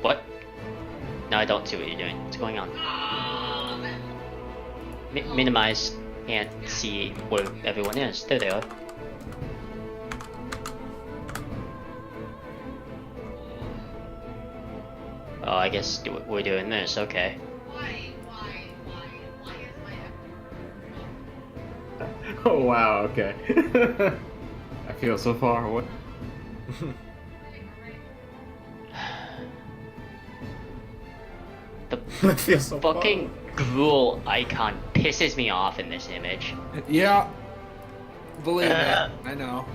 What? No, I don't see what you're doing. What's going on? Minimize. Can't see where everyone is. There they are. Oh, I guess we're doing this. Okay. Oh wow, okay. I feel so far away. The I feel so fucking gruel icon pisses me off in this image. Yeah. Believe me, I know.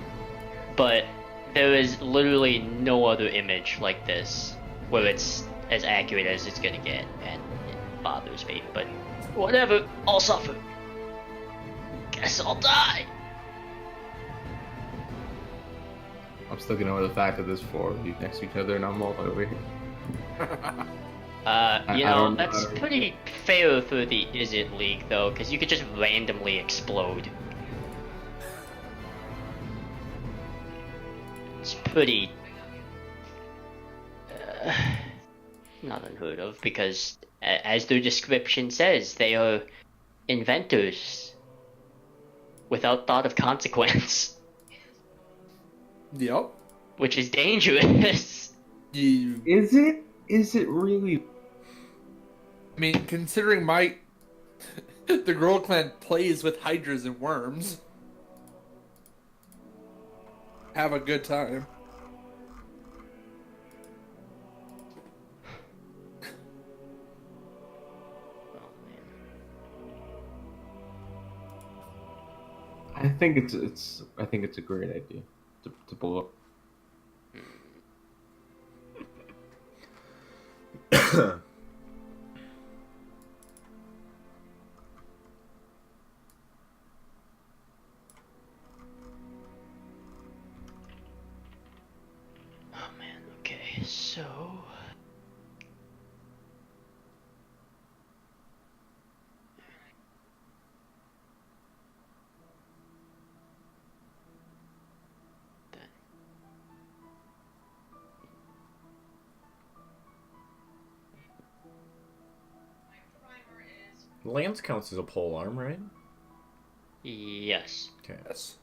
But there is literally no other image like this where it's as accurate as it's gonna get, and it bothers me. But whatever, I'll suffer. Guess I'll die. I'm still getting over the fact that there's four of you next to each other and I'm all over here. That's pretty fair for the Is It League, though, because you could just randomly explode. It's pretty... not unheard of, because, as their description says, they are inventors without thought of consequence. Yep. Which is dangerous. Is it? Is it really? I mean, considering the Girl Clan plays with hydras and worms. Have a good time. I think it's a great idea to blow up. Oh man, okay, so... Lance counts as a pole arm, right? Yes. Okay. Yes.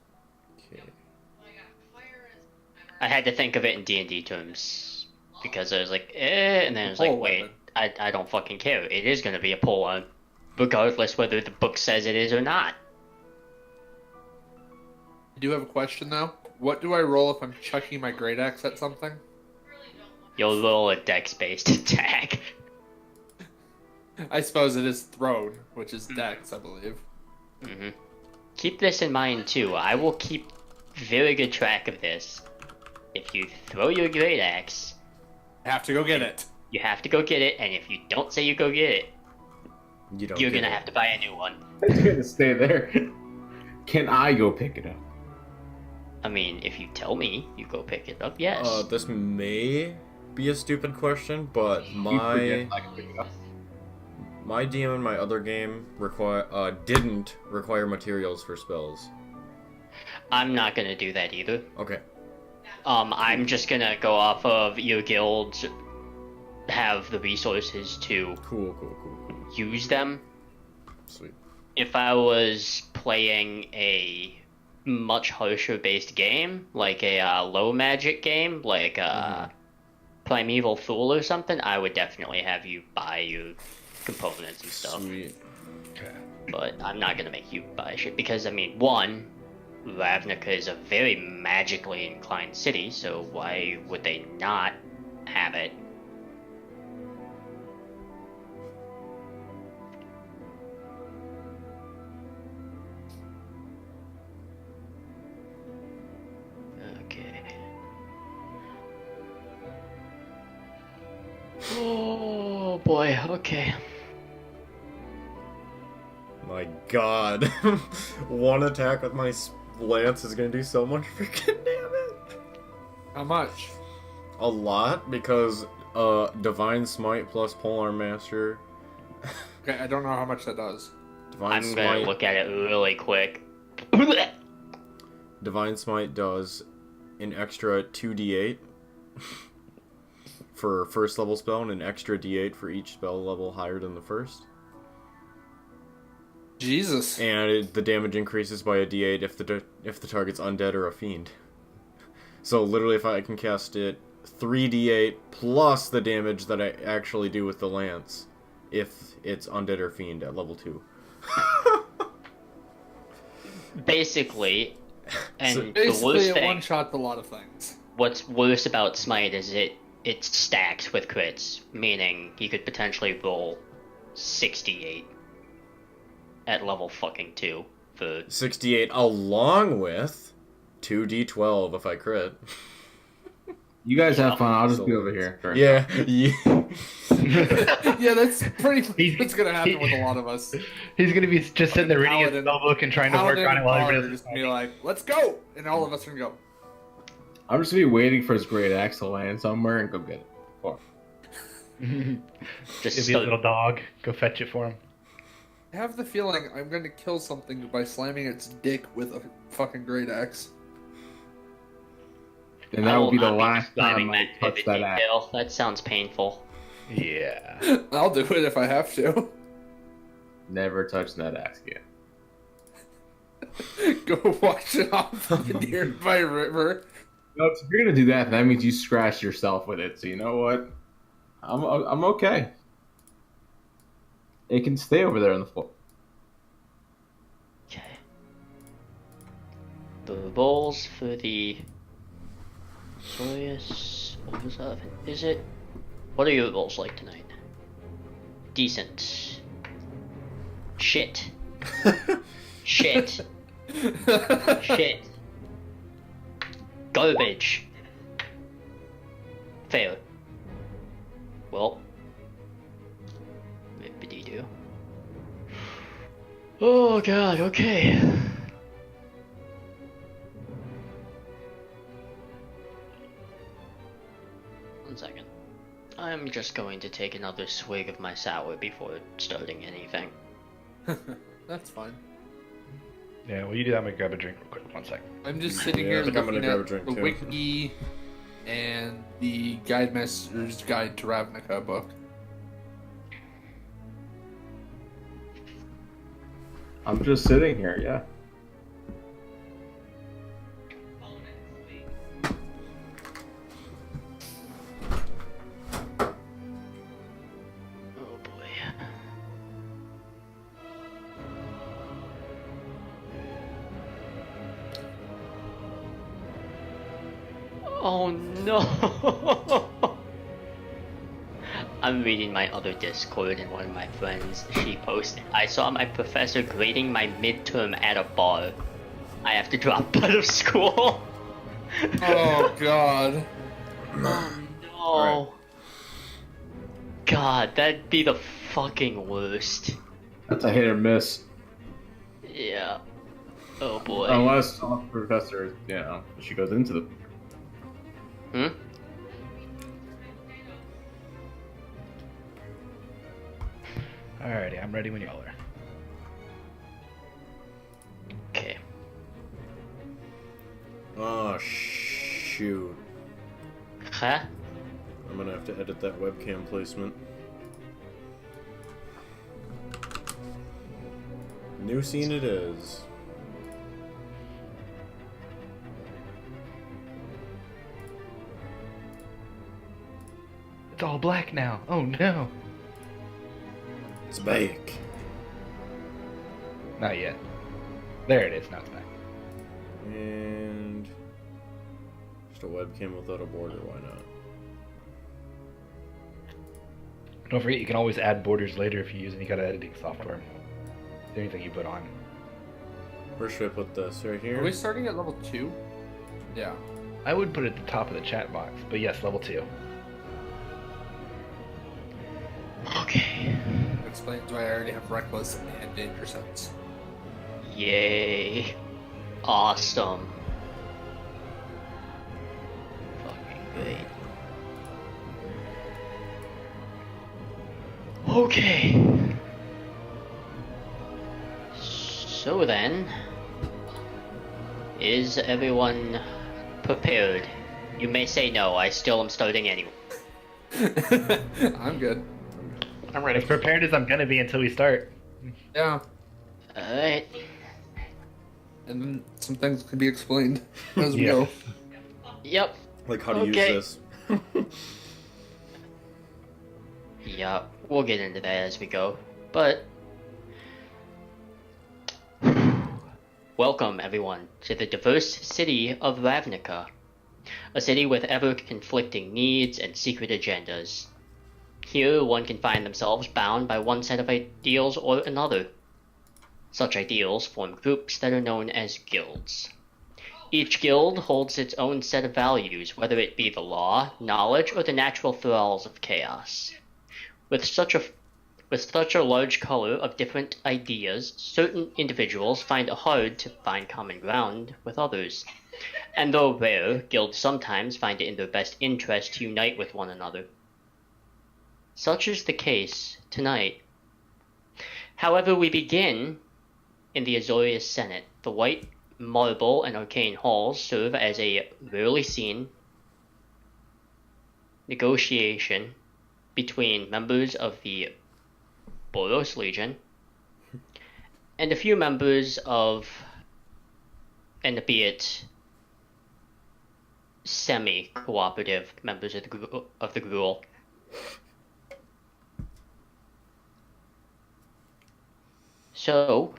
Okay. I had to think of it in D&D terms, because I was like, and then I was like, wait, I don't fucking care. It is going to be a pole arm, regardless whether the book says it is or not. I do have a question, though. What do I roll if I'm chucking my great axe at something? You'll roll a dex-based attack. I suppose it is thrown, which is dex, I believe. Mm-hmm. Keep this in mind, too. I will keep very good track of this. If you throw your great axe... Have to go get it. You have to go get it, and if you don't say you go get it, you're gonna have to buy a new one. It's gonna stay there. Can I go pick it up? I mean, if you tell me you go pick it up, yes. This may be a stupid question, but my DM in my other game didn't require materials for spells. I'm not gonna do that either. Okay. I'm just gonna go off of your guilds have the resources to Cool. use them. Sweet. If I was playing a much harsher based game, like a low magic game, like Primeval Fool or something, I would definitely have you buy your components and stuff. Sweet. Okay. But I'm not gonna make you buy shit because, I mean, one, Ravnica is a very magically inclined city, so why would they not have it? Okay. Oh boy, okay. My god. One attack with my lance is gonna do so much freaking damage. How much? A lot, because Divine Smite plus Polearm Master. Okay, I don't know how much that does. I'm gonna look at it really quick. Divine Smite does an extra 2d8 for first level spell and an extra d8 for each spell level higher than the first. Jesus. And the damage increases by a d8 if the target's undead or a fiend. So literally, if I can cast it 3d8 plus the damage that I actually do with the lance, if it's undead or fiend at level 2. Basically, and So the Basically, worst it thing, one-shots a lot of things. what's worse about Smite is it's stacked with crits, meaning he could potentially roll 68 at level fucking 2 for 68 along with 2d12 if I crit. You guys have fun. I'll just be over here. Yeah. Yeah, that's that's gonna happen with a lot of us. He's gonna be just sitting there reading his Paladin- spellbook and trying to work Paladin on it while everybody Bard else is gonna be like, "Let's go!" and all of us are gonna go. I'm just gonna be waiting for his great axe to land somewhere and go get it. Oh. just If he's a little dog, go fetch it for him. I have the feeling I'm gonna kill something by slamming its dick with a fucking great axe. And that will be the last time I touch pivot that axe. detail. That sounds painful. Yeah. I'll do it if I have to. Never touch that axe again. Go wash it off the nearby river. No, if you're gonna do that, that means you scratch yourself with it. So you know what? I'm okay. It can stay over there on the floor. Okay. The balls for the Soyuz. What was that? Is it? What are your rolls like tonight? Decent. Shit. Shit. Shit. Garbage. Fail. Well. Bippity-doo. Oh god, okay. One second. I'm just going to take another swig of my sour before starting anything. That's fine. Yeah, well, you do that. I'm gonna grab a drink real quick. 1 second. I'm just sitting Yeah, I here think I'm looking gonna grab a at drink, the too. wiki and the Guide Master's Guide to Ravnica book. I'm just sitting here, yeah. Oh boy. Oh no! I'm reading my other Discord and one of my friends, she posted, I saw my professor grading my midterm at a bar. I have to drop out of school. Oh god. Oh no. Alright. God, that'd be the fucking worst. That's a hit or miss. Yeah. Oh boy. Unless the professor, you know, she goes into the. Hmm? Alrighty, I'm ready when y'all are. Okay. Oh, shoot. Huh? I'm gonna have to edit that webcam placement. New scene it is. It's all black now. Oh no. It's back. Not yet. There it is. Now it's back. And just a webcam without a border, why not? Don't forget, you can always add borders later if you use any kind of editing software. Anything you put on. Where should I put this? Right here? Are we starting at level 2? Yeah. I would put it at the top of the chat box, but yes, level 2. Okay. Explains why I already have Reckless and Danger Sense. Yay. Awesome. Fucking great. Okay. So then, is everyone prepared? You may say no, I still am starting anyway. I'm good. I'm ready. As prepared as I'm gonna be until we start. Yeah. Alright. And then some things can be explained as we Yeah. go. Yep. Like how to Okay. use this. Yeah, we'll get into that as we go. But welcome everyone to the diverse city of Ravnica, a city with ever-conflicting needs and secret agendas. Here one can find themselves bound by one set of ideals or another. Such ideals form groups that are known as guilds. Each guild holds its own set of values, whether it be the law, knowledge, or the natural thralls of chaos. With such a large color of different ideas, certain individuals find it hard to find common ground with others. And though rare, guilds sometimes find it in their best interest to unite with one another. Such is the case tonight. However, we begin in the Azorius Senate. The white marble and arcane halls serve as a rarely seen negotiation between members of the Boros Legion and a few members of, and be it semi-cooperative members of the Gruul. So,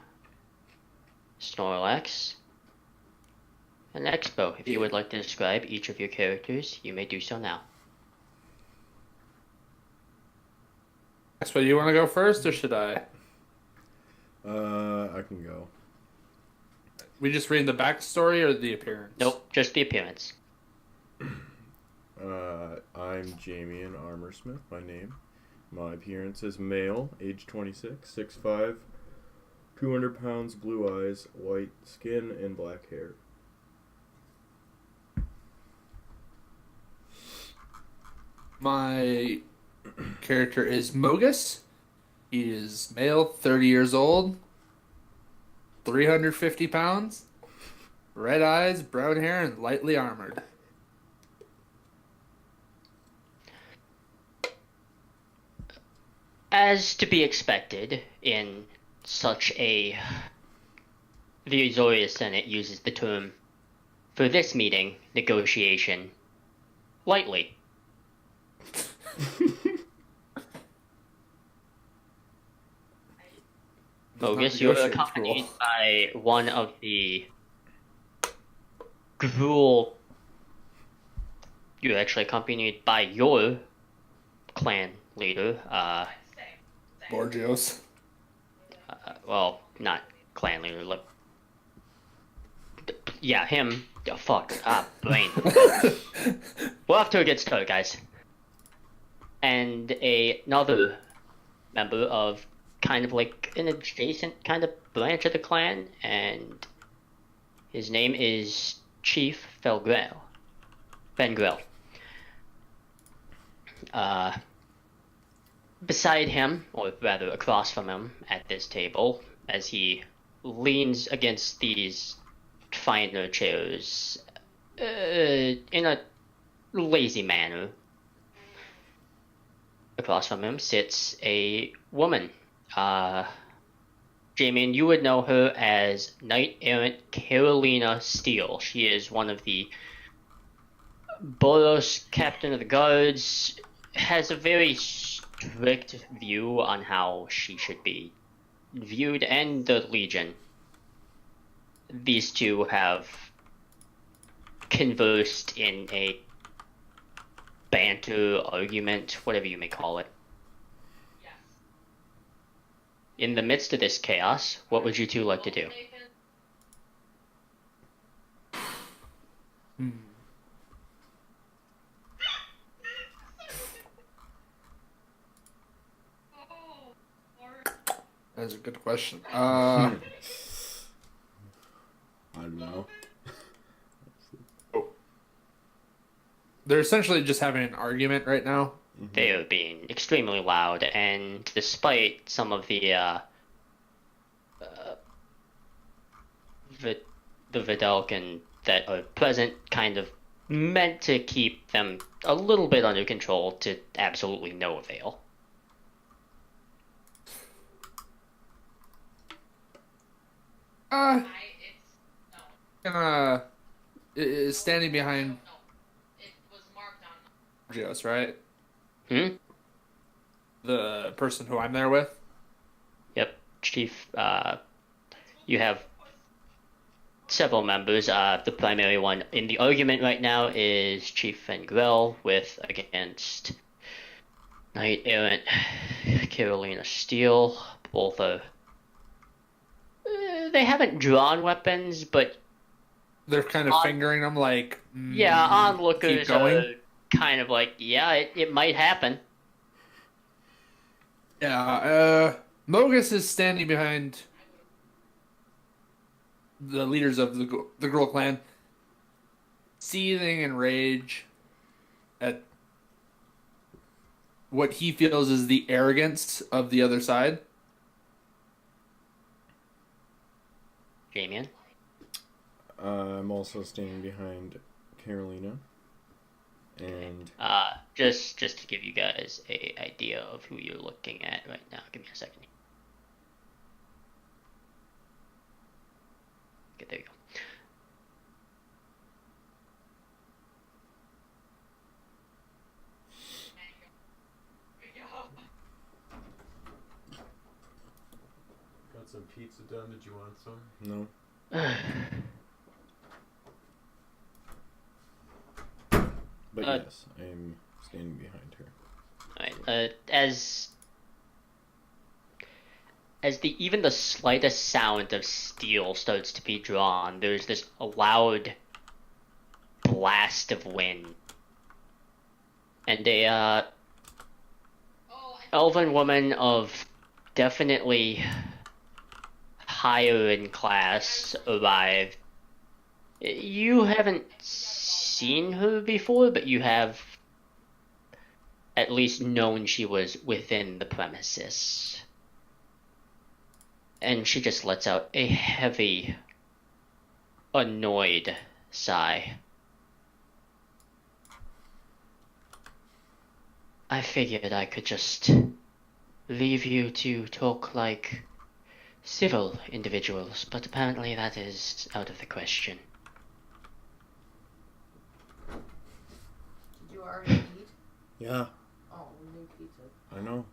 Snorlax and Expo, if you would like to describe each of your characters, you may do so now. So you want to go first, or should I? I can go. We just read the backstory or the appearance? Nope, just the appearance. I'm Jamian Armorsmith, my name. My appearance is male, age 26, 6'5", 200 pounds, blue eyes, white skin, and black hair. My character is Mogus. He is male, 30 years old, 350 pounds, red eyes, brown hair, and lightly armored. As to be expected in such a... The Azorius Senate uses the term, for this meeting, negotiation, lightly. Mogus, you are accompanied by one of the Gruul. You're actually accompanied by your clan leader, Borgios. well, not clan leader, look. Yeah, him. Oh, fuck. Brain. We're off to a good start, guys. And another member of kind of like an adjacent kind of branch of the clan, and his name is Chief Felgrel. Bengrel. Beside him, or rather across from him at this table, as he leans against these finer chairs in a lazy manner, across from him sits a woman. Jamian, you would know her as Knight-Errant Carolina Steele. She is one of the Boros Captain of the Guards, has a very strict view on how she should be viewed, and the Legion. These two have conversed in a banter, argument, whatever you may call it. In the midst of this chaos, what would you two like to do? That's a good question. I don't know. They're essentially just having an argument right now. They are being extremely loud, and despite some of the Vidalcan that are present kind of meant to keep them a little bit under control to absolutely no avail. Is standing behind Geos, right? Hmm? The person who I'm there with. Yep, Chief. You have several members. The primary one in the argument right now is Chief Fengrel against Knight Errant Carolina Steele. Both are. They haven't drawn weapons, but They're kind of fingering them like, yeah, onlookers keep going. are kind of like, yeah, it might happen. Yeah, Mogus is standing behind the leaders of the girl clan, seething in rage at what he feels is the arrogance of the other side. Damien? I'm also standing behind Carolina. And Just to give you guys a idea of who you're looking at right now. Give me a second. Okay, there you go. Got some pizza done. Did you want some? no. But yes, I am standing behind her. Alright, as even the slightest sound of steel starts to be drawn, there's this loud blast of wind. And a elven woman of definitely higher in class arrived. You haven't seen her before, but you have at least known she was within the premises. And she just lets out a heavy, annoyed sigh. I figured I could just leave you to talk like civil individuals, but apparently that is out of the question. Did you already eat? Yeah, Oh, we need pizza. I know.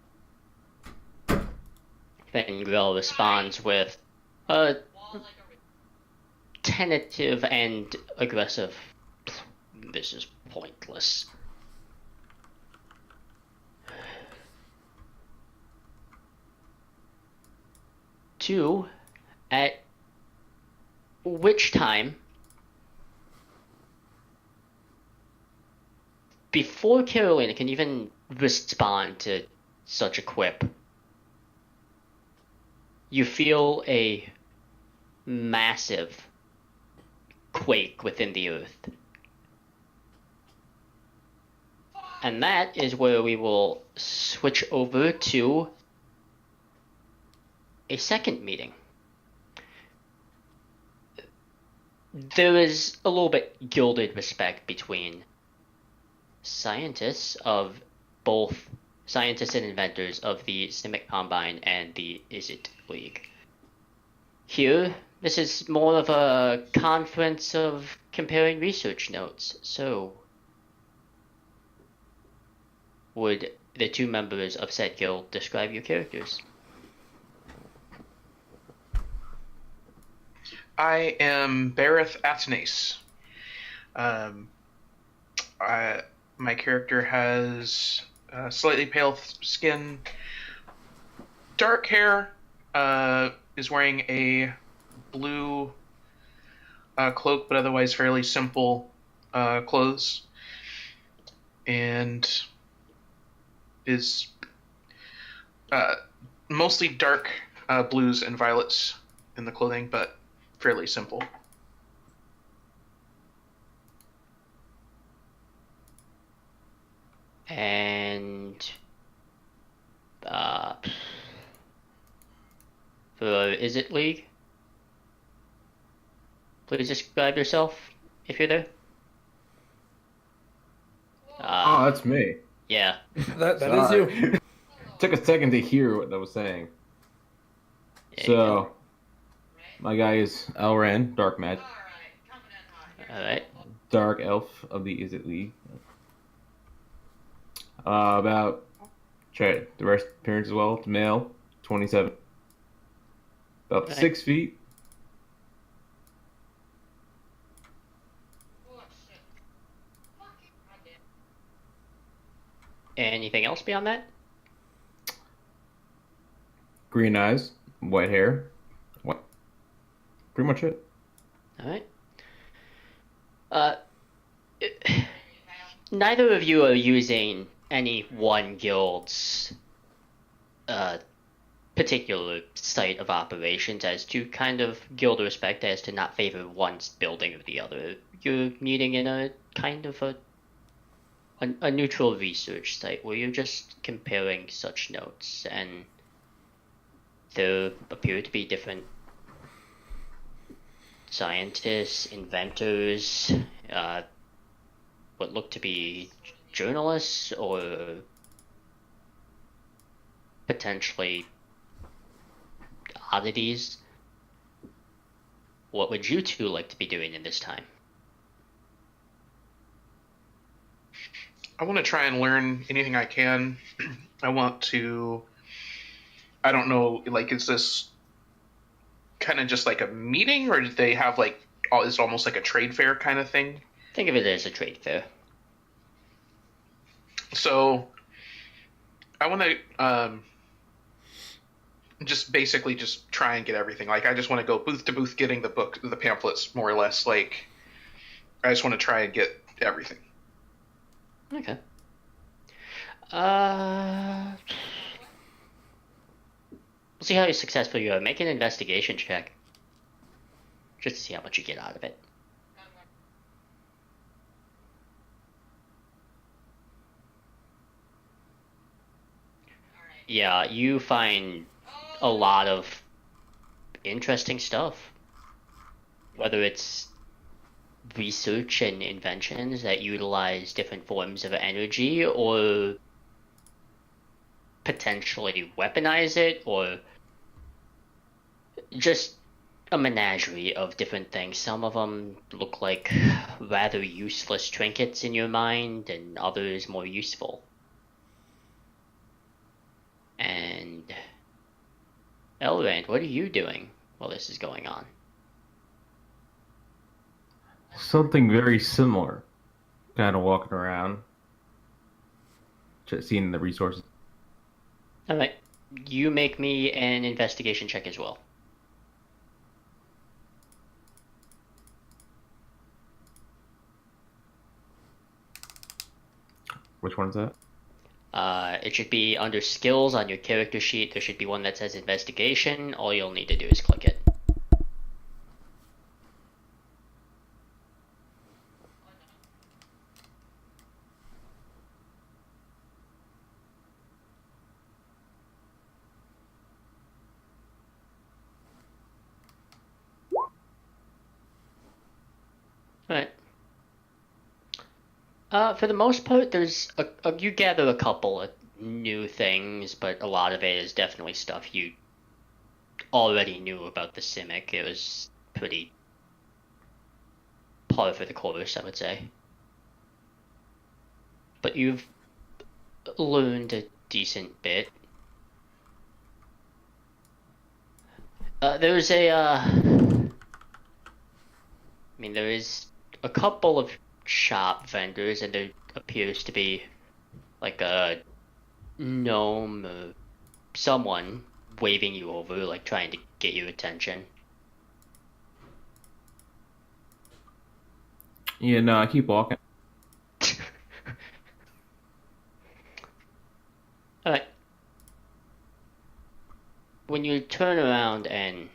Then Grill responds with a tentative and aggressive, "This is pointless." Two, at which time, before Carolina can even respond to such a quip, you feel a massive quake within the earth. And that is where we will switch over to a second meeting. There is a little bit gilded respect between scientists and inventors of the Simic Combine and the Izzet League. Here, this is more of a conference of comparing research notes, so would the two members of said guild describe your characters? I am Berith Athanase. My character has slightly pale skin, dark hair, is wearing a blue cloak, but otherwise fairly simple clothes, and is mostly dark blues and violets in the clothing, but fairly simple. And for Izzet League, please describe yourself if you're there. Oh, that's me. Yeah. That is you. Sorry. Took a second to hear what I was saying. There you go. So, my guy is Elran, Dark Magic, All right. Dark Elf of the Is It League. About try the rest appearance as well. It's male, 27, about Right. 6 feet. Anything else beyond that? Green eyes, white hair. What? Pretty much it. All right. Neither of you are using any one guild's particular site of operations as to kind of guild respect as to not favor one's building or the other. You're meeting in a kind of a neutral research site where you're just comparing such notes, and there appear to be different scientists, inventors, what look to be journalists or potentially oddities. What would you two like to be doing in this time? I want to try and learn anything I can. I want to. I don't know. Like, is this kind of just like a meeting, or did they have like? Is it almost like a trade fair kind of thing? Think of it as a trade fair. So, I want to just basically just try and get everything. Like, I just want to go booth to booth, getting the pamphlets, more or less. Like, I just want to try and get everything. Okay. We'll see how successful you are. Make an investigation check. Just to see how much you get out of it. Yeah, you find a lot of interesting stuff. Whether it's research and inventions that utilize different forms of energy, or potentially weaponize it, or just a menagerie of different things. Some of them look like rather useless trinkets in your mind, and others more useful. And Elrond, what are you doing while this is going on? Something very similar. Kind of walking around, just seeing the resources. Alright, you make me an investigation check as well. Which one's that? It should be under skills on your character sheet. There should be one that says investigation. All you'll need to do is click it. Alright. For the most part, there's you gather a couple of new things, but a lot of it is definitely stuff you already knew about the Simic. It was pretty par for the course, I would say. But you've learned a decent bit. There is a couple of shop vendors, and there appears to be like a gnome or someone waving you over, like trying to get your attention. Yeah, no, I keep walking. Alright. When you turn around and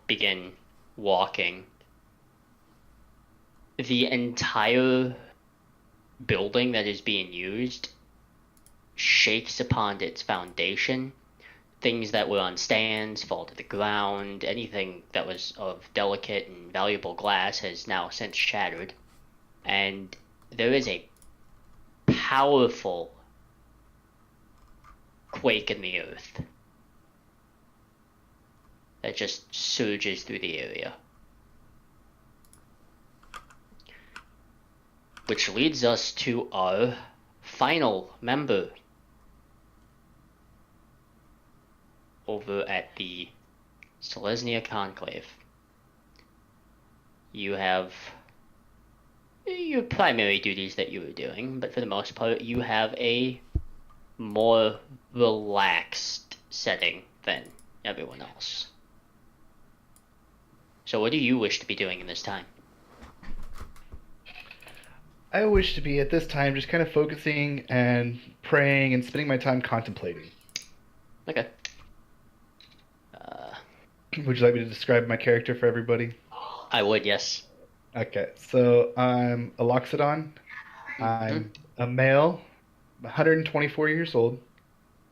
begin walking, the entire building that is being used shakes upon its foundation. Things that were on stands fall to the ground. Anything that was of delicate and valuable glass has now since shattered. and there is a powerful quake in the earth that just surges through the area. Which leads us to our final member over at the Selesnya Conclave. You have your primary duties that you were doing, but for the most part, you have a more relaxed setting than everyone else. So what do you wish to be doing in this time? I wish to be at this time just kind of focusing and praying and spending my time contemplating. Okay. Would you like me to describe my character for everybody? I would, yes. Okay, so I'm a Loxodon. I'm a male, 124 years old,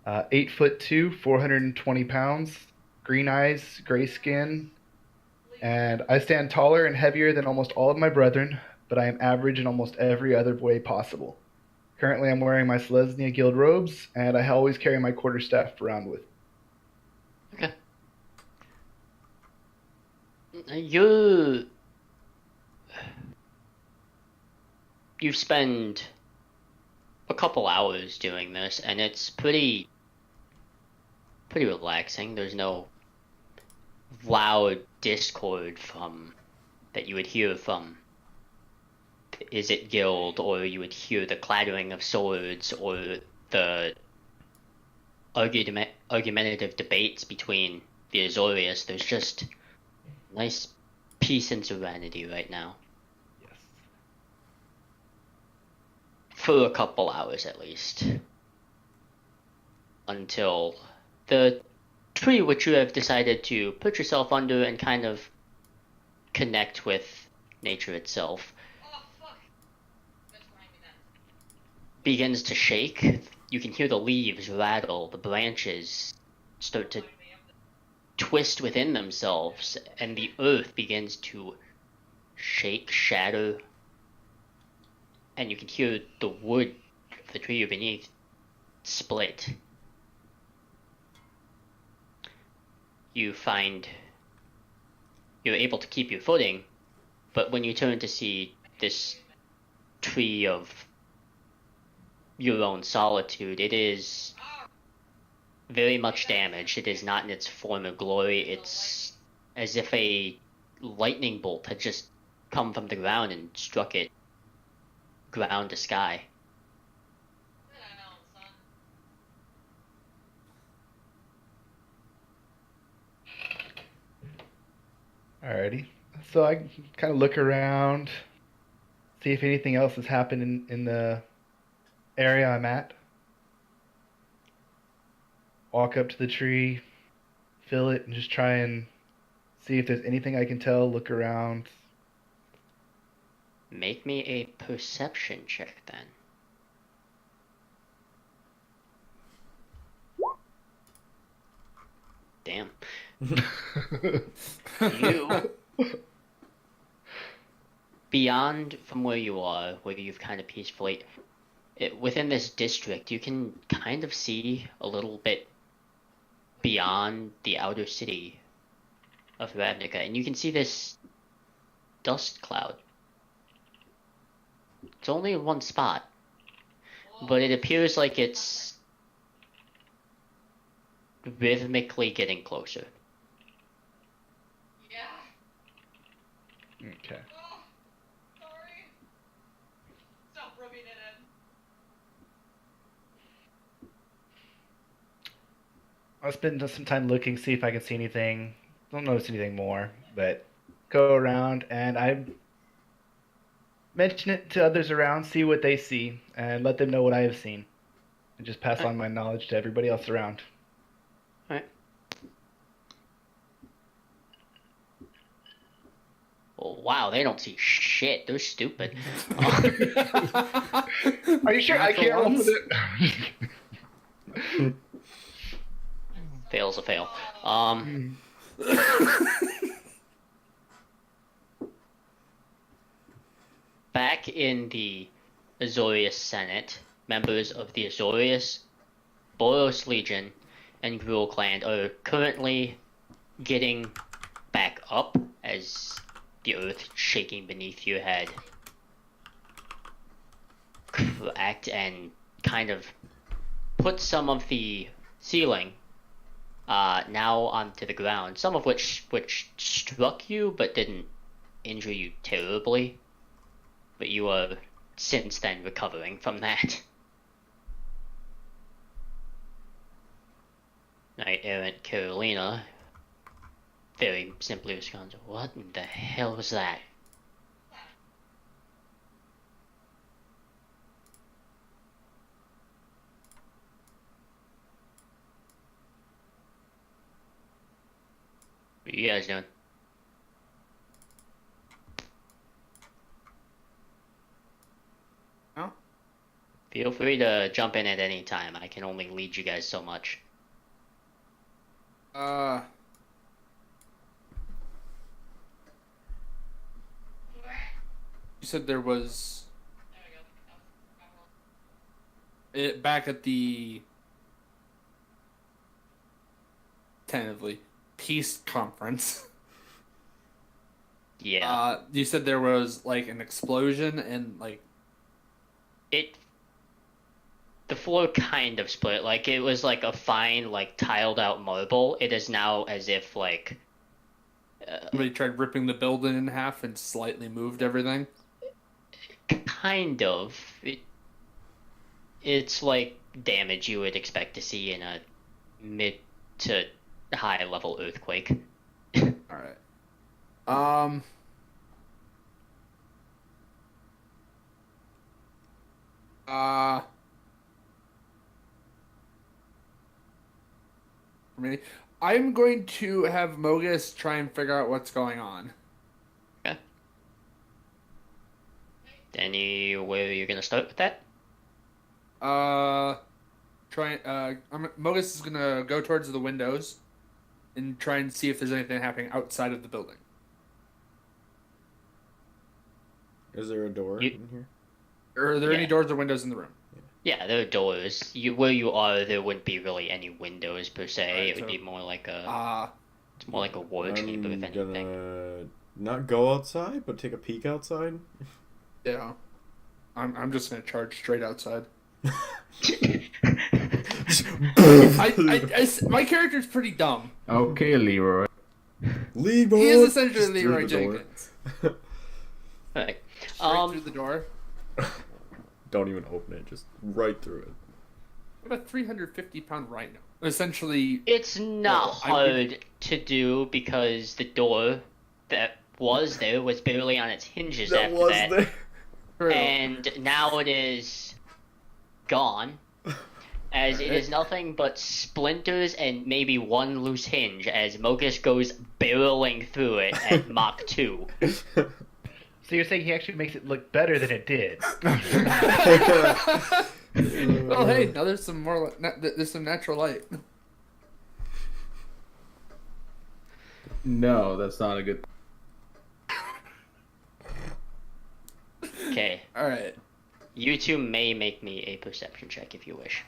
8'2", 420 pounds, green eyes, gray skin, and I stand taller and heavier than almost all of my brethren, but I am average in almost every other way possible. Currently, I'm wearing my Selesnya Guild robes, and I always carry my quarterstaff around with me. Okay. You spend a couple hours doing this, and it's pretty relaxing. There's no loud discord that you would hear from the Is It Guild, or you would hear the clattering of swords, or the argumentative debates between the Azorius. There's just nice peace and serenity right now. Yes. For a couple hours at least. Until the tree which you have decided to put yourself under and kind of connect with nature itself begins to shake. You can hear the leaves rattle, the branches start to twist within themselves, and the earth begins to shake, shatter, and you can hear the wood of the tree you're beneath split. You find you're able to keep your footing, but when you turn to see this tree of your own solitude, it is very much damaged. It is not in its former glory. It's as if a lightning bolt had just come from the ground and struck it ground to sky. Alrighty. So I kind of look around, see if anything else has happened in the area I'm at. Walk up to the tree, feel it, and just try and see if there's anything I can tell, look around. Make me a perception check then. Damn. You, beyond from where you are, where you've kind of peacefully, within this district, you can kind of see a little bit beyond the outer city of Ravnica, and you can see this dust cloud. It's only in one spot, but it appears like it's rhythmically getting closer. Okay. Sorry. Stop rubbing it in. I'll spend some time looking, see if I can see anything. Don't notice anything more, but go around and I mention it to others around, see what they see, and let them know what I have seen. And just pass on my knowledge to everybody else around. Alright. Oh, wow, they don't see shit. They're stupid. Are you sure I can't roll with it? Fail's a fail. back in the Azorius Senate, members of the Azorius, Boros Legion, and Gruul Clan are currently getting back up as the earth shaking beneath your head cracked and kind of put some of the ceiling now onto the ground, some of which struck you but didn't injure you terribly. But you are since then recovering from that. Knight Errant Carolina very simply responds, "What in the hell was that?" What are you guys doing? Oh. Feel free to jump in at any time. I can only lead you guys so much. You said there was it back at the tentatively peace conference. Yeah. You said there was like an explosion and like the floor kind of split. Like it was like a fine, like tiled out marble. It is now as if like somebody tried ripping the building in half and slightly moved everything. Kind of. It's like damage you would expect to see in a mid to high level earthquake. Alright. For me, I'm going to have Mogus try and figure out what's going on. Okay. Anywhere you're gonna start with that? Mogus is gonna go towards the windows and try and see if there's anything happening outside of the building. Is there a door in here? Are there any doors or windows in the room? Yeah, there are doors. Where you are, there wouldn't be really any windows per se. Right, it would so- be more like a. It's more like a war chamber, if I'm anything. gonna not go outside, but take a peek outside. Yeah. I'm just gonna charge straight outside. My character's pretty dumb. Okay, Leroy. Leroy. He is essentially Just through Leroy the door. Jenkins. Alright. Straight through the door. Don't even open it, just right through it. What a 350-pound rhino. Essentially, It's not Well, I would- hard to do because the door that was there was barely on its hinges after that. And now it is gone, as it is nothing but splinters and maybe one loose hinge as Mogus goes barreling through it at Mach 2. So you're saying he actually makes it look better than it did? Oh hey, now there's some more. There's some natural light. No, that's not a good. Okay, All right. you two may make me a perception check if you wish.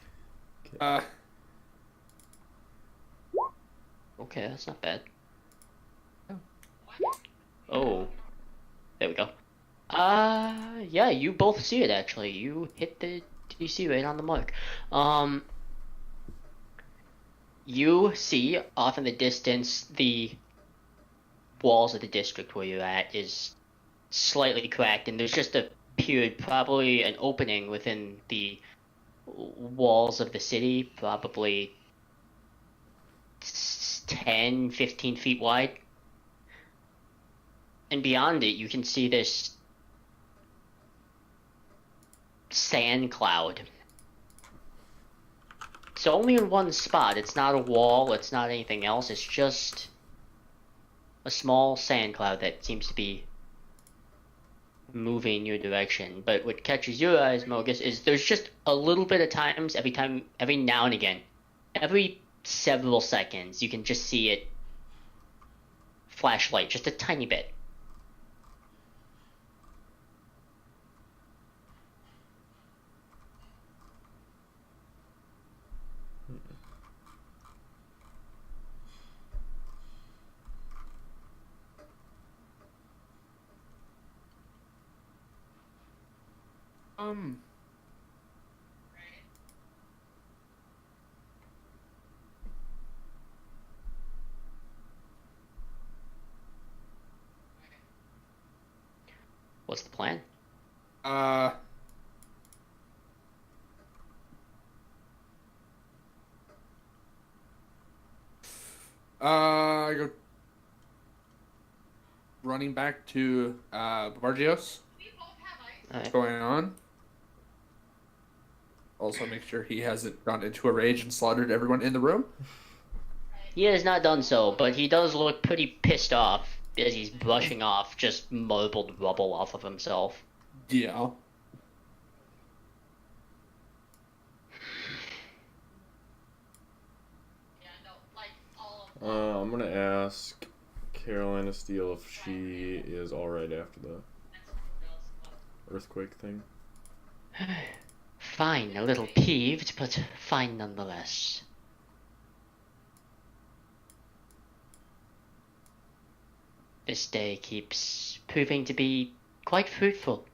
Okay, that's not bad. Oh, there we go. Yeah, you both see it actually. You hit the DC right on the mark. You see off in the distance the walls of the district where you're at is slightly cracked, and there's just appeared probably an opening within the walls of the city, probably 10, 15 feet wide. And beyond it, you can see this sand cloud. It's only in one spot. It's not a wall, it's not anything else. It's just a small sand cloud that seems to be moving your direction. But what catches your eyes, Mogus, is there's just a little bit of times, every now and again, every several seconds, you can just see it flashlight, just a tiny bit. What's the plan? I go running back to Bargios. What's going on? Also, make sure he hasn't gone into a rage and slaughtered everyone in the room. He has not done so, but he does look pretty pissed off as he's brushing off just marbled rubble off of himself. Yeah. I'm gonna ask Carolina Steele if she is alright after the earthquake thing. Fine, a little peeved, but fine nonetheless. This day keeps proving to be quite fruitful.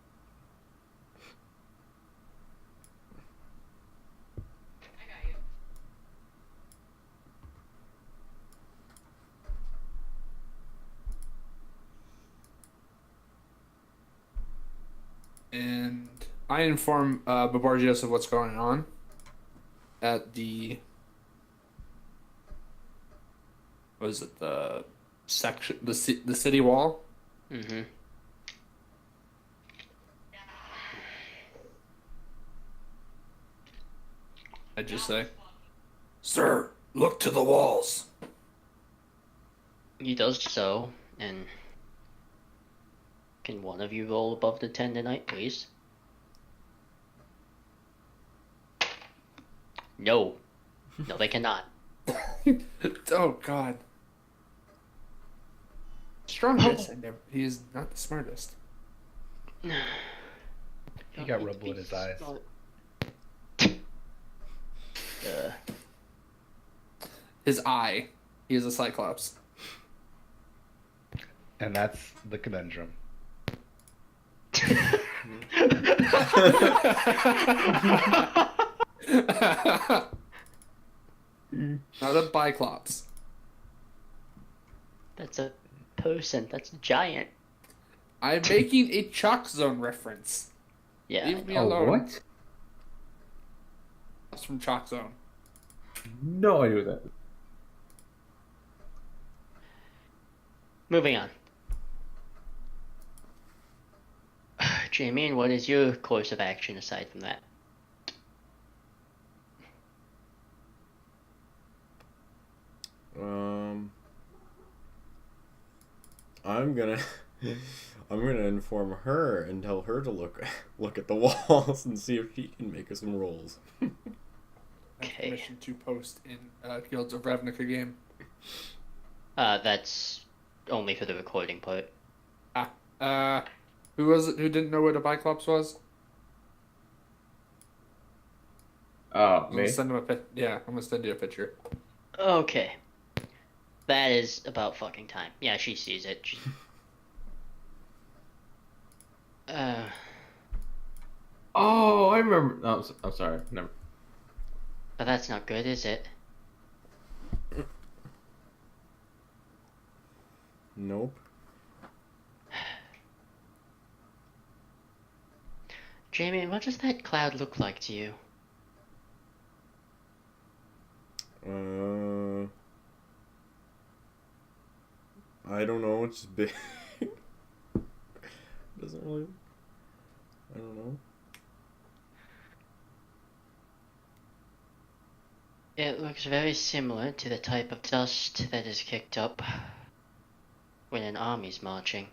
And I inform Babargios of what's going on at the... What is it? The section... The city wall? Mm-hmm. I just say, "Sir, look to the walls." He does so, and... Can one of you roll above the 10 tonight, please? No. No, they cannot. Oh, God. Strongest. He is not the smartest. He got rubble in his eyes. His eye. He is a cyclops. And that's the conundrum. Not a Biclops. That's a person. That's giant. I'm making a Chalk Zone reference. Yeah. Leave me Oh, alone. what? That's from Chalk Zone. No idea what that is. Moving on. Jamie, and what is your course of action aside from that? I'm gonna inform her and tell her to look at the walls and see if she can make us some rolls. Okay. Permission to post in Guilds of Ravnica game. That's only for the recording part. Who was it who didn't know what a Biclops was? I'm Me? gonna send him a I'm gonna send you a picture. Okay. That is about fucking time. Yeah, she sees it. Oh, I remember. No, I'm sorry. Never. But that's not good, is it? Nope. Jamie, what does that cloud look like to you? I don't know. It's just big. Doesn't really. I don't know. It looks very similar to the type of dust that is kicked up when an army's marching.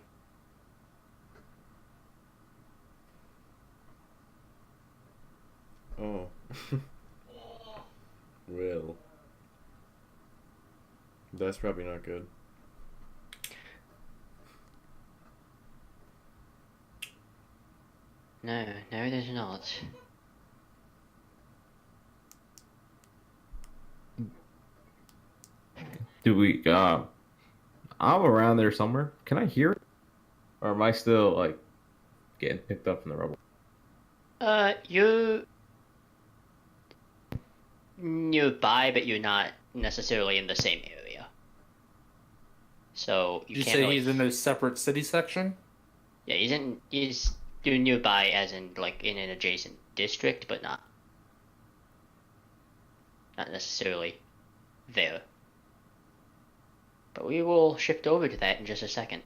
Oh. Well. That's probably not good. No, it is not. Do we? I'm around there somewhere. Can I hear it? Or am I still like getting picked up in the rubble? You're nearby, but you're not necessarily in the same area. So Did you can't say really... he's in a separate city section? Yeah, he's nearby as in like in an adjacent district, but not necessarily there. But we will shift over to that in just a second.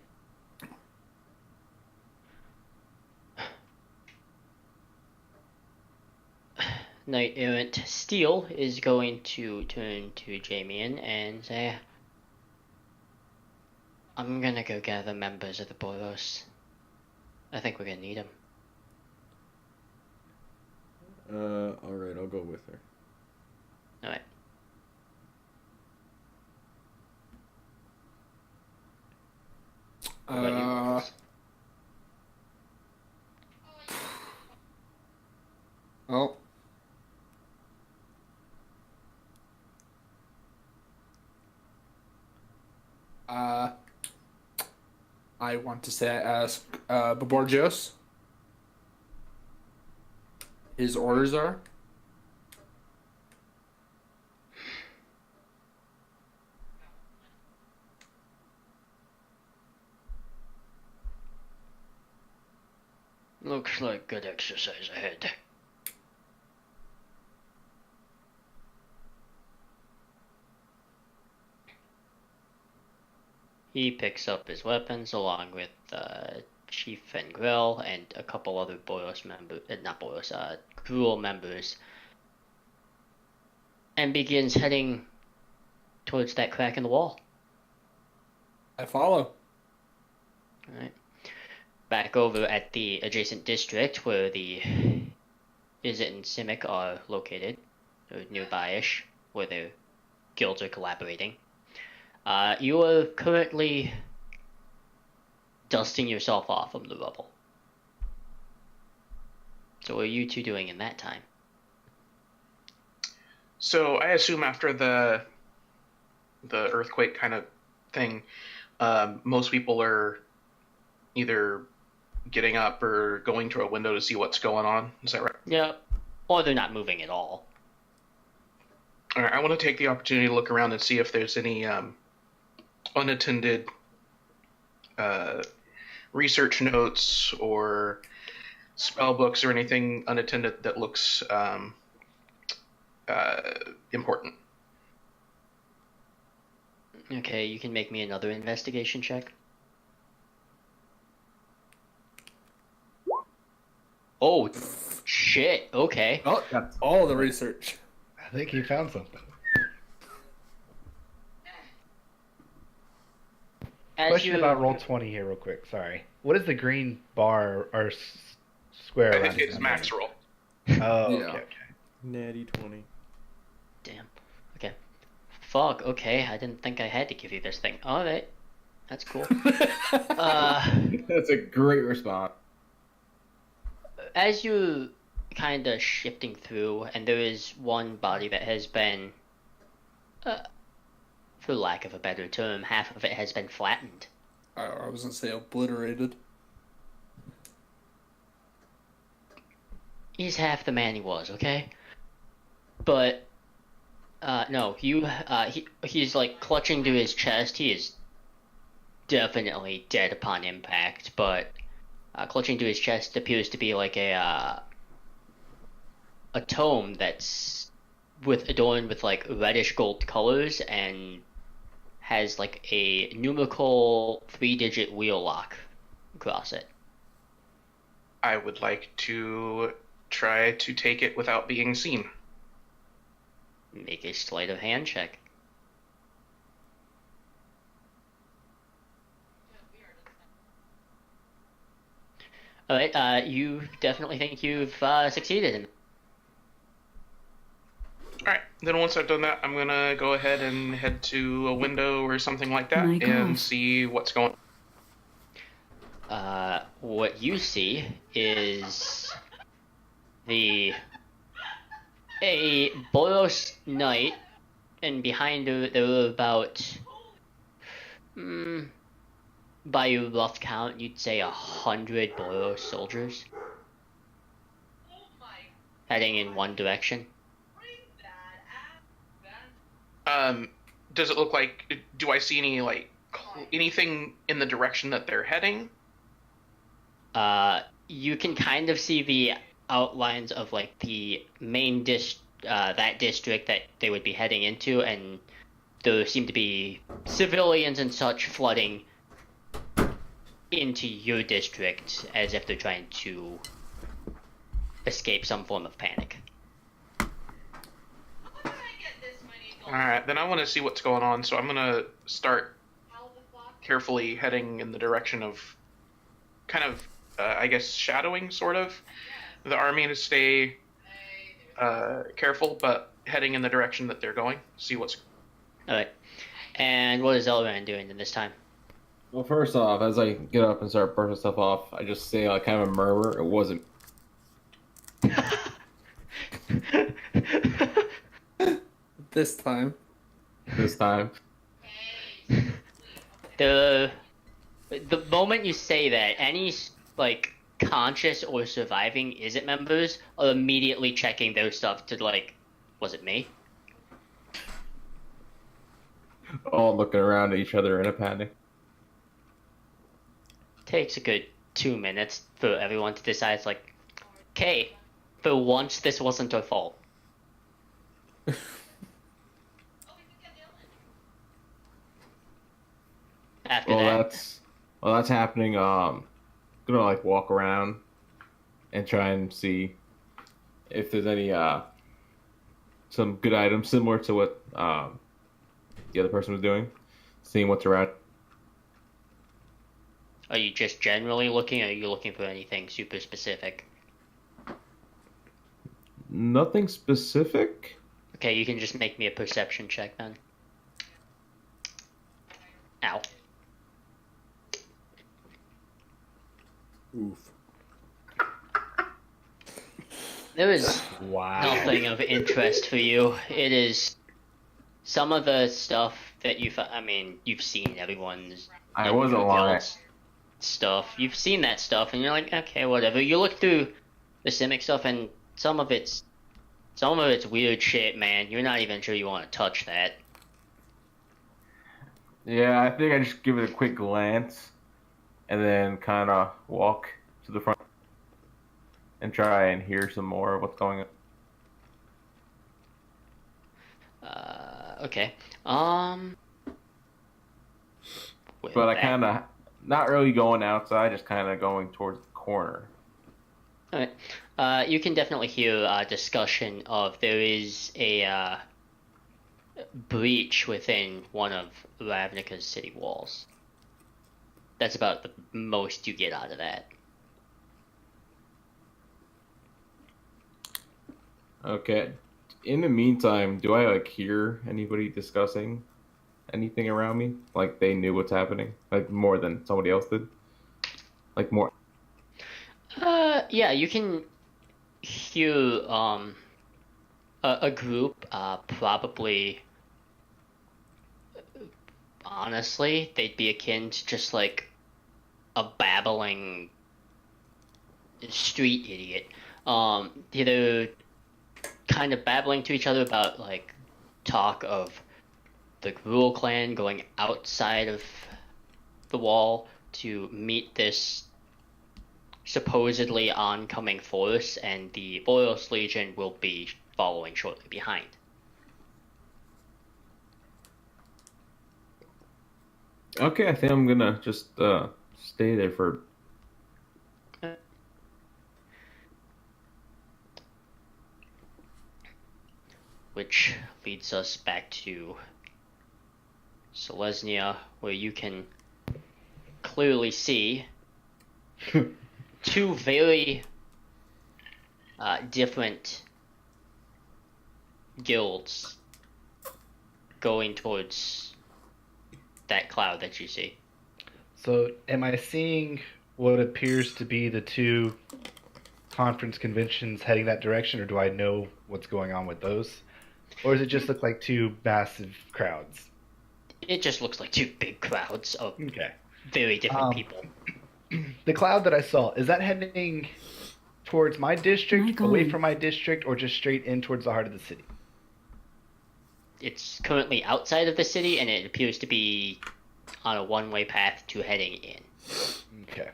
Knight Errant Steel is going to turn to Jamian and say, I'm gonna go gather members of the Boros. I think we're gonna need them. Alright, I'll go with her. Alright. What about you, Marcus? Well, I want to say I ask Baborgios. His orders are. Looks like good exercise ahead. He picks up his weapons along with Chief Fengrel and a couple other Boros members, not Boros, Gruul members, and begins heading towards that crack in the wall. I follow. Alright. Back over at the adjacent district where the Izzet and Simic are located, or nearby-ish, where their guilds are collaborating. You are currently dusting yourself off from the rubble. So what are you two doing in that time? So I assume after the earthquake kind of thing, most people are either getting up or going to a window to see what's going on. Is that right? Yeah. Or they're not moving at all. All right, I want to take the opportunity to look around and see if there's any unattended research notes or spell books or anything unattended that looks important. Okay, you can make me another investigation check. Oh, shit, okay. Oh, that's all the research. I think he found something. Question about Roll20 here, real quick. Sorry. What is the green bar or square I around think it's his max number? roll. Oh, Yeah. okay. Natty 20. Damn. Okay. Fuck, okay, I didn't think I had to give you this thing. Alright. That's cool. That's a great response. As you kind of shifting through, and there is one body that has been, for lack of a better term, half of it has been flattened. I was gonna say obliterated. He's half the man he was, okay? But, no, he's like clutching to his chest. He is definitely dead upon impact, but clutching to his chest appears to be like a tome that's adorned with like reddish gold colors and has like a numerical 3-digit wheel lock across it. I would like to try to take it without being seen. Make a sleight of hand check. Alright, you definitely think you've succeeded in. Alright, then once I've done that, I'm gonna go ahead and head to a window or something like that and see what's going on. What you see is a Boros knight, and behind her there were about, by your rough count, you'd say 100 Boros soldiers. heading in one direction. Does it look like? Do I see any anything in the direction that they're heading? You can kind of see the outlines of like the main that district that they would be heading into, and there seem to be civilians and such flooding into your district as if they're trying to escape some form of panic. All right, then I want to see what's going on, so I'm gonna start carefully heading in the direction of kind of, I guess, shadowing sort of the army to stay careful, but heading in the direction that they're going. See what's. All right. And what is Elran doing in this time? Well, first off, as I get up and start brushing stuff off, I just say like kind of a murmur. It wasn't. This time. This time. The moment you say that, any like conscious or surviving Izzet members are immediately checking their stuff to like, was it me? All looking around at each other in a panic. Takes a good 2 minutes for everyone to decide. It's like, okay, for once this wasn't our fault. After that's happening. Gonna like walk around and try and see if there's any some good items similar to what the other person was doing, seeing what's around. Are you just generally looking, or are you looking for anything super specific? Nothing specific. Okay, you can just make me a perception check then. Ow. Oof. There is nothing of interest for you. It is some of the stuff that you've seen everyone's. I wasn't lying. Stuff. You've seen that stuff, and you're like, okay, whatever. You look through the Simic stuff, and some of it's weird shit, man. You're not even sure you want to touch that. Yeah, I think I just give it a quick glance, and then kind of walk to the front and try and hear some more of what's going on. Okay. But I kind of not really going outside, just kind of going towards the corner. Alright. You can definitely hear a discussion of there is a breach within one of Ravnica's city walls. That's about the most you get out of that. Okay. In the meantime, do I like hear anybody discussing anything around me? Like they knew what's happening? Like more than somebody else did? Like more. Yeah, you can hear a group, probably, honestly, they'd be akin to just like a babbling street idiot. They're kind of babbling to each other about like talk of the Gruul clan going outside of the wall to meet this supposedly oncoming force, and the Boros Legion will be following shortly behind. Okay, I think I'm gonna just stay there for. Which leads us back to Selesnya, where you can clearly see two very different guilds going towards that cloud that you see. So, am I seeing what appears to be the two conference conventions heading that direction, or do I know what's going on with those? Or does it just look like two massive crowds? It just looks like two big crowds of Okay. very different people. The cloud that I saw, is that heading towards my district, away Michael. from my district, or just straight in towards the heart of the city? It's currently outside of the city, and it appears to be on a one-way path to heading in. Okay.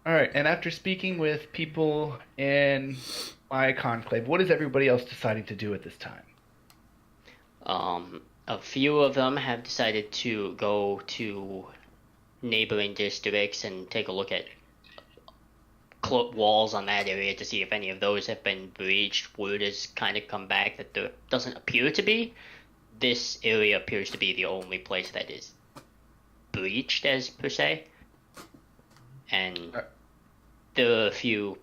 All right, and after speaking with people in my conclave, what is everybody else deciding to do at this time? A few of them have decided to go to neighboring districts and take a look at walls on that area to see if any of those have been breached. Word has kind of come back that there doesn't appear to be. This area appears to be the only place that is breached, as per se. And there are a few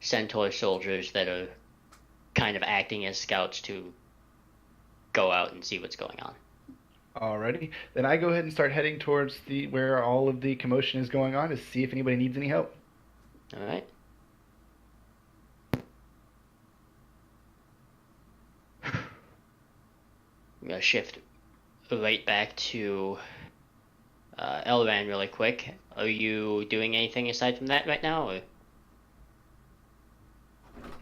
Centaur soldiers that are kind of acting as scouts to go out and see what's going on. Alrighty, then I go ahead and start heading towards where all of the commotion is going on to see if anybody needs any help. All right. I'm gonna shift right back to Elran really quick. Are you doing anything aside from that right now? Or?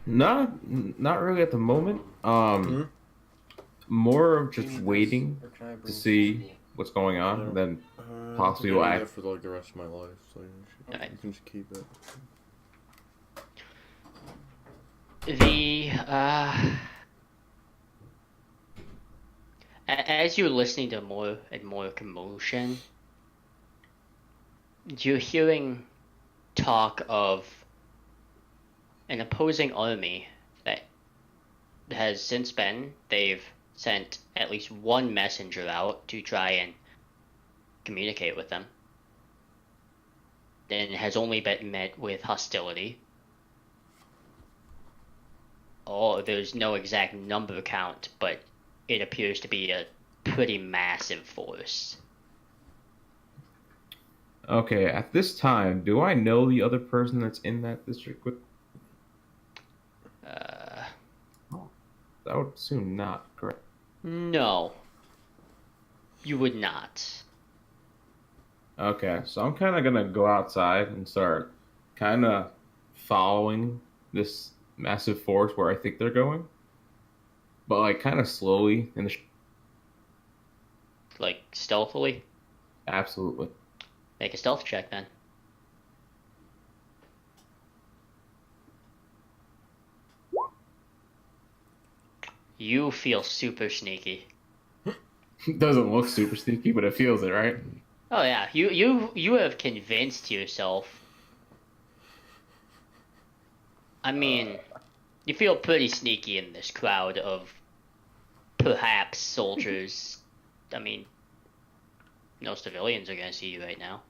Not really at the moment. More of just waiting to see what's going on, then possibly will act. For like the rest of my life, so you can just keep it. As you're listening to more and more commotion, you're hearing talk of an opposing army that has since they've sent at least one messenger out to try and communicate with them, and has only been met with hostility. Oh, there's no exact number count, but it appears to be a pretty massive force. Okay, at this time, do I know the other person that's in that district with? I would assume not, correct? No. You would not. Okay, so I'm kind of gonna go outside and start kind of following this massive force where I think they're going, but like kind of slowly in the. Like stealthily? Absolutely. Make a stealth check then. You feel super sneaky. It doesn't look super sneaky, but it feels it, right? Oh yeah, you have convinced yourself. I mean, you feel pretty sneaky in this crowd of perhaps soldiers. I mean, no civilians are gonna see you right now.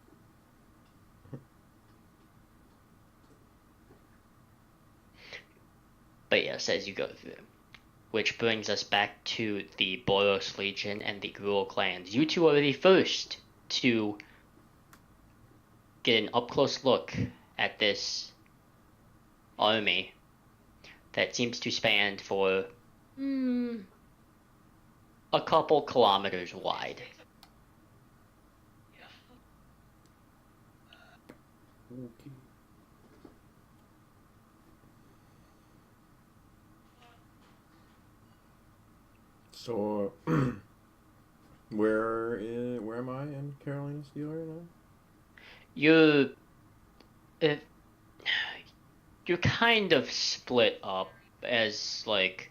But yes, as you go through. Which brings us back to the Boros Legion and the Gruul clans. You two are the first to get an up-close look at this army that seems to span for a couple kilometers wide. Okay. So, where am I in Carolina Steel right now? You're kind of split up, as like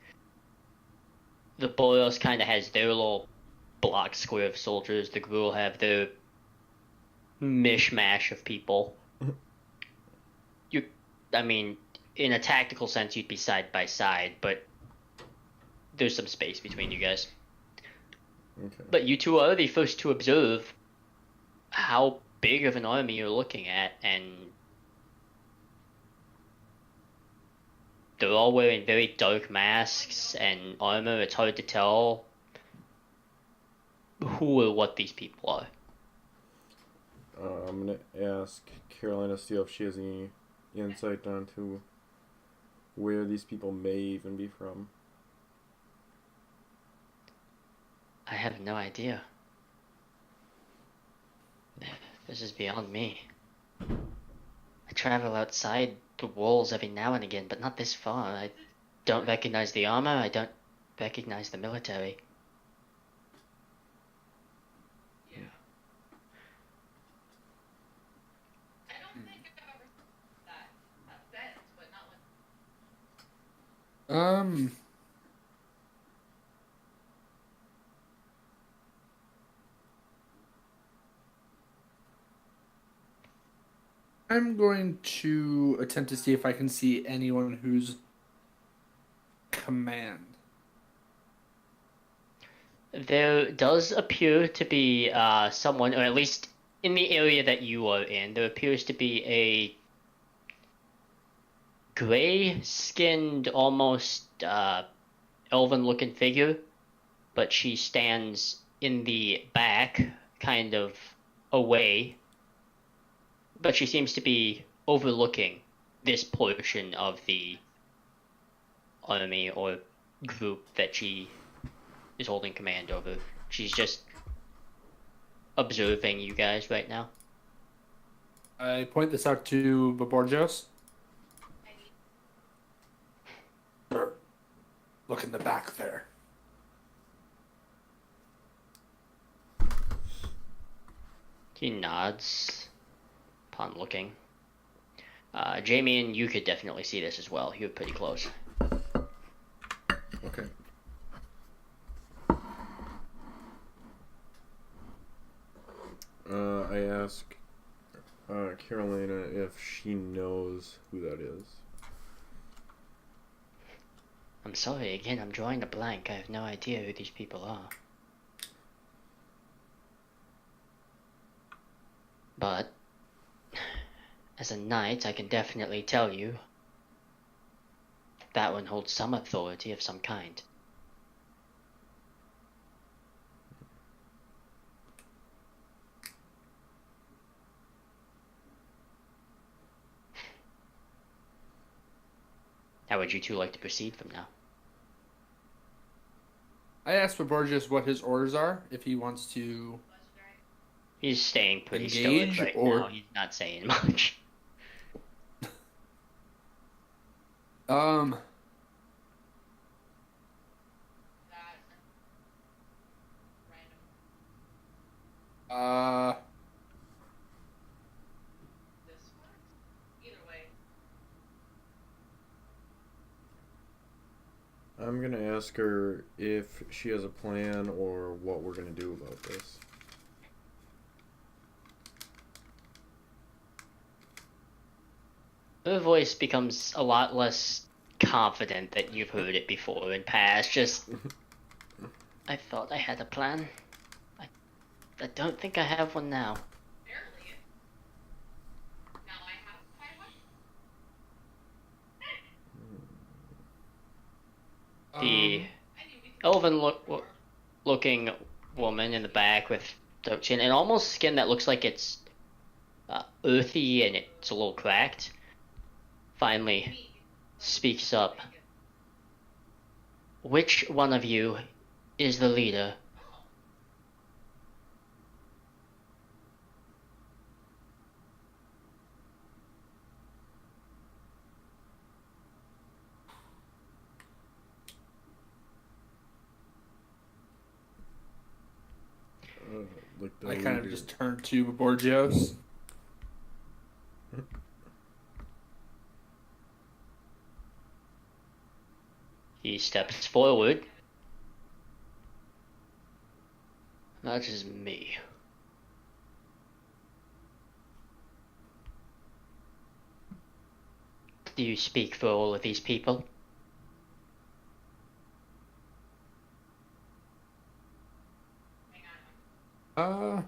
the Boros kind of has their little block square of soldiers. The Gruul have their mishmash of people. I mean, in a tactical sense, you'd be side by side, but there's some space between you guys. Okay. But you two are the first to observe how big of an army you're looking at, and they're all wearing very dark masks and armor. It's hard to tell who or what these people are. I'm gonna ask Carolina Steel if she has any insight onto where these people may even be from. I have no idea. This is beyond me. I travel outside the walls every now and again, but not this far. I don't recognize the armor. I don't recognize the military. Yeah. I don't think I've ever that sense, but not with. I'm going to attempt to see if I can see anyone who's command. There does appear to be someone, or at least in the area that you are in, there appears to be a gray-skinned, almost elven-looking figure, but she stands in the back, kind of away, but she seems to be overlooking this portion of the army or group that she is holding command over. She's just observing you guys right now. I point this out to Baborjos. Look in the back there. He nods upon looking. Jamie, and you could definitely see this as well. You're pretty close. Okay. I ask Carolina if she knows who that is. I'm sorry, again, I'm drawing a blank. I have no idea who these people are. But, as a knight, I can definitely tell you that one holds some authority of some kind. How would you two like to proceed from now? I asked Baborjos what his orders are, if he wants to... He's staying pretty Engage, stoic right or- now. He's not saying much. This one? Either way. I'm gonna ask her if she has a plan or what we're gonna do about this. Her voice becomes a lot less confident that you've heard it before in past. Just, I thought I had a plan. I don't think I have one now. Barely. Now I have one. The elven looking woman in the back with dark chin and almost skin that looks like it's earthy and it's a little cracked, finally speaks up. Which one of you is the leader? Like the I kind of leader. just turned to Baborjos. He steps forward. That is me. Do you speak for all of these people? Uh,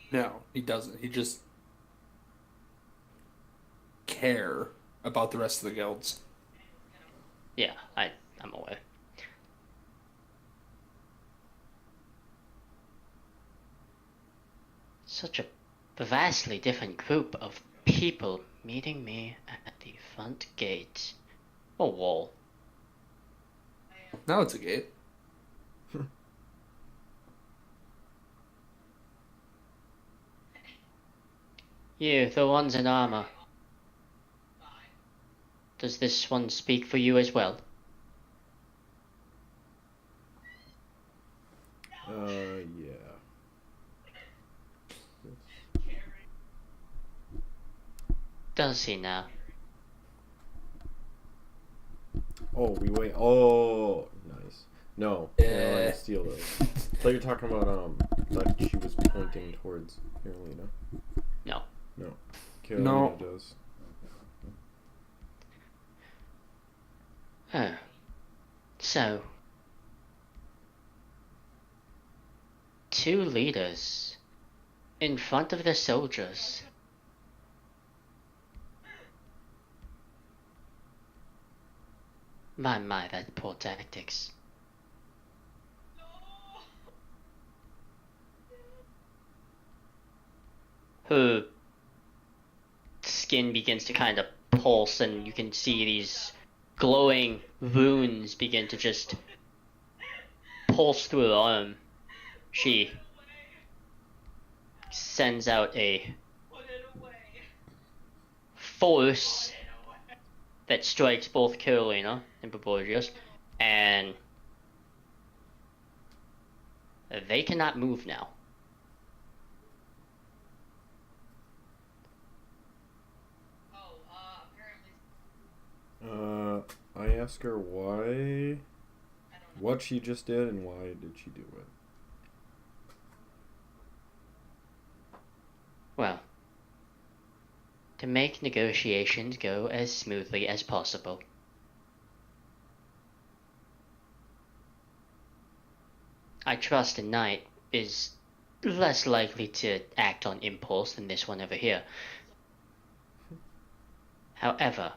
no, he doesn't. He just care about the rest of the guilds. Yeah, I'm aware. Such a vastly different group of people meeting me at the front gate. Or wall. Now it's a gate. You, the ones in armor. Does this one speak for you as well? Yeah. Does he now? Oh, we wait. Oh, nice. No, I want to steal those. I thought you were talking about that she was pointing towards Carolina. No. No. Carolina No. does. Oh. So. 2 leaders. In front of the soldiers. My, that poor tactics. Her skin begins to kind of pulse, and you can see these glowing runes begin to just pulse through her arm. She sends out a force that strikes both Carolina and Baborgios, and they cannot move now. I asked her what she just did, and why did she do it. Well, to make negotiations go as smoothly as possible. I trust a knight is less likely to act on impulse than this one over here. However,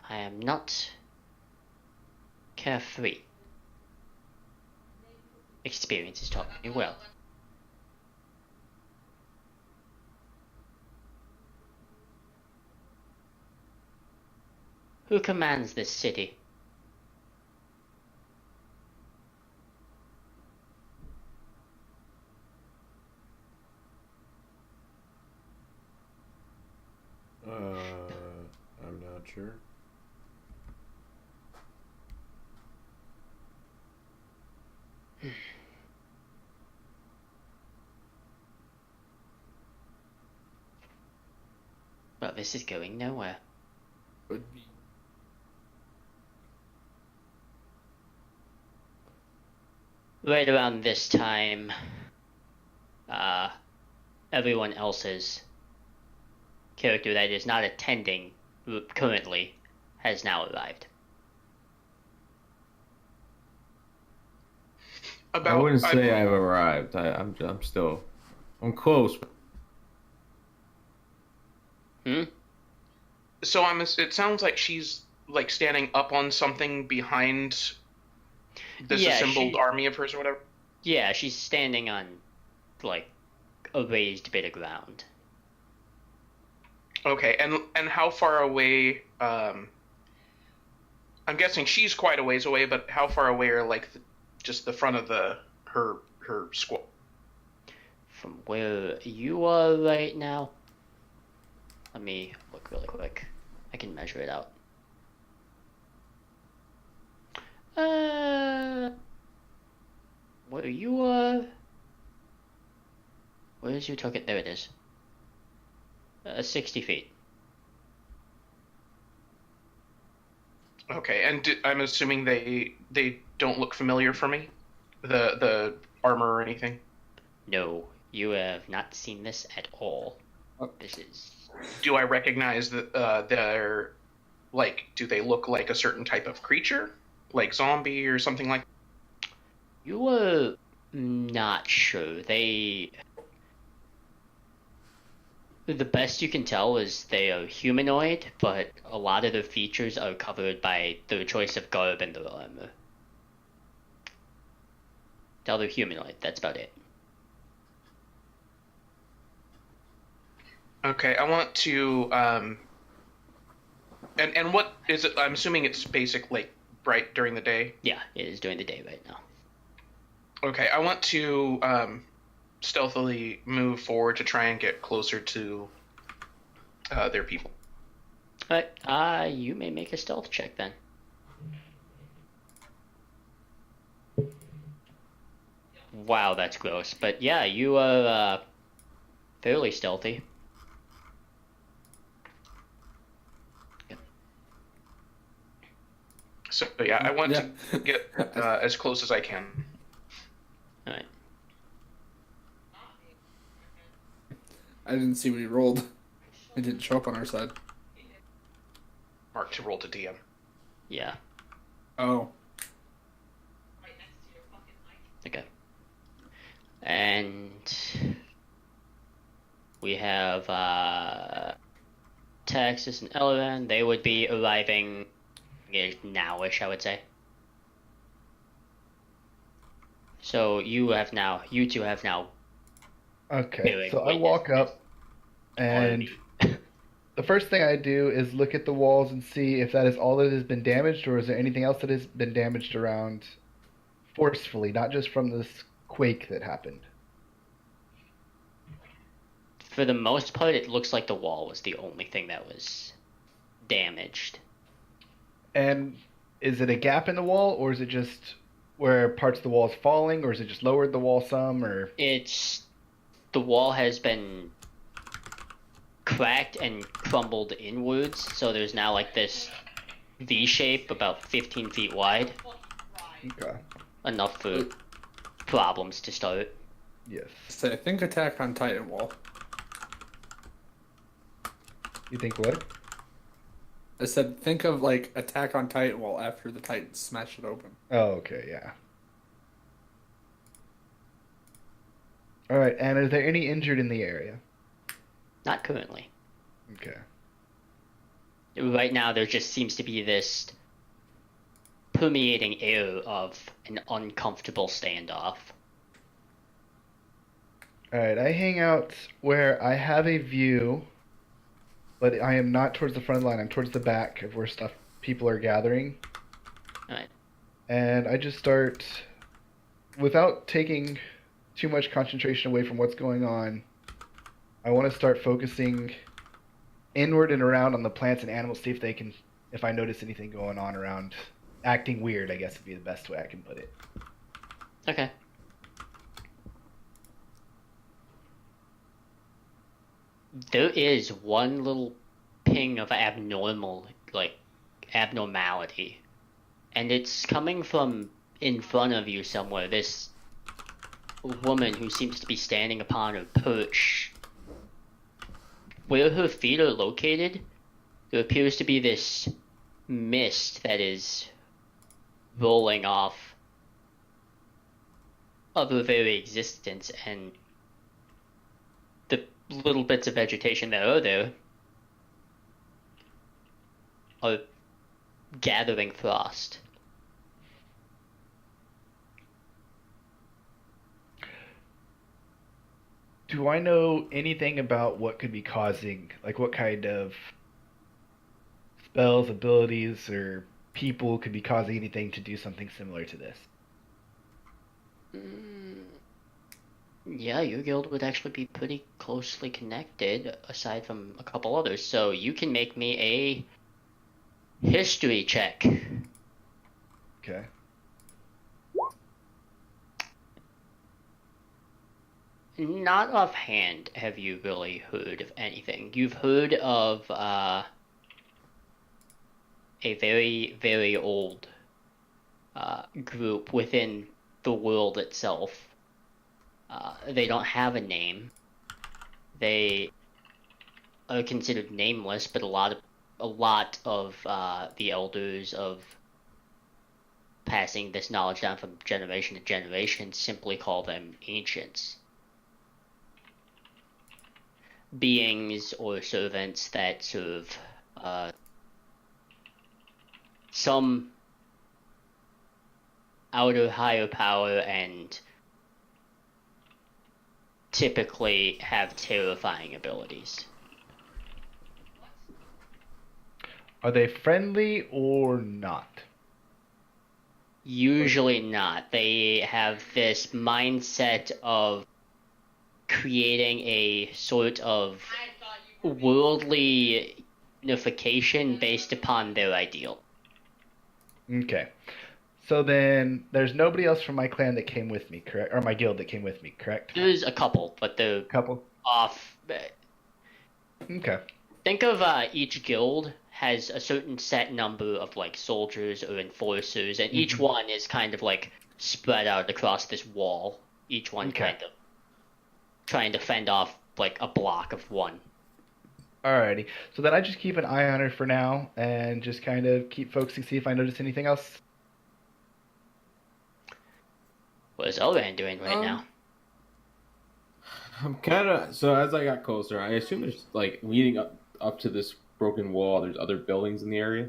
I am not carefree. Experience has taught me well. Who commands this city? I'm not sure. But this is going nowhere. Would be. Right around this time, everyone else's character that is not attending currently has now arrived. I wouldn't say I've arrived. I'm close. So it sounds like she's like standing up on something behind this assembled army of hers or whatever. Yeah, she's standing on like a raised bit of ground. Okay, and how far away? I'm guessing she's quite a ways away, but how far away are like just the front of her squad? From where you are right now? Let me look really quick. I can measure it out. Where you are? Where's your target? There it is. 60 feet. Okay, and I'm assuming they don't look familiar for me, the armor or anything. No, you have not seen this at all. This is. Do I recognize that they're like? Do they look like a certain type of creature, like zombie or something like? You are not sure. The best you can tell is they are humanoid, but a lot of their features are covered by their choice of garb and their armor. Tell they're humanoid, that's about it. Okay, I want to and what is it? I'm assuming it's basic, like bright during the day. Yeah, it is during the day right now. Okay, I want to stealthily move forward to try and get closer to their people. Alright, you may make a stealth check then. Wow, that's gross. But yeah, you are fairly stealthy. So yeah, I want to get as close as I can. Alright. I didn't see what he rolled. It didn't show up on our side. Mark to roll to DM. Yeah. Oh. Okay. And we have Texas and Eleven. They would be arriving nowish, I would say. So you two have now. Okay, so I walk up, and the first thing I do is look at the walls and see if that is all that has been damaged, or is there anything else that has been damaged around forcefully, not just from this quake that happened. For the most part, it looks like the wall was the only thing that was damaged. And is it a gap in the wall, or is it just where parts of the wall is falling, or is it just lowered the wall some, or? The wall has been cracked and crumbled inwards, so there's now like this V shape about 15 feet wide. Okay. Enough for problems to start. Yes. So I think Attack on Titan wall. You think what? I said think of like Attack on Titan wall after the Titans smash it open. Oh, okay, yeah. All right, and are there any injured in the area? Not currently. Okay. Right now, there just seems to be this permeating air of an uncomfortable standoff. All right, I hang out where I have a view, but I am not towards the front line. I'm towards the back of where people are gathering. All right. And I just start, without taking too much concentration away from what's going on, I want to start focusing inward and around on the plants and animals, see if I notice anything going on around, acting weird, I guess would be the best way I can put it. Okay. There is one little ping of abnormality. And it's coming from in front of you somewhere. This woman who seems to be standing upon a perch. Where her feet are located, there appears to be this mist that is rolling off of her very existence, and the little bits of vegetation that are there are gathering frost. Do I know anything about what could be causing, like what kind of spells, abilities, or people could be causing anything to do something similar to this? Yeah, your guild would actually be pretty closely connected, aside from a couple others, so you can make me a history check. Okay. Not offhand have you really heard of anything. You've heard of a very, very old group within the world itself. They don't have a name. They are considered nameless, but a lot of the elders of passing this knowledge down from generation to generation simply call them ancients. Beings or servants that serve some outer higher power and typically have terrifying abilities. Are they friendly or not? Usually not. They have this mindset of creating a sort of worldly unification based upon their ideal. Okay. So then there's nobody else from my clan that came with me, correct? Or my guild that came with me, correct? There's a couple, but they're Couple. off. Okay. Think of each guild has a certain set number of like soldiers or enforcers, and each one is kind of like spread out across this wall. Each one kind of trying to fend off like a block of one. Alrighty. So then I just keep an eye on her for now and just kind of keep focusing, see if I notice anything else. What is Elran doing right now? I'm kind of so as I got closer, I assume there's like leading up to this broken wall. There's other buildings in the area.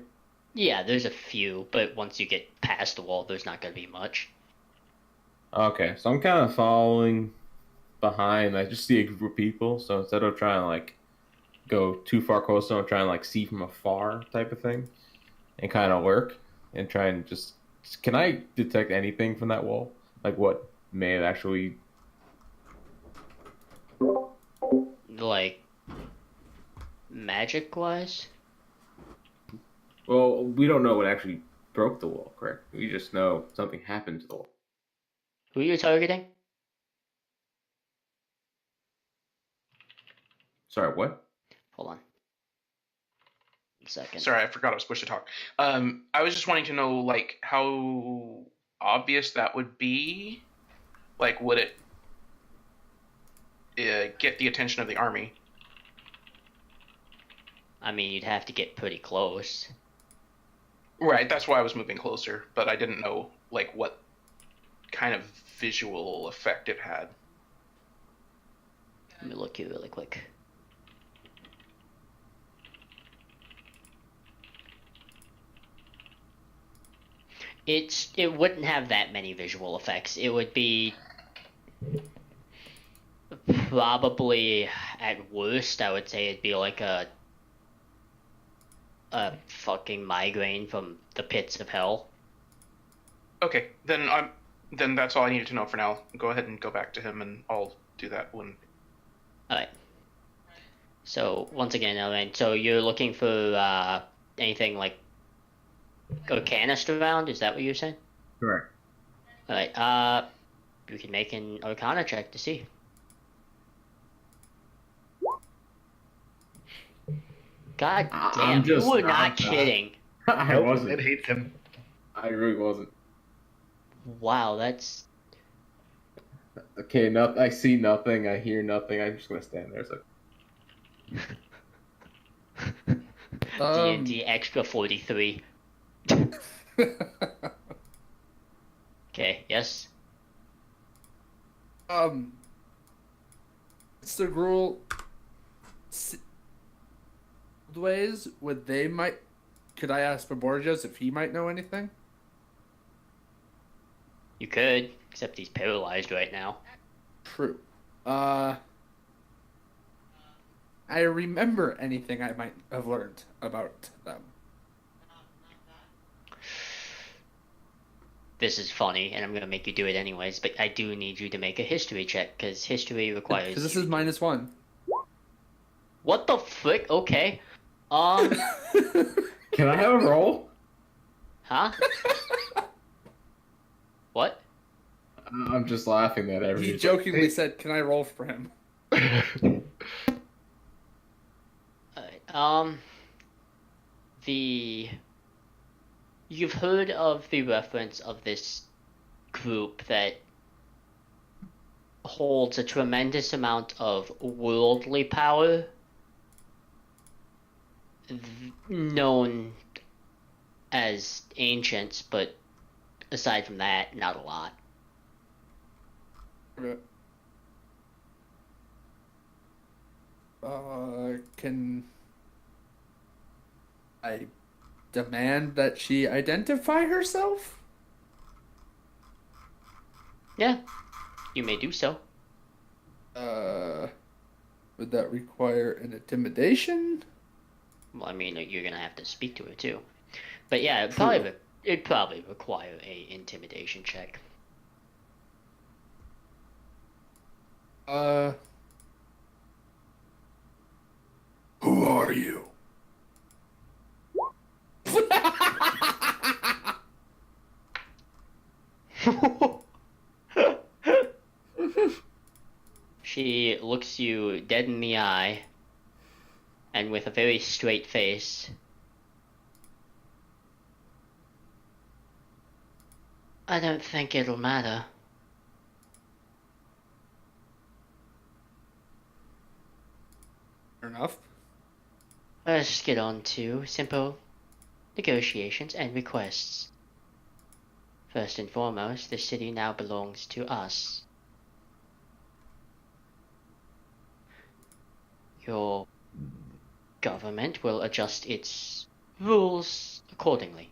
Yeah, there's a few, but once you get past the wall, there's not going to be much. Okay, so I'm kind of following behind. I just see a group of people. So instead of trying to like go too far closer, I'm trying to like see from afar type of thing, and kind of lurk and try and just. Can I detect anything from that wall? Like what may have actually. Like, magic-wise? Well, we don't know what actually broke the wall, correct? We just know something happened to the wall. Who are you targeting? Sorry, what? Hold on. 1 second. Sorry, I forgot I was supposed to talk. I was just wanting to know, like, how obvious that would be. Like, would it get the attention of the army? I mean, you'd have to get pretty close. Right, that's why I was moving closer, but I didn't know, like, what kind of visual effect it had. Let me look here really quick. It wouldn't have that many visual effects. It would be probably, at worst, I would say it'd be like a fucking migraine from the pits of hell. Okay, then that's all I needed to know for now. Go ahead and go back to him, and I'll do that when. Alright. So, once again, Ellen, so you're looking for anything like a canister round? Is that what you're saying? Correct. Alright, you can make an Arcana check to see. God damn, you were not kidding. I wasn't. It hates him. I really wasn't. Wow, that's... Okay, I see nothing. I hear nothing. I'm just gonna stand there. So. D&D extra 43. Okay, yes? Mr. Gruel, ways would they might? Could I ask for Borgias if he might know anything? You could, except he's paralyzed right now. True. I remember anything I might have learned about them. This is funny, and I'm gonna make you do it anyways, but I do need you to make a history check, because history requires... Because this is -1. What the frick? Okay. Can I have a roll? Huh? What? I'm just laughing at everything. He jokingly said, "Can I roll for him?" Alright, you've heard of the reference of this group that holds a tremendous amount of worldly power, known as ancients, but aside from that, not a lot. Can I demand that she identify herself? Yeah, you may do so. Would that require an intimidation? Well, I mean, you're gonna have to speak to her too. But yeah, it'd probably require a intimidation check. looks you dead in the eye, and with a very straight face. I don't think it'll matter. Fair enough. Let's get on to simple negotiations and requests. First and foremost, the city now belongs to us. Your government will adjust its rules accordingly.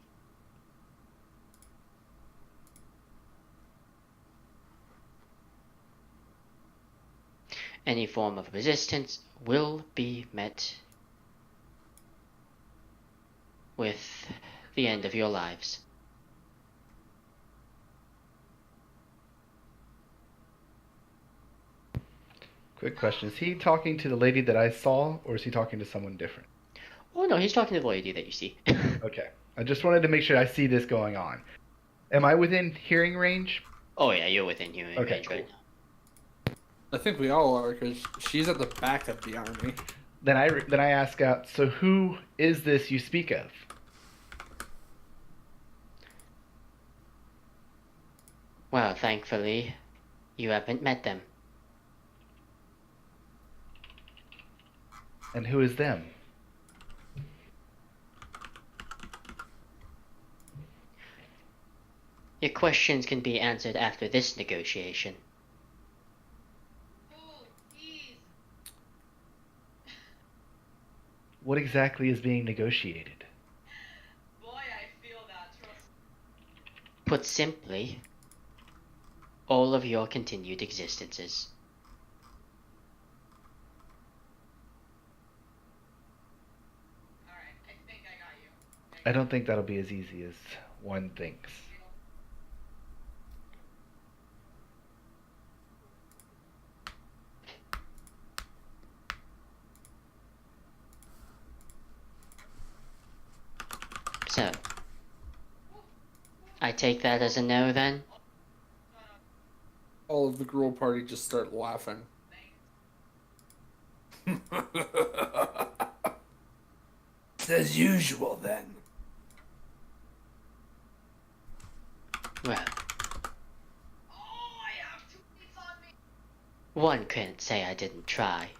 Any form of resistance will be met with the end of your lives. Quick question. Is he talking to the lady that I saw, or is he talking to someone different? Oh no, he's talking to the lady that you see. Okay. I just wanted to make sure I see this going on. Am I within hearing range? Oh yeah, you're within hearing Okay, range right cool. I think we all are, because she's at the back of the army. Then I ask out, so who is this you speak of? Well, thankfully, you haven't met them. And who is them? Your questions can be answered after this negotiation. Oh, please. What exactly is being negotiated? Boy, I feel that. Trust. Put simply, all of your continued existences. All right, I think I got you. I don't think that'll be as easy as one thinks. So, I take that as a no then? All of the girl party just start laughing. It's as usual then. Well, Oh, I have 2 weeks on me. one couldn't say I didn't try.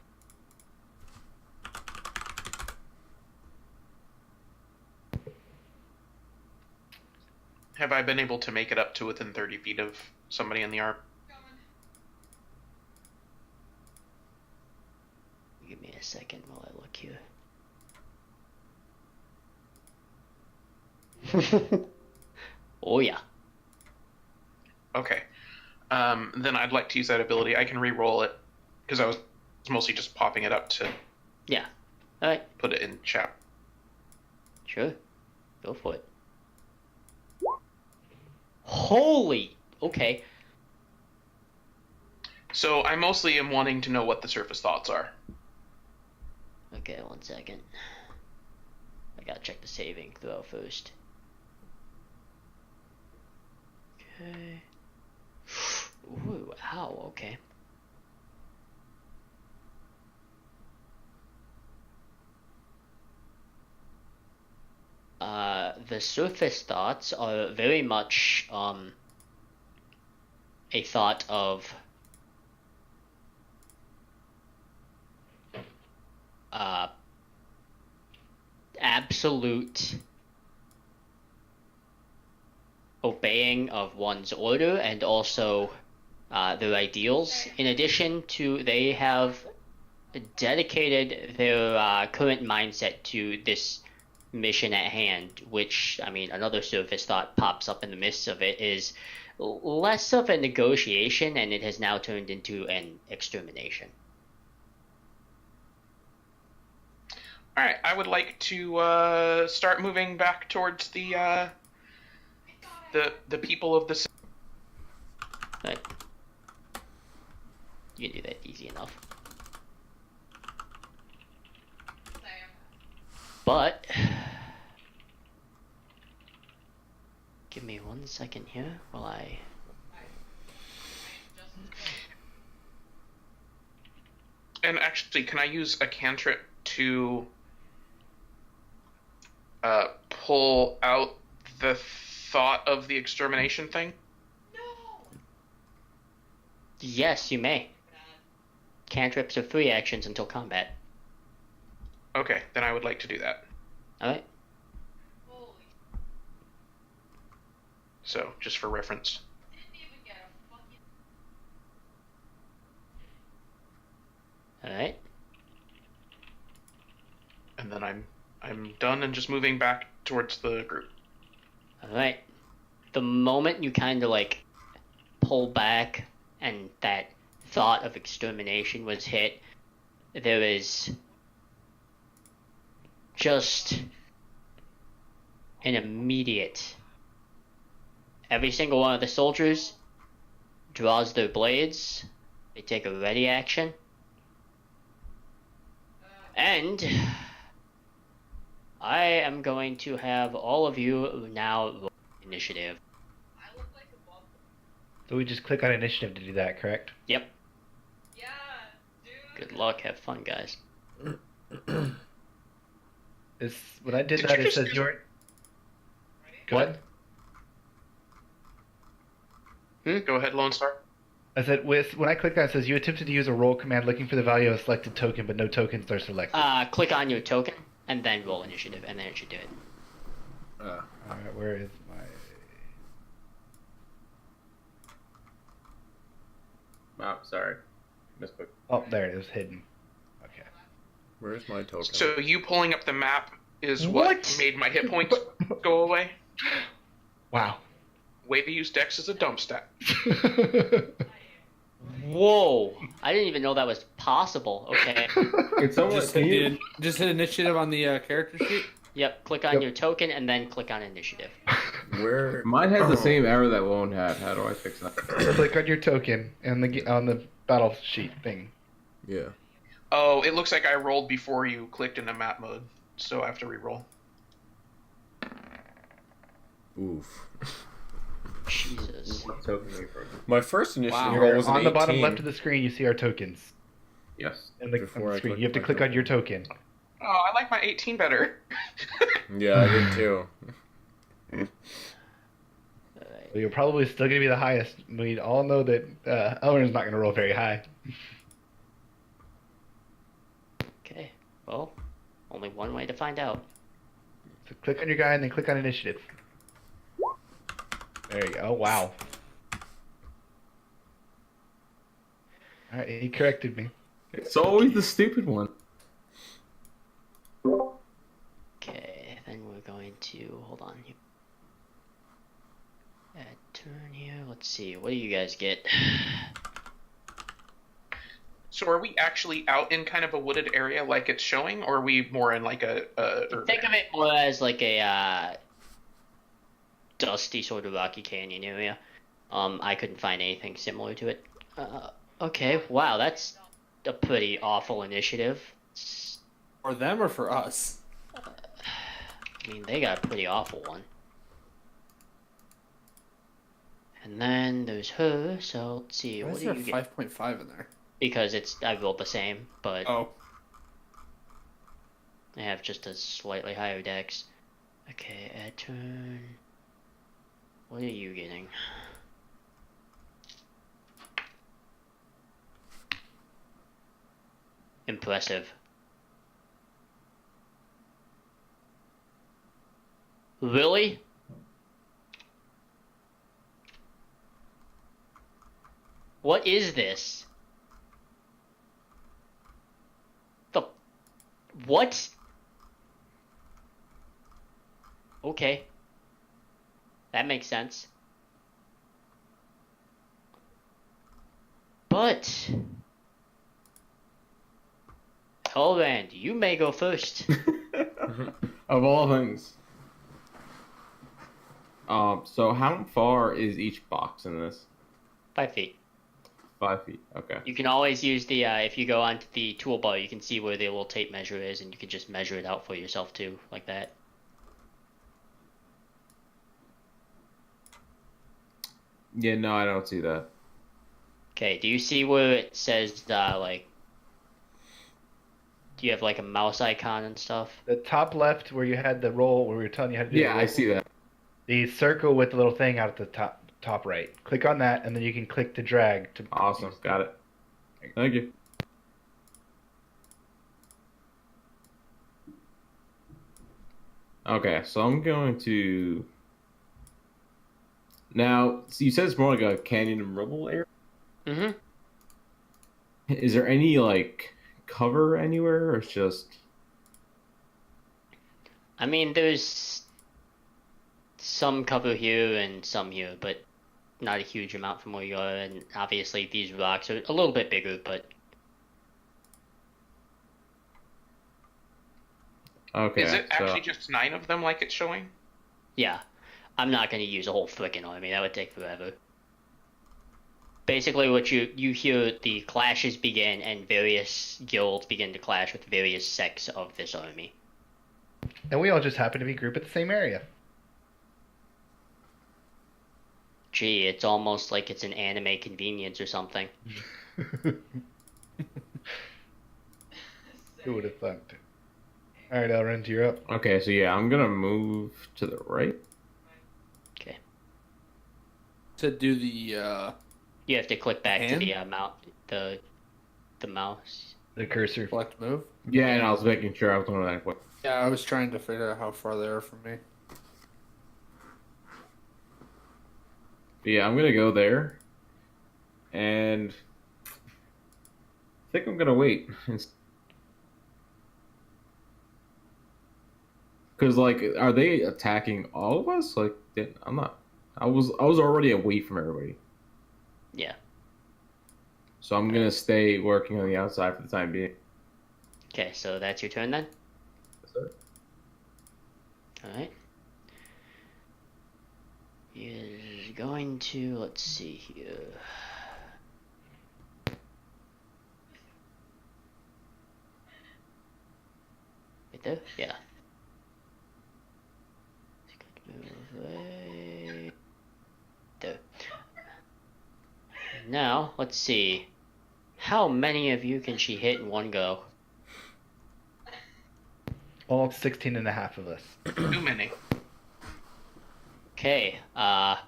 Have I been able to make it up to within 30 feet of somebody in the arm? Going. Give me a second while I look here. Oh yeah. Okay. Then I'd like to use that ability. I can re-roll it because I was mostly just popping it up to Yeah. Alright, put it in chat. sure. Go for it. Holy! Okay. So I mostly am wanting to know what the surface thoughts are. Okay, 1 second. I gotta check the saving throw first. Okay. Ooh, ow, okay. The surface thoughts are very much, a thought of, absolute obeying of one's order and also their ideals. In addition to, they have dedicated their current mindset to this mission at hand, which, I mean, another surface thought pops up in the midst of it, is less of a negotiation, and it has now turned into an extermination. All right, I would like to start moving back towards the people of the city. Right. You can do that easy enough. Same. But give me 1 second here while I I am just as good. And actually, can I use a cantrip to pull out the thought of the extermination thing? Yes, you may. Cantrips are free actions until combat. Okay, then I would like to do that. Alright. So, just for reference. Alright. And then I'm done and just moving back towards the group. Alright. The moment you kind of like pull back and that thought of extermination was hit, there is just an immediate. Every single one of the soldiers draws their blades. They take a ready action. And I am going to have all of you now roll initiative. So we just click on initiative to do that, correct? Yep. Yeah, dude. Good luck. Have fun, guys. When I did Did that, you it just says use- your. Go ahead. Go ahead, Lone Star. I said when I clicked on it, it says you attempted to use a roll command looking for the value of a selected token, but no tokens are selected. Click on your token and then roll initiative, and then it should do it. Alright, where is my... Oh, sorry. Misclick. Oh, there it is, hidden. Okay. Where's my token? So you pulling up the map is what What? made my hit points go away? Wow. Way to use Dex as a dump stat. Whoa! I didn't even know that was possible. Okay. Can someone Just hit initiative on the character sheet. Yep. Click on Yep. your token and then click on initiative. Where? Mine has the same error that Lone had. How do I fix that? Click on your token and on the battle sheet thing. Yeah. Oh, it looks like I rolled before you clicked into map mode, so I have to re-roll. Oof. Jesus. What token are you for? My first initiative Wow. roll was an On the 18. bottom left of the screen, you see our tokens. Yes. On the Before I screen, click you have to my click on token. your token. Oh, I like my 18 better. Yeah, I did too. Alright. Well, you're probably still going to be the highest. We all know that Eleanor's not going to roll very high. Okay. Well, only one way to find out. So click on your guy and then click on initiative. There you go. Oh, wow. Alright, he corrected me. It's always the stupid one. Okay, then we're going to hold on here. Add turn here. Let's see. What do you guys get? So are we actually out in kind of a wooded area like it's showing, or are we more in like a urban Think of area? it more as like a dusty sort of rocky canyon area. I couldn't find anything similar to it. Okay, wow, that's a pretty awful initiative. For them or for us? I mean, they got a pretty awful one. And then there's her, so let's see, Why what is do there you a get? 5.5 in there? Because I rolled the same, but Oh. I have just a slightly higher dex. Okay, add turn. What are you getting? Impressive. Really? What is this? What? Okay. That makes sense. But Holland, you may go first. Of all things. So how far is each box in this? 5 feet. 5 feet. Okay. You can always use the if you go onto the toolbar, you can see where the little tape measure is, and you can just measure it out for yourself too, like that. Yeah, no, I don't see that. Okay, do you see where it says like Do you have like a mouse icon and stuff? The top left where you had the roll, where we were telling you how to do the Yeah, I roll, see that. the circle with the little thing out at the top right. Click on that, and then you can click to drag to. Awesome. Got it. Thank you. Okay, so I'm going to. Now, so you said it's more like a canyon and rubble area. Mm-hmm. Is there any like cover anywhere, or it's just? I mean, there's some cover here and some here, but not a huge amount from where you are. And obviously, these rocks are a little bit bigger, but Okay. Is it actually so... just 9 of them like it's showing? yeah, I'm not going to use a whole frickin' army. That would take forever. Basically, what you hear, the clashes begin, and various guilds begin to clash with various sects of this army. And we all just happen to be grouped at the same area. Gee, it's almost like it's an anime convenience or something. Who would have thought? All right, Elrond, you're up. Okay, so yeah, I'm gonna move to the right. Okay. To do the You have to click back Hand? to the mouse. The cursor. select move. Yeah, and I was making sure I was doing that. Yeah, I was trying to figure out how far they are from me. But yeah, I'm gonna go there, and I think I'm gonna wait, because like, are they attacking all of us? Like, I'm not. I was already away from everybody, Yeah. so I'm gonna stay working on the outside for the time being. Okay, so that's your turn then? Yes, sir. Alright. He is going to, let's see here. Right there? Yeah. He's going to move right there. Now, let's see. How many of you can she hit in one go? All 16 and a half of us. Too many. Okay, well,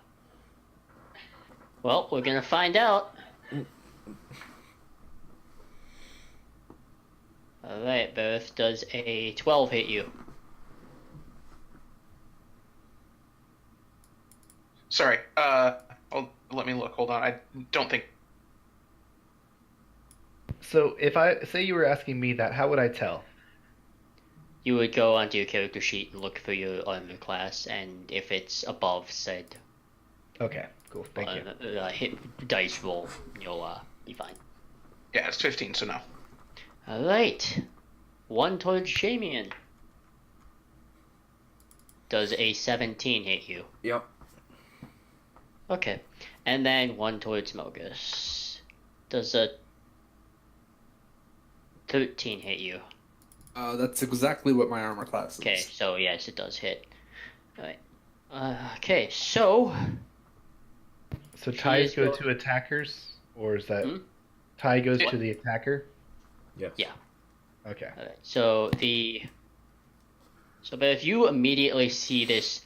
we're gonna find out. Alright, Beth, does a 12 hit you? Sorry. Let me look. Hold on. I don't think. So if I say you were asking me that, how would I tell? You would go onto your character sheet and look for your armor class, and if it's above said Okay, cool. Thank you. hit dice roll, you'll be fine. Yeah, it's 15, so no. Alright. One towards Shamian. Does a 17 hit you? Yep. Okay. And then one towards Mogus. Does a 13 hit you? That's exactly what my armor class is. Okay, so yes, it does hit. Alright. Okay, so... So ties is go go- to attackers, or is that Hmm? tie goes What? to the attacker? Yes. Yeah. Okay. Alright, so but if you immediately see this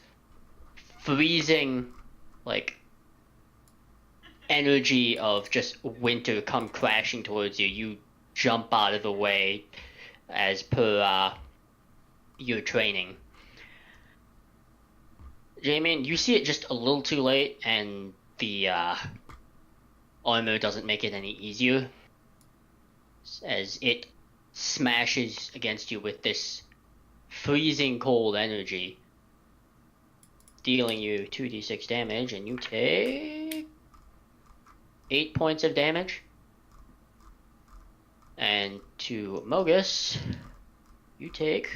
freezing, like, energy of just winter come crashing towards you, you jump out of the way as per your training. Jamin, you see it just a little too late, and the armor doesn't make it any easier, as it smashes against you with this freezing cold energy, dealing you 2d6 damage, and you take 8 points of damage. And to Mogus, you take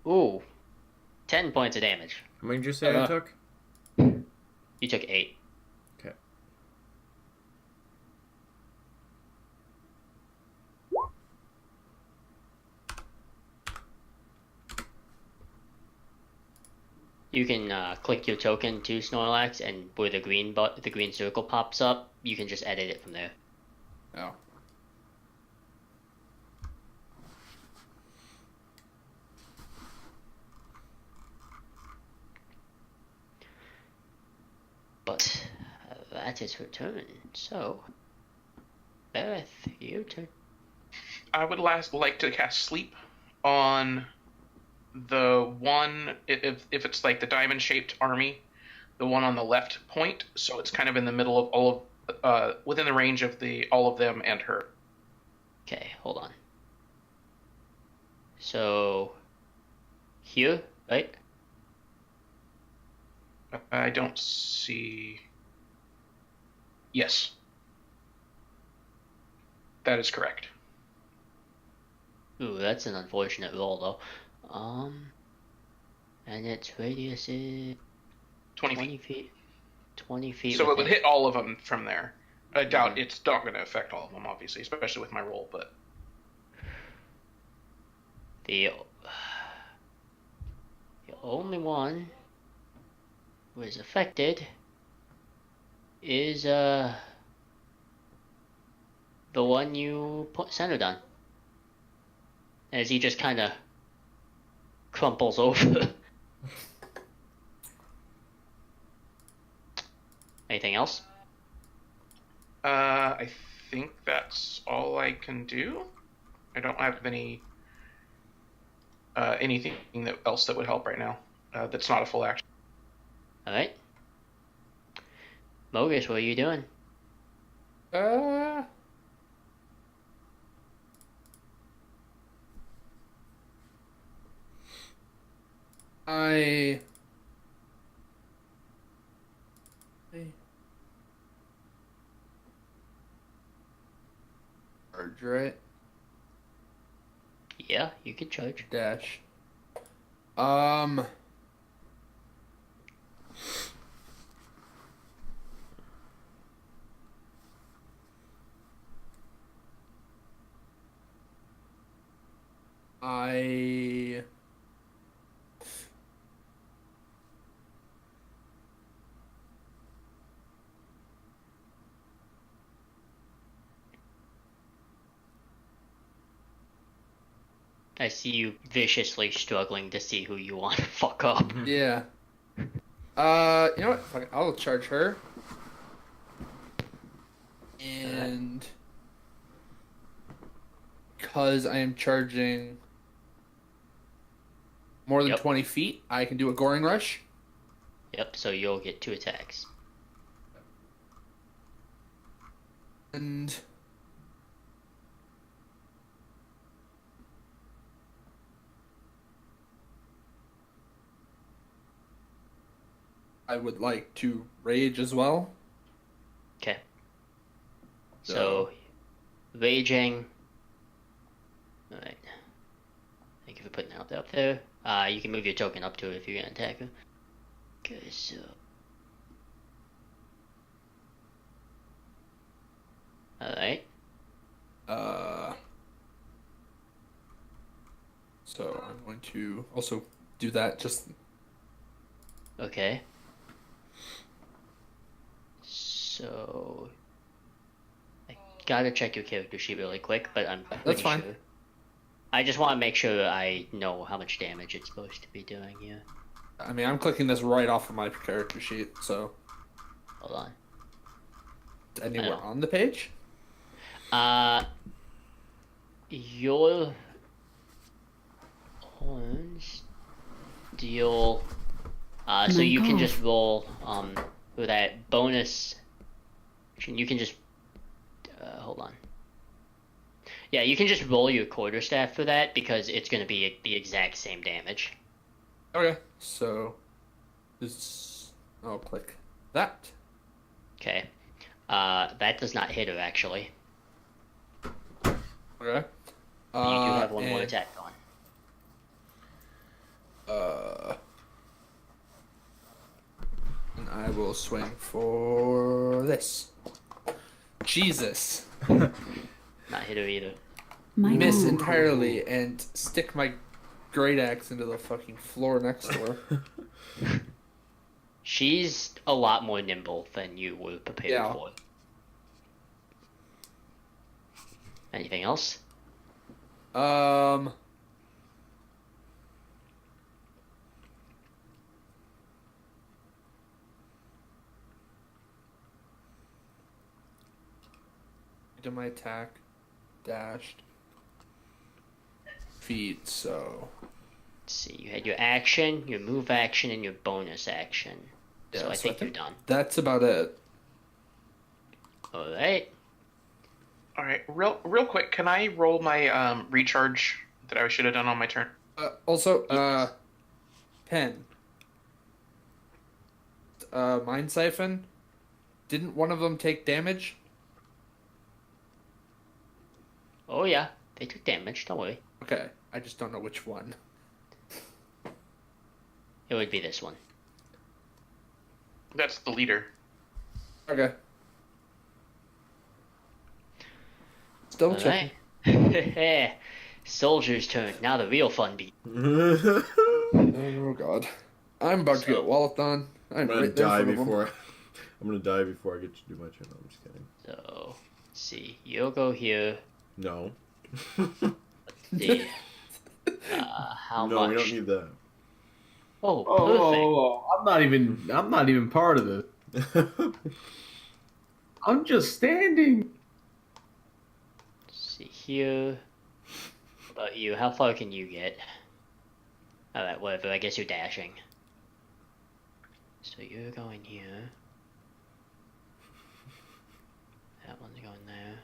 10 points of damage. How many did you say I took? You took 8. Okay. You can click your token to Snorlax, and where the green circle pops up, you can just edit it from there. Oh. its return. So, Beth, your turn. I would like to cast sleep on the one, if it's like the diamond shaped army, the one on the left point, so it's kind of in the middle of all of within the range of all of them and her. Okay, hold on. So, here, right? I don't see. Yes, that is correct. Ooh, that's an unfortunate roll, though. And its radius is 20 feet. feet. 20 feet. So it would within. hit all of them from there. I doubt it's not going to affect all of them, obviously, especially with my roll. But The only one who is affected is the one you centered on. As he just kind of crumples over. Anything else? I think that's all I can do. I don't have anything else that would help right now. That's not a full action. All right. Mogus, what are you doing? I charge, right? Yeah, you can charge. Dash. I I see you viciously struggling to see who you want to fuck up. yeah. You know what? Fuck it. I'll charge her. And because I am charging more than Yep. 20 feet, I can do a goring rush. Yep, so you'll get 2 attacks. And I would like to rage as well. Okay. So, raging. Alright. Thank you for putting that up there. You can move your token up to it if you're gonna attack her. Okay, so. Alright. So I'm going to also do that. Just Okay. So. I gotta check your character sheet really quick, but I'm pretty fine. sure. I just want to make sure I know how much damage it's supposed to be doing here. I mean, I'm clicking this right off of my character sheet. So Hold on. anywhere on the page? Your horns deal. So you can just roll with that bonus. You can just hold on. Yeah, you can just roll your quarterstaff for that because it's going to be the exact same damage. Okay. So I'll click that. Okay. That does not hit her actually. Okay. You do have one more and, attack going. And I will swing for this. Jesus. Not hit her either. Miss entirely and stick my great axe into the fucking floor next to her. She's a lot more nimble than you were prepared for. Anything else? Did my attack, dashed, feet. So Let's see. You had your action, your move action, and your bonus action. So I think you're done. that's about it. All right. All right, real quick, can I roll my recharge that I should have done on my turn? Also, pen. Mind Siphon. Didn't one of them take damage? Oh yeah, they took damage. Don't worry. Okay, I just don't know which one. It would be this one. That's the leader. Okay. Still All checking. right. Soldier's turn. Now the real fun begins. Oh god, I'm about to get walloped on. I'm gonna right there die in front of before. I'm gonna die before I get to do my turn. I'm just kidding. So, let's see. You'll go here. No. See. How no, much? we don't need that. Oh, perfect. I'm not even part of this. I'm just standing. Let's see here. What about you? How far can you get? Alright, whatever. I guess you're dashing. So you're going here. That one's going there.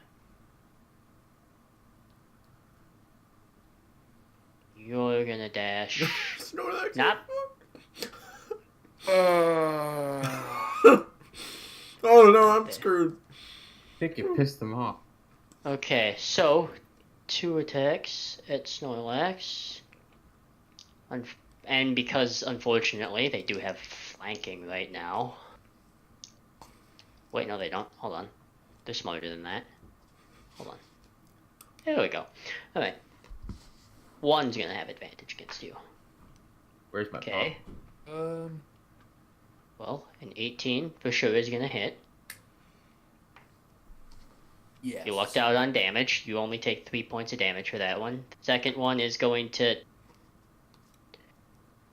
You're gonna dash. Snorlax. Not. Oh no, I'm screwed. I think you pissed them off. Okay, so 2 attacks at Snorlax. And because, unfortunately, they do have flanking right now. Wait, no, they don't. Hold on. They're smarter than that. Hold on. There we go. Alright. One's gonna have advantage against you. Where's my Okay. ball? Well, an 18 for sure is gonna hit. Yes. You lucked out on damage. You only take 3 points of damage for that one. The second one is going to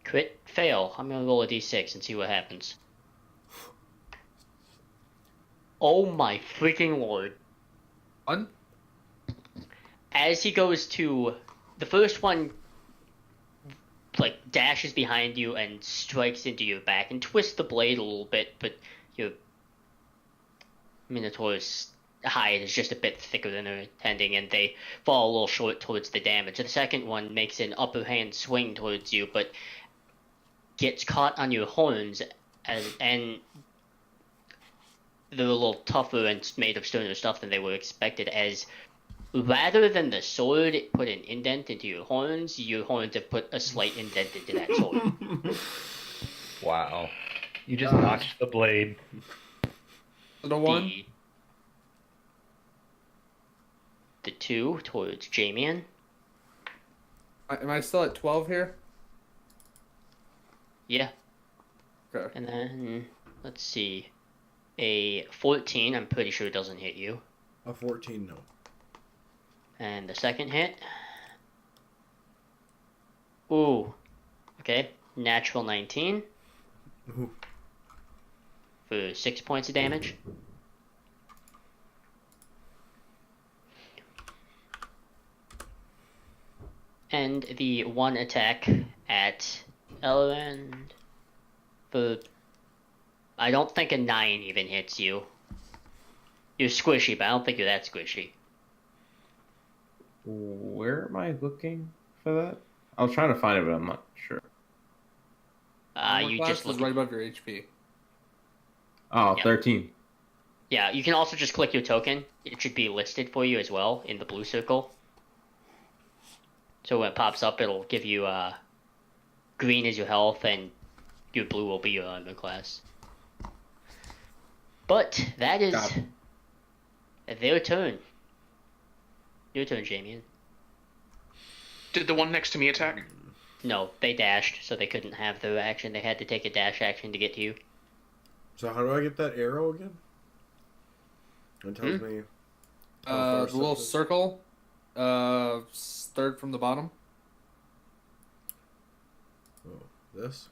crit fail. I'm gonna roll a d6 and see what happens. Oh my freaking lord. One. As he goes to... The first one, like, dashes behind you and strikes into your back and twists the blade a little bit, but your Minotaur's hide is just a bit thicker than they're intending, and they fall a little short towards the damage. The second one makes an upper hand swing towards you, but gets caught on your horns, and they're a little tougher and made of sterner stuff than they were expected, as rather than the sword put an indent into your horns have put a slight indent into that sword. Wow. You just notched the blade. The one. The 2 towards Jamian. Am I still at 12 here? Yeah. Okay. And then, let's see. A 14, I'm pretty sure doesn't hit you. A 14, no. And the second hit. Ooh. Okay. Natural 19. Ooh. For 6 points of damage. And the one attack at Elrond. I don't think a 9 even hits you. You're squishy, but I don't think you're that squishy. Where am I looking for that? I was trying to find it, but I'm not sure. You just look right above your HP. Oh, Yeah. 13. Yeah, you can also just click your token. It should be listed for you as well in the blue circle. So when it pops up, it'll give you green is your health, and your blue will be your armor class. But that is their turn. Your turn, Jamian. Did the one next to me attack? No, they dashed, so they couldn't have their action. They had to take a dash action to get to you. So how do I get that arrow again? It tells me. The little circle. Third from the bottom. Oh, this?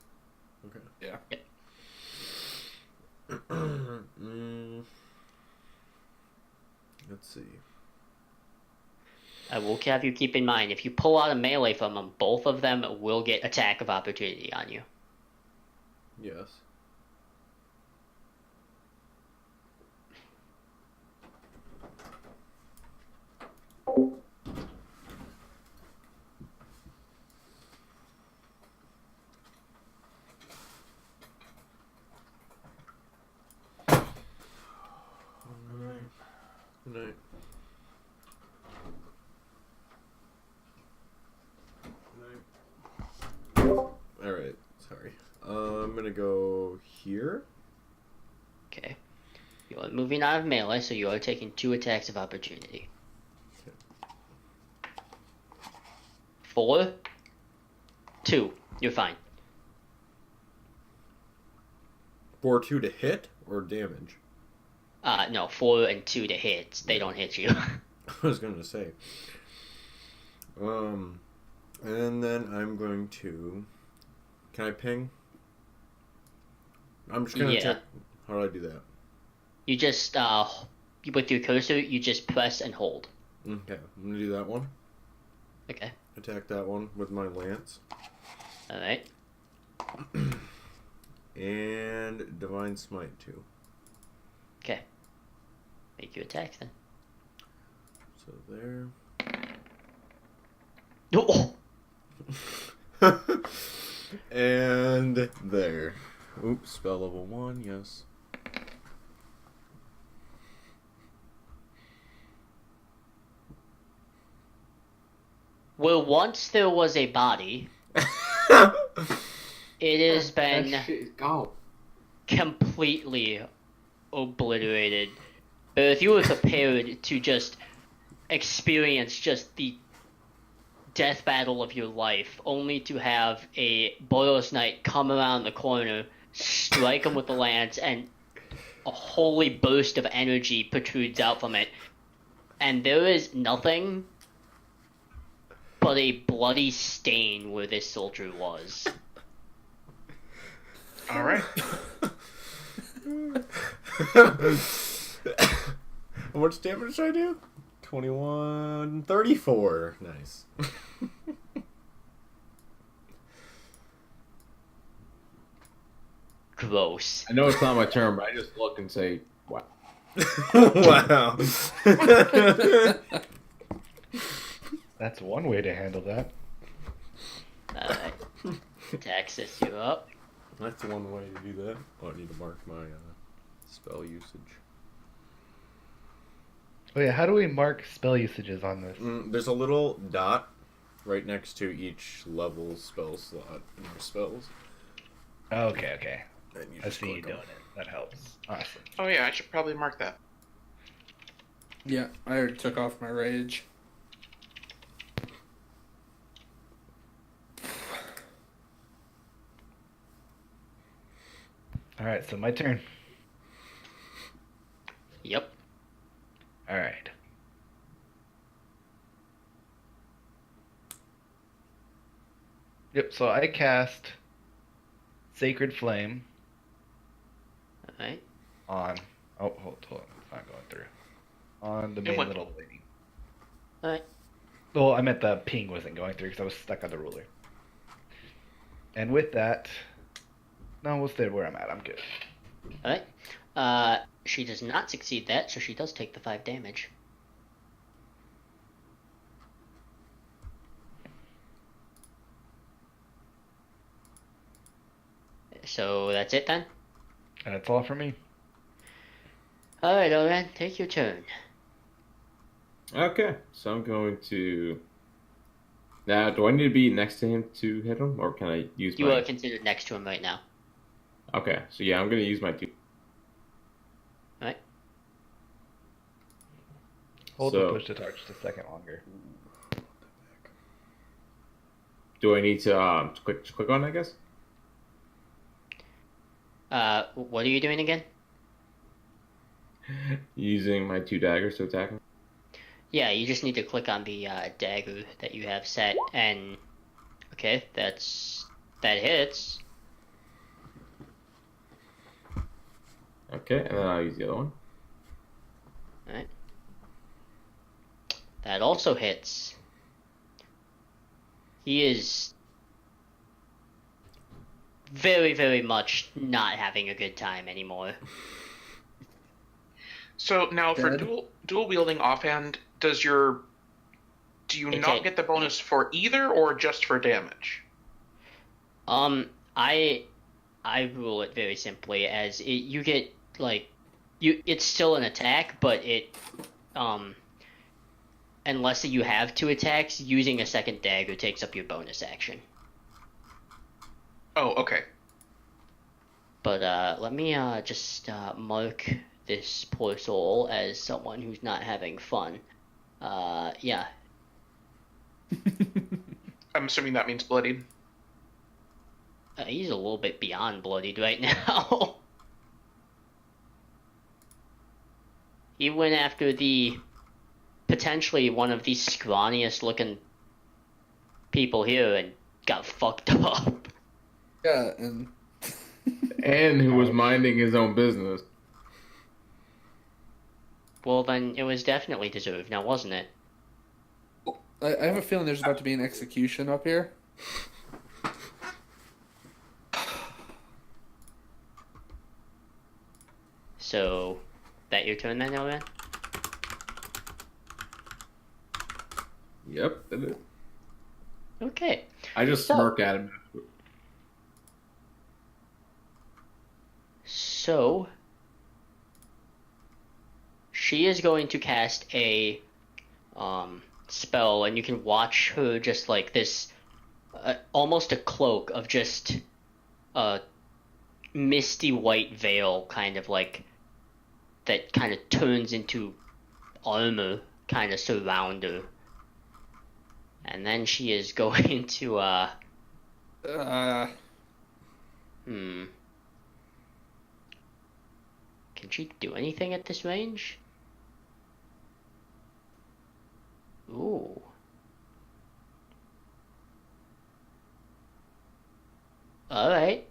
Okay. Yeah. Let's see. I will have you keep in mind, if you pull out a melee from them, both of them will get attack of opportunity on you. Yes. Good night. Alright, sorry. I'm gonna go here. Okay. You are moving out of melee, so you are taking 2 attacks of opportunity. Okay. 4, 2. You're fine. 4-2 to hit or damage? No, 4 and 2 to hit. They don't hit you. I was gonna say. And then I'm going to. Can I ping? I'm just gonna Yeah. check. How do I do that? You just, with your cursor, you just press and hold. Okay, I'm gonna do that one. Okay. Attack that one with my lance. Alright. And Divine Smite too. Okay. Make your attacks then. So there. Oh! And there. Oops, spell level 1, yes. Well, once there was a body, it has been That shit is gone. completely obliterated. But if you were prepared to just experience just the death battle of your life, only to have a Boros Knight come around the corner, strike him with the lance, and a holy burst of energy protrudes out from it, and there is nothing but a bloody stain where this soldier was. All right. How much damage did I do? 21, 34. Nice. Gross. I know it's not my turn, but I just look and say, wow. Wow. That's one way to handle that. Alright. Taxes you up. That's one way to do that. Oh, I need to mark my spell usage. Oh yeah, how do we mark spell usages on this? There's a little dot right next to each level spell slot in your spells. Oh, okay. And you I just see you click doing 'em. it. That helps. Awesome. Oh yeah, I should probably mark that. Yeah, I already took off my rage. Alright, so my turn. Yep. Alright. Yep, so I cast Sacred Flame Alright. on... Oh, hold on. It's not going through. On the main what- little lady. Alright. Well, I meant the ping wasn't going through because I was stuck on the ruler. And with that... No, we'll stay where I'm at. I'm good. Alright. She does not succeed that, so she does take the 5 damage. So that's it then? And that's all for me. Alright, Oren, take your turn. Okay, so I'm going to... Now, do I need to be next to him to hit him, or can I use You my... are considered next to him right now. Okay, so yeah, I'm going to use my 2... Alright. Hold So- the push to talk just a second longer. Do I need to click on it, I guess? What are you doing again? Using my 2 daggers to attack him? Yeah, you just need to click on the dagger that you have set, and okay, that hits. Okay, and then I'll use the other one. Alright. That also hits. He is very, very much not having a good time anymore. So now for Dead. dual wielding offhand, do you It's not a- get the bonus for either or just for damage? I rule it very simply as you get like it's still an attack, but it unless you have two attacks, using a second dagger takes up your bonus action. Oh, okay. But let me just mark this poor soul as someone who's not having fun. Yeah. I'm assuming that means bloodied. He's a little bit beyond bloodied right now. He went after the potentially one of the scrawniest looking people here and got fucked up. Yeah, and And who was minding his own business. Well, then it was definitely deserved, now wasn't it? I have a feeling there's about to be an execution up here. So, that your turn then, Elren? Yep, it is. Okay. I just So- smirk at him. So, she is going to cast a spell, and you can watch her just like this, almost a cloak of just a misty white veil, kind of like that, kind of turns into armor, kind of surround her. And then she is going to Can she do anything at this range? Ooh. Alright.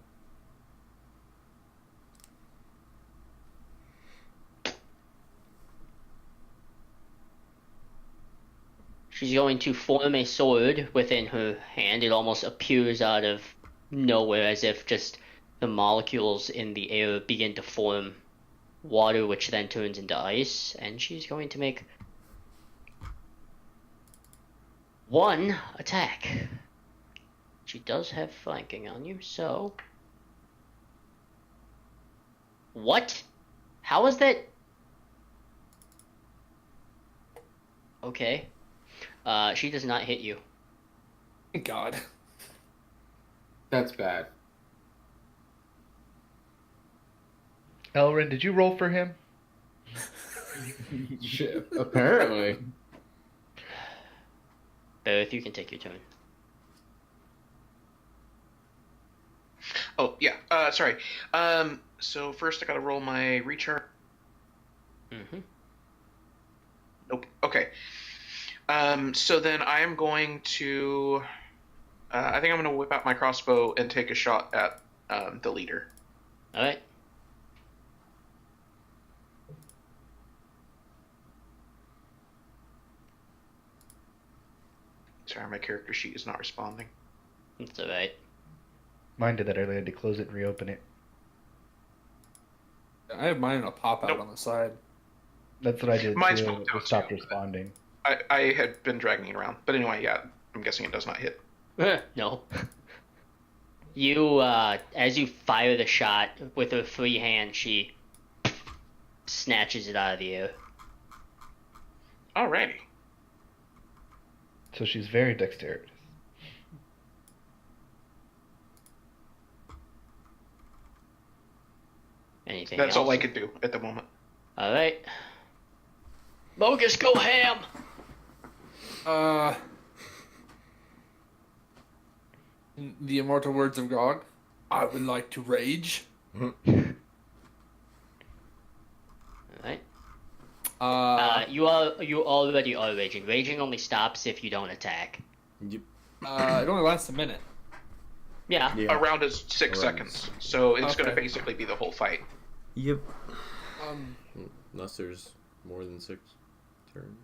She's going to form a sword within her hand. It almost appears out of nowhere, as if just the molecules in the air begin to form water, which then turns into ice, and she's going to make one attack. She does have flanking on you, so... What? How is that? Okay. She does not hit you. Thank God. That's bad. Elrin, did you roll for him? Shit, apparently. Beth, you can take your turn. Oh, yeah. Sorry. So first I gotta roll my recharge. Mm-hmm. Nope. Okay. So then I am going to... I think I'm going to whip out my crossbow and take a shot at the leader. Alright. Sorry, my character sheet is not responding. It's alright. Mine did that earlier. I had to close it and reopen it. I have mine in a pop out Nope. on the side. That's what I did Mine's too. popped out It stopped too. responding. I had been dragging it around. But anyway, yeah, I'm guessing it does not hit. No. You, as you fire the shot with her free hand, she snatches it out of the air. Alrighty. So she's very dexterous. Anything That's else? all I could do at the moment. Alright. Bogus, go ham! In the immortal words of Gog, I would like to rage. Alright. You already are raging. Raging only stops if you don't attack. It only lasts a minute. Yeah. Yeah. A round is 6 seconds, so it's going to basically be the whole fight. Yep. Um, Unless there's more than 6.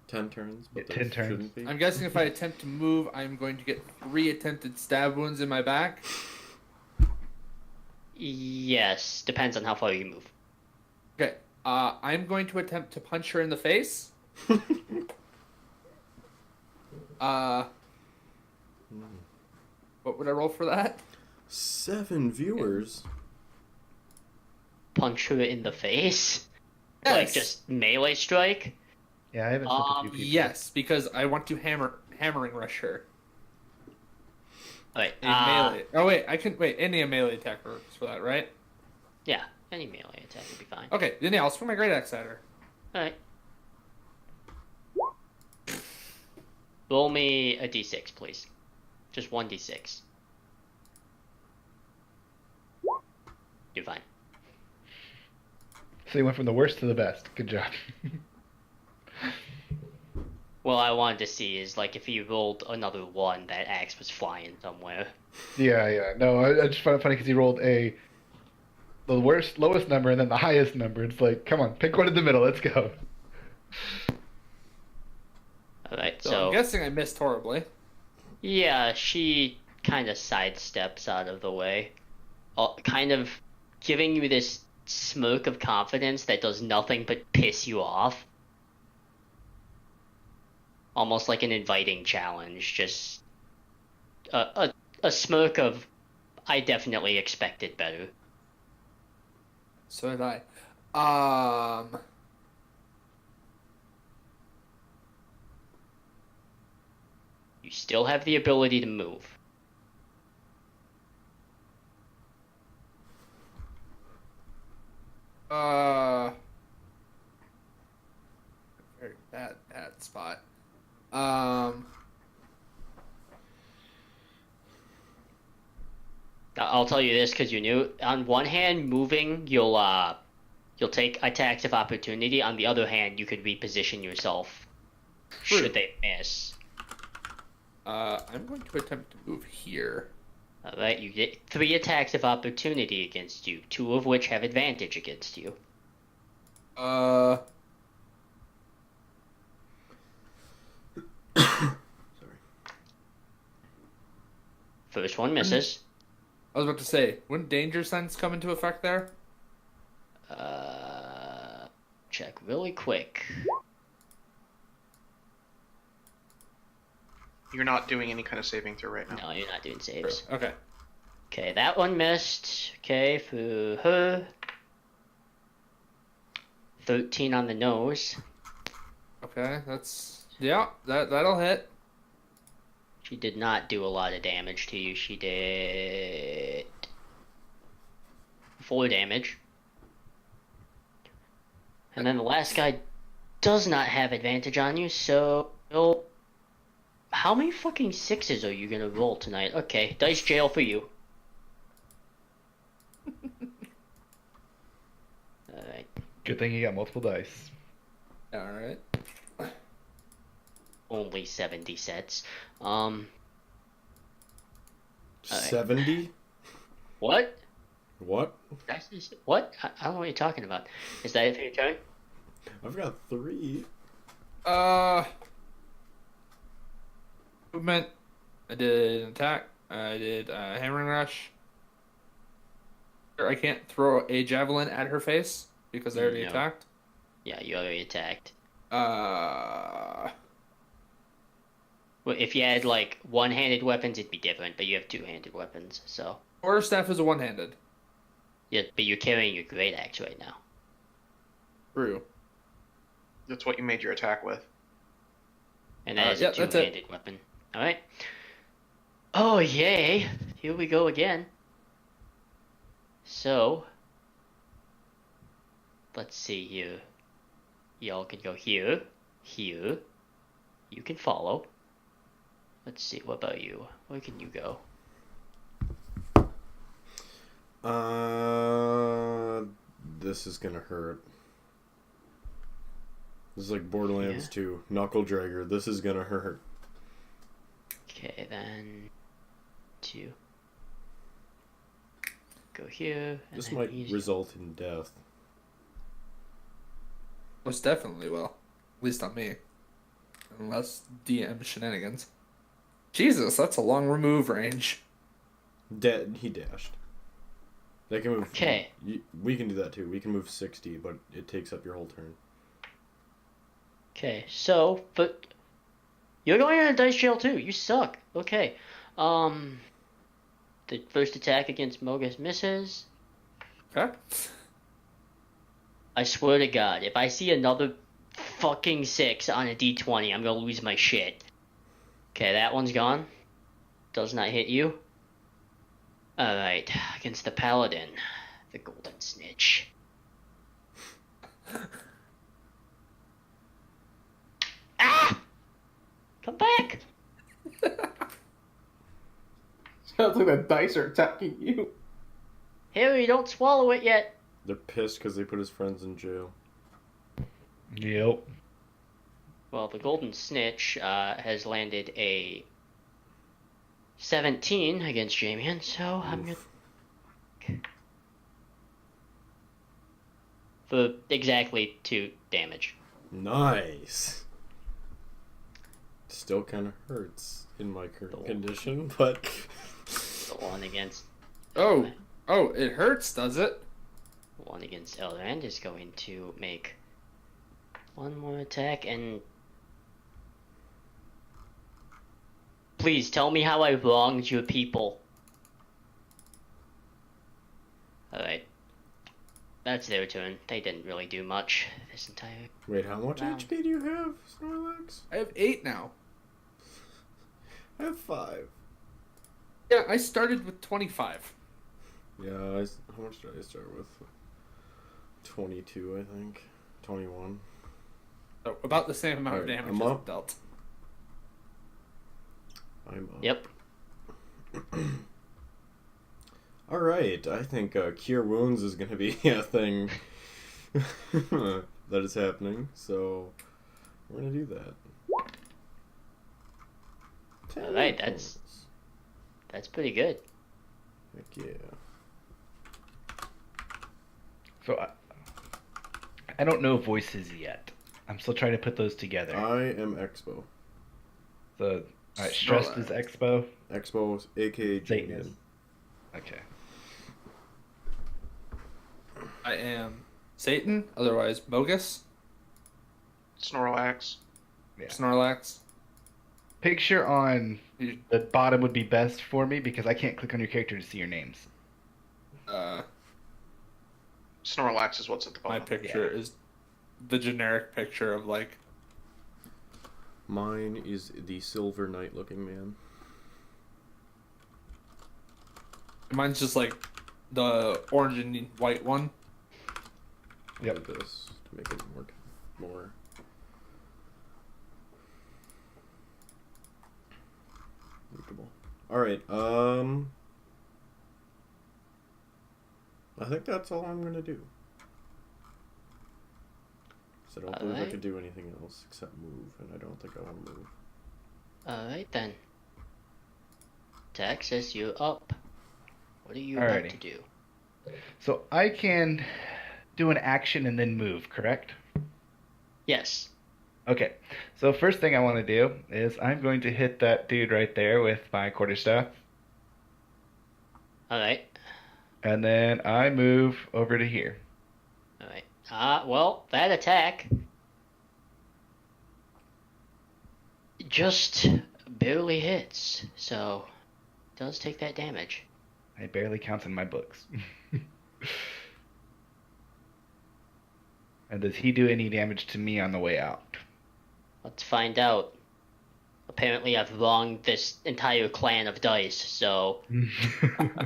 10 turns, but Yeah, there 10 turns. shouldn't be. I'm guessing if I attempt to move, I'm going to get 3 attempted stab wounds in my back. Yes, depends on how far you move. Okay. I'm going to attempt to punch her in the face. What would I roll for that? 7 viewers. Punch her in the face? Yes. Like just melee strike? Yeah, I haven't sent a few people. Yes, because I want to hammering rush her. Alright, A melee. Oh wait, I can wait. Any melee attack works for that, right? yeah, any melee attack would be fine. Okay, then yeah, I'll swing my great axe at her. Alright. Roll me a d6, please. Just 1d6. You're fine. So you went from the worst to the best. Good job. Well, I wanted to see is like if you rolled another 1, that axe was flying somewhere. Yeah. No, I just find it funny because he rolled the lowest number, and then the highest number. It's like, come on, pick one in the middle. Let's go. Alright, So so I'm guessing I missed horribly. yeah, she kind of sidesteps out of the way, kind of giving you this smirk of confidence that does nothing but piss you off. Almost like an inviting challenge, just a smirk of, I definitely expected better. So did I. You still have the ability to move. Very bad spot. I'll tell you this because you knew. On one hand, moving, you'll take attacks of opportunity. On the other hand, you could reposition yourself should they miss. I'm going to attempt to move here. Alright, you get 3 attacks of opportunity against you, 2 of which have advantage against you. Sorry. First one misses. I was about to say, wouldn't danger sense come into effect there? Check really quick. You're not doing any kind of saving throw right now. No, you're not doing saves. Okay. Okay, that one missed. Okay, for her. 13 on the nose. Okay, that'll hit. She did not do a lot of damage to you. She did 4 damage. And then the last guy does not have advantage on you, so how many fucking 6s are you gonna roll tonight? Okay, dice jail for you. Alright. Good thing you got multiple dice. Alright. Only 70 sets. Alright. 70? What? What? What? I don't know what you're talking about. Is that it for your turn? I've got 3. Movement. I did an attack. I did hammering rush. I can't throw a javelin at her face because I already No. attacked. Yeah, you already attacked. Uh, Well, if you had like one-handed weapons, it'd be different, but you have two-handed weapons, so Quarterstaff is a one-handed. yeah. But you're carrying your great axe right now. True. That's what you made your attack with. And that is yeah, a that's it. two-handed weapon. All right. Oh yay! Here we go again. So, let's see here. Y'all can go here, here. You can follow. Let's see. What about you? Where can you go? This is gonna hurt. This is like Borderlands 2, Knuckle Dragger. This is gonna hurt. Okay, then 2. Go here. And This then might easy. result in death. Most definitely will. At least on me. Unless DM shenanigans. Jesus, that's a long remove range. He dashed. They can move. Okay. We can do that too. We can move 60, but it takes up your whole turn. Okay, so, but you're going on a dice jail too. You suck. Okay. The first attack against Mogus misses. Okay. I swear to God, if I see another fucking 6 on a d20, I'm gonna lose my shit. Okay, that one's gone. Does not hit you. Alright, against the Paladin, the Golden Snitch. Ah! Come back! Sounds like the dice are attacking you. Harry, don't swallow it yet. They're pissed because they put his friends in jail. Yep. Well, the Golden Snitch has landed a 17 against Jamian, so I'm gonna... For exactly 2 damage. Nice. Still kind of hurts in my current condition, but... The one against... Oh, it hurts, does it? One against Elrond is going to make one more attack, and... Please, tell me how I wronged your people. Alright. That's their turn. They didn't really do much this entire... Wait, how much round. HP do you have, Snorlax? I have 8 now. I have 5. Yeah, I started with 25. Yeah, how much did I start with? 22, I think. 21. So about the same amount of Alright, damage I'm as up. dealt. I'm up. Yep. Alright, I think Cure Wounds is going to be a thing that is happening, so we're going to do that. Alright, that's pretty good. Heck yeah. So I don't know voices yet. I'm still trying to put those together. I am Expo. So, alright, Stressed is Expo. Expo, aka Satan is. Jamian. Okay. I am Satan, otherwise Mogus, Snorlax. Yeah. Snorlax. Picture on the bottom would be best for me because I can't click on your character to see your names. Snorlax is what's at the My bottom. picture is the generic picture of like Mine is the Silver Knight looking man. mine's just like the orange and white one. Yep. Like this to make it more. Readable. All right. I think that's all I'm gonna do. So I don't believe I Alright. could do anything else except move, and I don't think I want to move. Alright then. Texas, you're up. What do you want Alrighty. to do? So I can do an action and then move, correct? Yes. Okay. So first thing I want to do is I'm going to hit that dude right there with my quarterstaff. Alright. And then I move over to here. Alright. Well, that attack just barely hits, so does take that damage. It barely counts in my books. And does he do any damage to me on the way out? Let's find out. Apparently I've wronged this entire clan of dice, so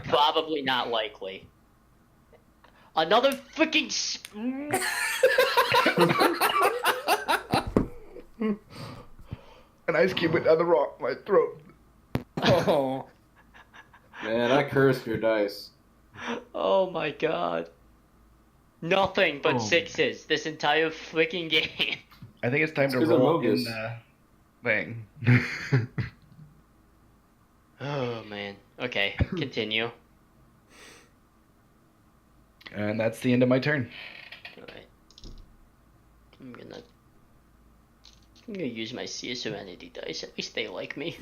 probably not likely. Another freaking... An ice cube went down my throat. Oh, Man, I cursed your dice. Oh my god. Nothing but Oh. sixes this entire freaking game. I think it's time It's to 'cause of roll in Mogus. the thing. Oh man. Okay, continue. And that's the end of my turn. Alright. I'm gonna I'm gonna use my Sea of Serenity dice. At least they like me.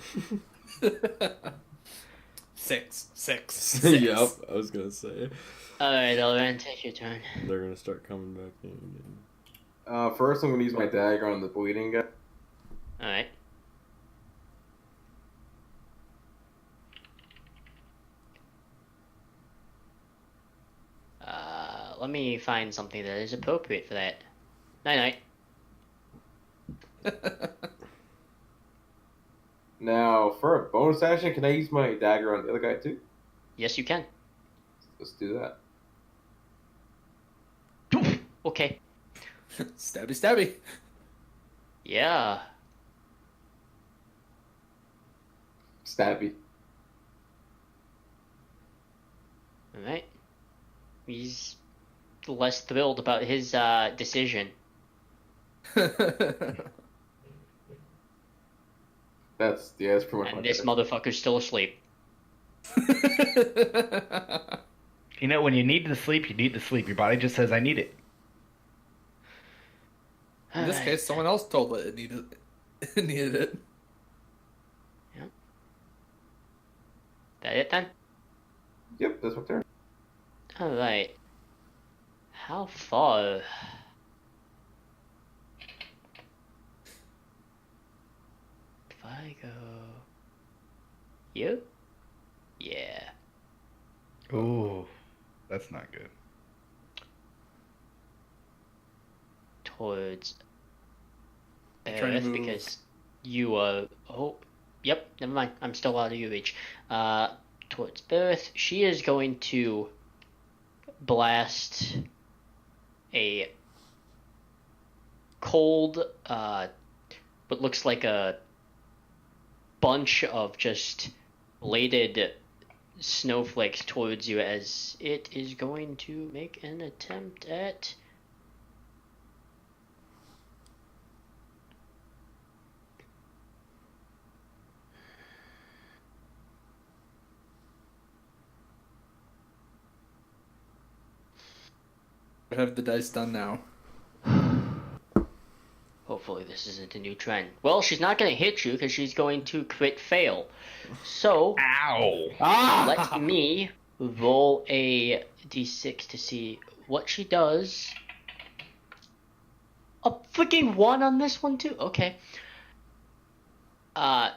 Six. Yep, I was gonna say. Alright, Elren, take your turn. They're gonna start coming back in again. First, I'm gonna use my dagger on the bleeding guy. Alright. Let me find something that is appropriate for that. Night. Now, for a bonus action, can I use my dagger on the other guy too? Yes, you can. Let's do that. Okay. Stabby. Yeah. Stabby. Alright. He's less thrilled about his decision. That's pretty much my And this dagger. motherfucker's still asleep. You know, when you need to sleep, you need to sleep. Your body just says, I need it. In this case, someone else told it needed it. That it then? Yep, that's my turn. Alright. How far? If I go... You? Yeah. Ooh, that's not good. Towards Trying to Earth, move. because you are... Oh, yep, never mind. I'm still out of your reach. Towards Earth, she is going to blast a cold, what looks like a bunch of just bladed snowflakes towards you as it is going to make an attempt at... I have the dice done now. Hopefully this isn't a new trend. Well, she's not going to hit you because she's going to crit fail. So, Ow! let me roll a d6 to see what she does. A freaking 1 on this one too? Okay. As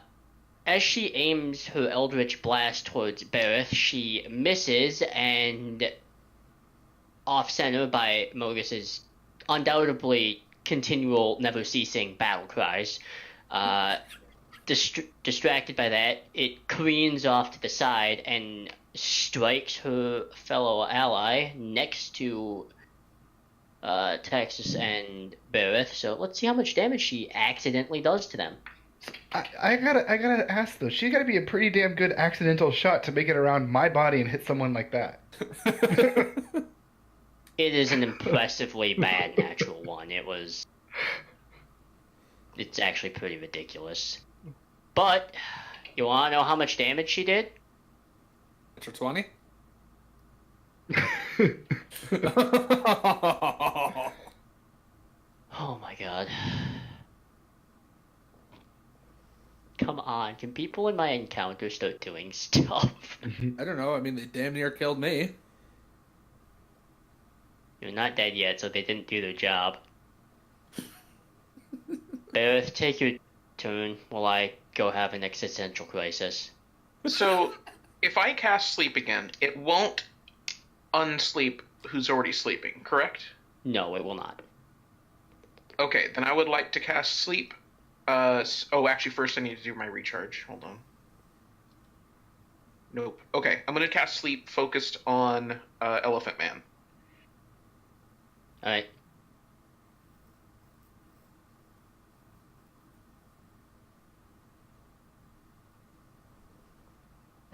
she aims her Eldritch Blast towards Bereth, she misses, and off-center by Mogus's undoubtedly continual, never-ceasing battle cries. Distracted by that, it careens off to the side and strikes her fellow ally next to Texas and Bereth. So let's see how much damage she accidentally does to them. I gotta ask though. She's gotta be a pretty damn good accidental shot to make it around my body and hit someone like that. It is an impressively bad natural one. It's actually pretty ridiculous. But, you wanna know how much damage she did? It's 20? Oh my god. Come on, can people in my encounter start doing stuff? I don't know. I mean, they damn near killed me. You're not dead yet, so they didn't do their job. Bereth, take your turn while I go have an existential crisis. So, if I cast sleep again, it won't unsleep who's already sleeping, correct? No, it will not. Okay, then I would like to cast sleep. Actually, first I need to do my recharge. Hold on. Nope. Okay, I'm going to cast sleep focused on Elephant Man. Alright.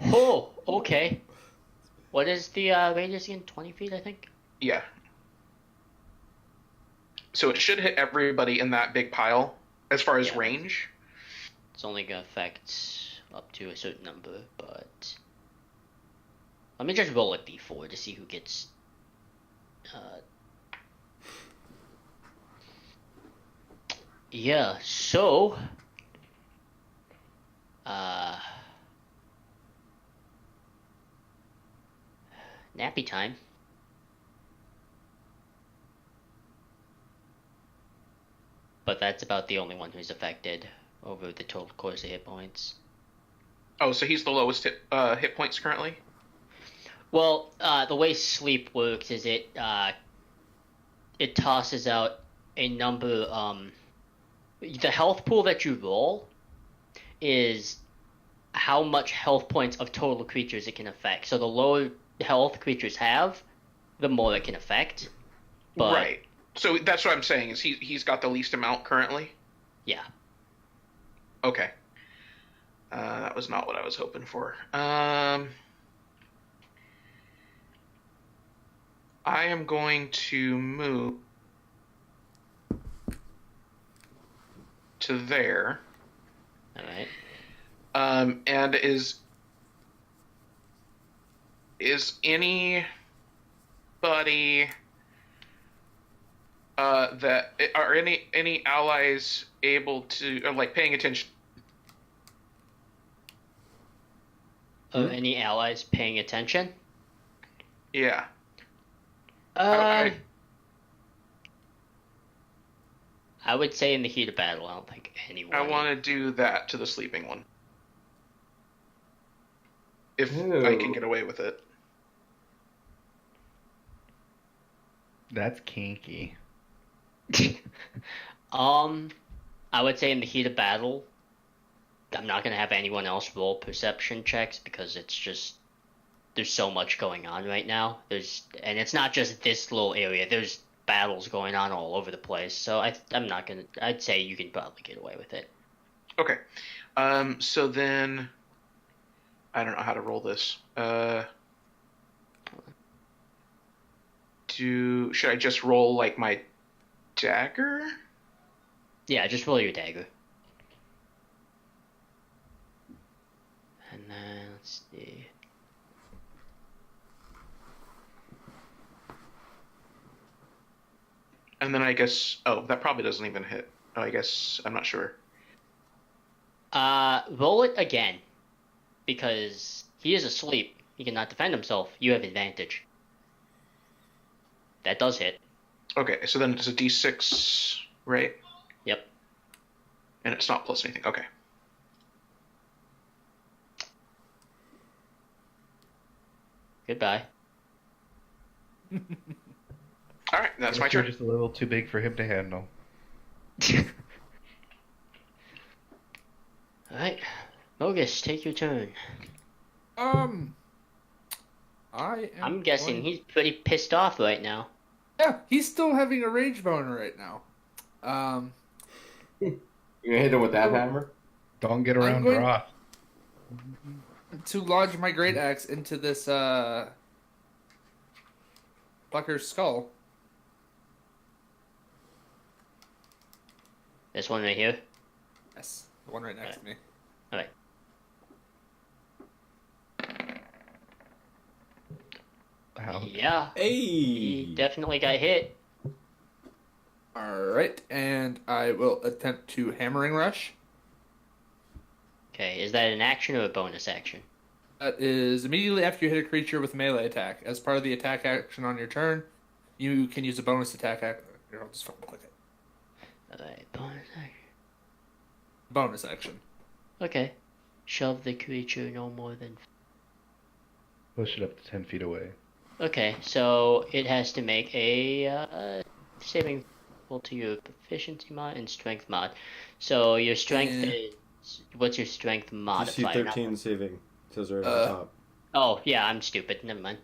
Oh, okay. What is the radius again? 20 feet, I think? Yeah. So it should hit everybody in that big pile as far as Yeah. range. It's only gonna affect up to a certain number, but... Let me just roll a d4 to see who gets... Yeah, so nappy time. But that's about the only one who's affected over the total course of hit points. Oh, so he's the lowest hit points currently? Well, the way sleep works is it tosses out a number. The health pool that you roll is how much health points of total creatures it can affect. So the lower health creatures have, the more it can affect. But, Right. So that's what I'm saying, is he's got the least amount currently? Yeah. Okay. That was not what I was hoping for. I am going to move to there. All right. And is anybody that are any allies able to like paying attention? Any allies paying attention? Yeah. I would say in the heat of battle, I don't think anyone. I want to do that to the sleeping one. If Ew. I can get away with it. That's kinky. I would say in the heat of battle, I'm not gonna have anyone else roll perception checks because it's just there's so much going on right now. And it's not just this little area. There's battles going on all over the place. So I'm not gonna. I'd say you can probably get away with it. Okay. So then I don't know how to roll this. Should I just roll like my dagger? Yeah, just roll your dagger. And then let's see. And then I guess that probably doesn't even hit. Oh, I guess I'm not sure. Roll it again. Because he is asleep. He cannot defend himself. You have advantage. That does hit. Okay, so then it's a D6, right? Yep. And it's not plus anything. Okay. Goodbye. All right, that's my You're turn. just a little too big for him to handle. Alright. Mogus, take your turn. I'm guessing he's pretty pissed off right now. Yeah, he's still having a rage boner right now. You gonna hit him with that hammer? Don't get around going- Roth. To lodge my great axe into this fucker's skull. This one right here. Yes, the one right next to me. Alright. Ouch. Yeah. He Hey. definitely got hit. Alright, and I will attempt to hammering rush. Okay, is that an action or a bonus action? That is immediately after you hit a creature with melee attack. As part of the attack action on your turn, you can use a bonus attack action. Here, I'll just fucking click it. Alright, bonus action. Bonus action. Okay. Shove the creature no more than... Push it up to 10 feet away. Okay, so it has to make a saving equal to your proficiency mod and strength mod. So your strength is... What's your strength DC modifier? 13 saving. It says right at the top. Oh, yeah, I'm stupid. Never mind.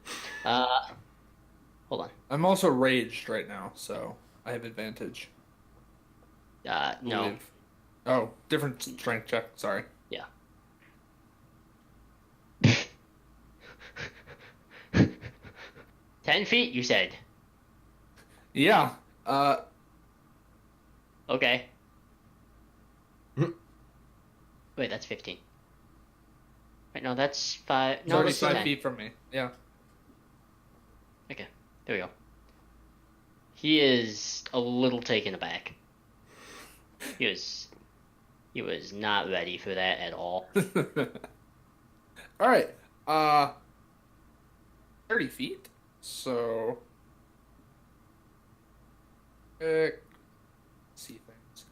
Hold on. I'm also raged right now, so I have advantage. No. Believe. Oh, different strength check. Sorry. Yeah. 10 feet, you said. Yeah. Okay. Wait, that's 15. Wait, no, that's 5. It's No, already that's 5 10. feet from me. Yeah. Okay, there we go. He is a little taken aback. He was not ready for that at all. All right. 30 feet. So, see things.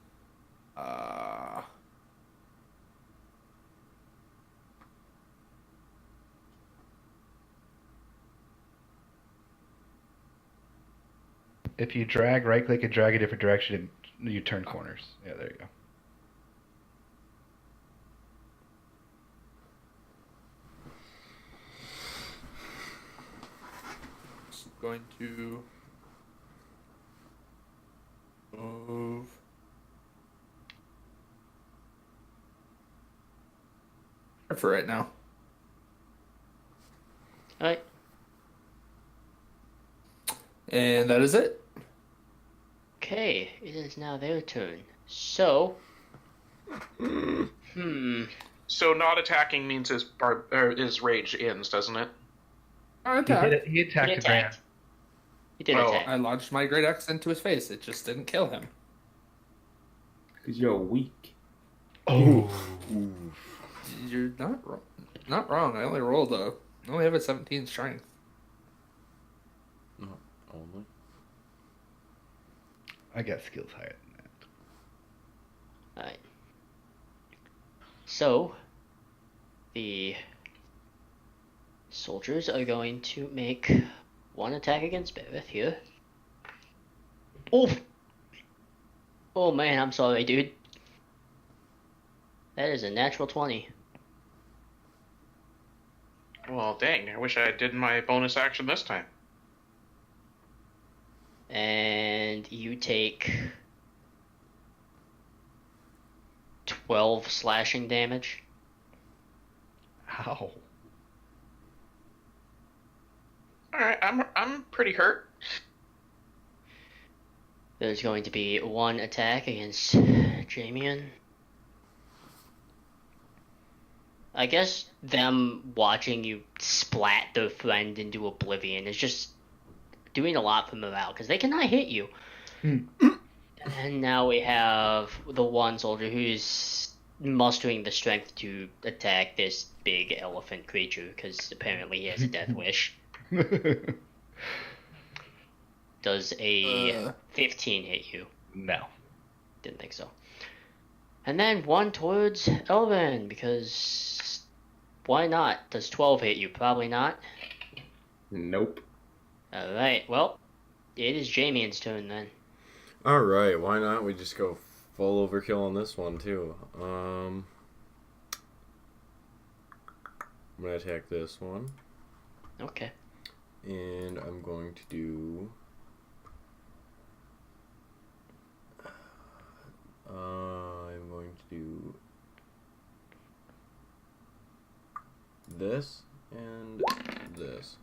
If you drag, right click and drag a different direction, you turn corners. Yeah, there you go. Just going to move. For right now. All right. And that is it. Okay, it is now their turn. So, So not attacking means his rage ends, doesn't it? Attack. He attacked he the man. attacked. He did Oh, attack. I launched my great axe into his face. It just didn't kill him. Because you're weak. Oh. You're not wrong. Not wrong. I only have a 17 strength. Only. I got skills higher than that. Alright. So, the soldiers are going to make one attack against Bereth here. Oh! Oh man, I'm sorry, dude. That is a natural 20. well, dang. I wish I did my bonus action this time. And you take 12 slashing damage. Ow. All right, I'm pretty hurt. There's going to be one attack against Jamian. I guess them watching you splat their friend into oblivion is just doing a lot for morale, because they cannot hit you. And now we have the one soldier who's mustering the strength to attack this big elephant creature, because apparently he has a death wish. Does a 15 hit you? No. Didn't think so. And then one towards Elvin, because why not? Does 12 hit you? Probably not. Nope. Alright, well, it is Jamian's turn then. Alright, why not? We just go full overkill on this one, too. I'm gonna attack this one. Okay. And I'm going to do... I'm going to do... this and this.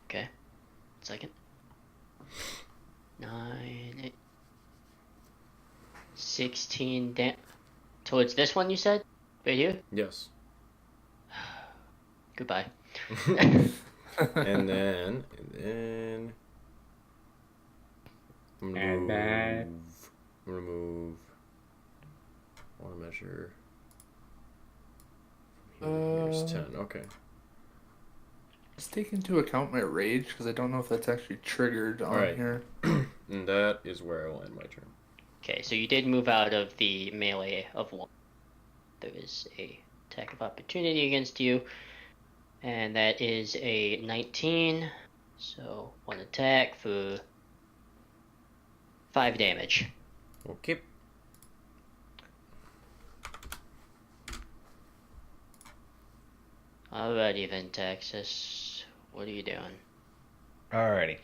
Okay. Second. 9, 8, 16 towards this one, you said? Right here? Yes. Goodbye. and then I'm gonna move. I want to measure. Here's 10. Okay. Let's take into account my rage, because I don't know if that's actually triggered on Alright. here. And that is where I will end my turn. Okay, so you did move out of the melee of one. There is a attack of opportunity against you, and that is a 19. So one attack for 5 damage. Okay. Alrighty then, Texas. What are you doing? Alrighty.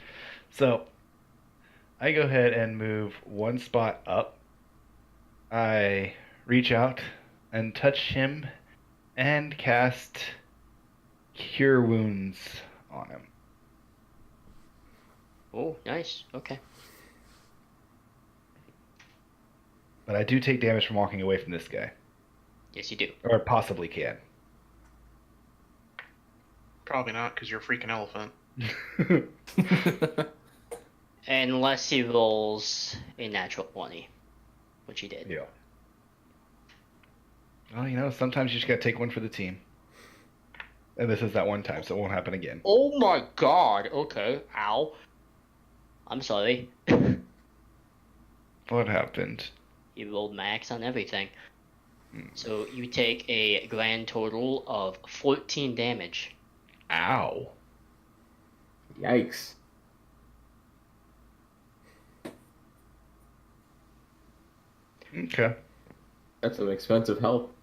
So, I go ahead and move one spot up. I reach out and touch him and cast Cure Wounds on him. Oh, nice. Okay. But I do take damage from walking away from this guy. Yes, you do. Or possibly can. Probably not, because you're a freaking elephant. Unless he rolls a natural 20, which he did. Yeah. Well, sometimes you just gotta take one for the team. And this is that one time, so it won't happen again. Oh my god, okay. Ow. I'm sorry. What happened? You rolled max on everything. Hmm. So you take a grand total of 14 damage. Ow. Yikes. Okay. That's some expensive help.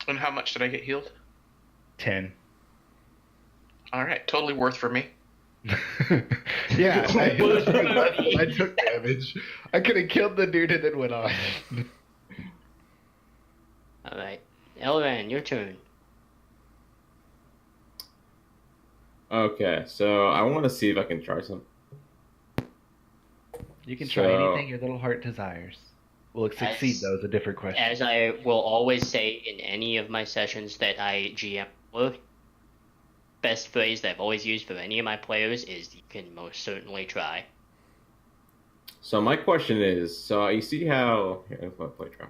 And how much did I get healed? 10. All right, totally worth for me. Yeah, I took damage. I could have killed the dude and then went on. Alright. Elran, your turn. Okay, so I want to see if I can try some. You can try So- anything your little heart desires. Will it succeed, As- though, is a different question. As I will always say in any of my sessions that I GM, best phrase that I've always used for any of my players is you can most certainly try. So my question is, so you see how... Here, let's play trial.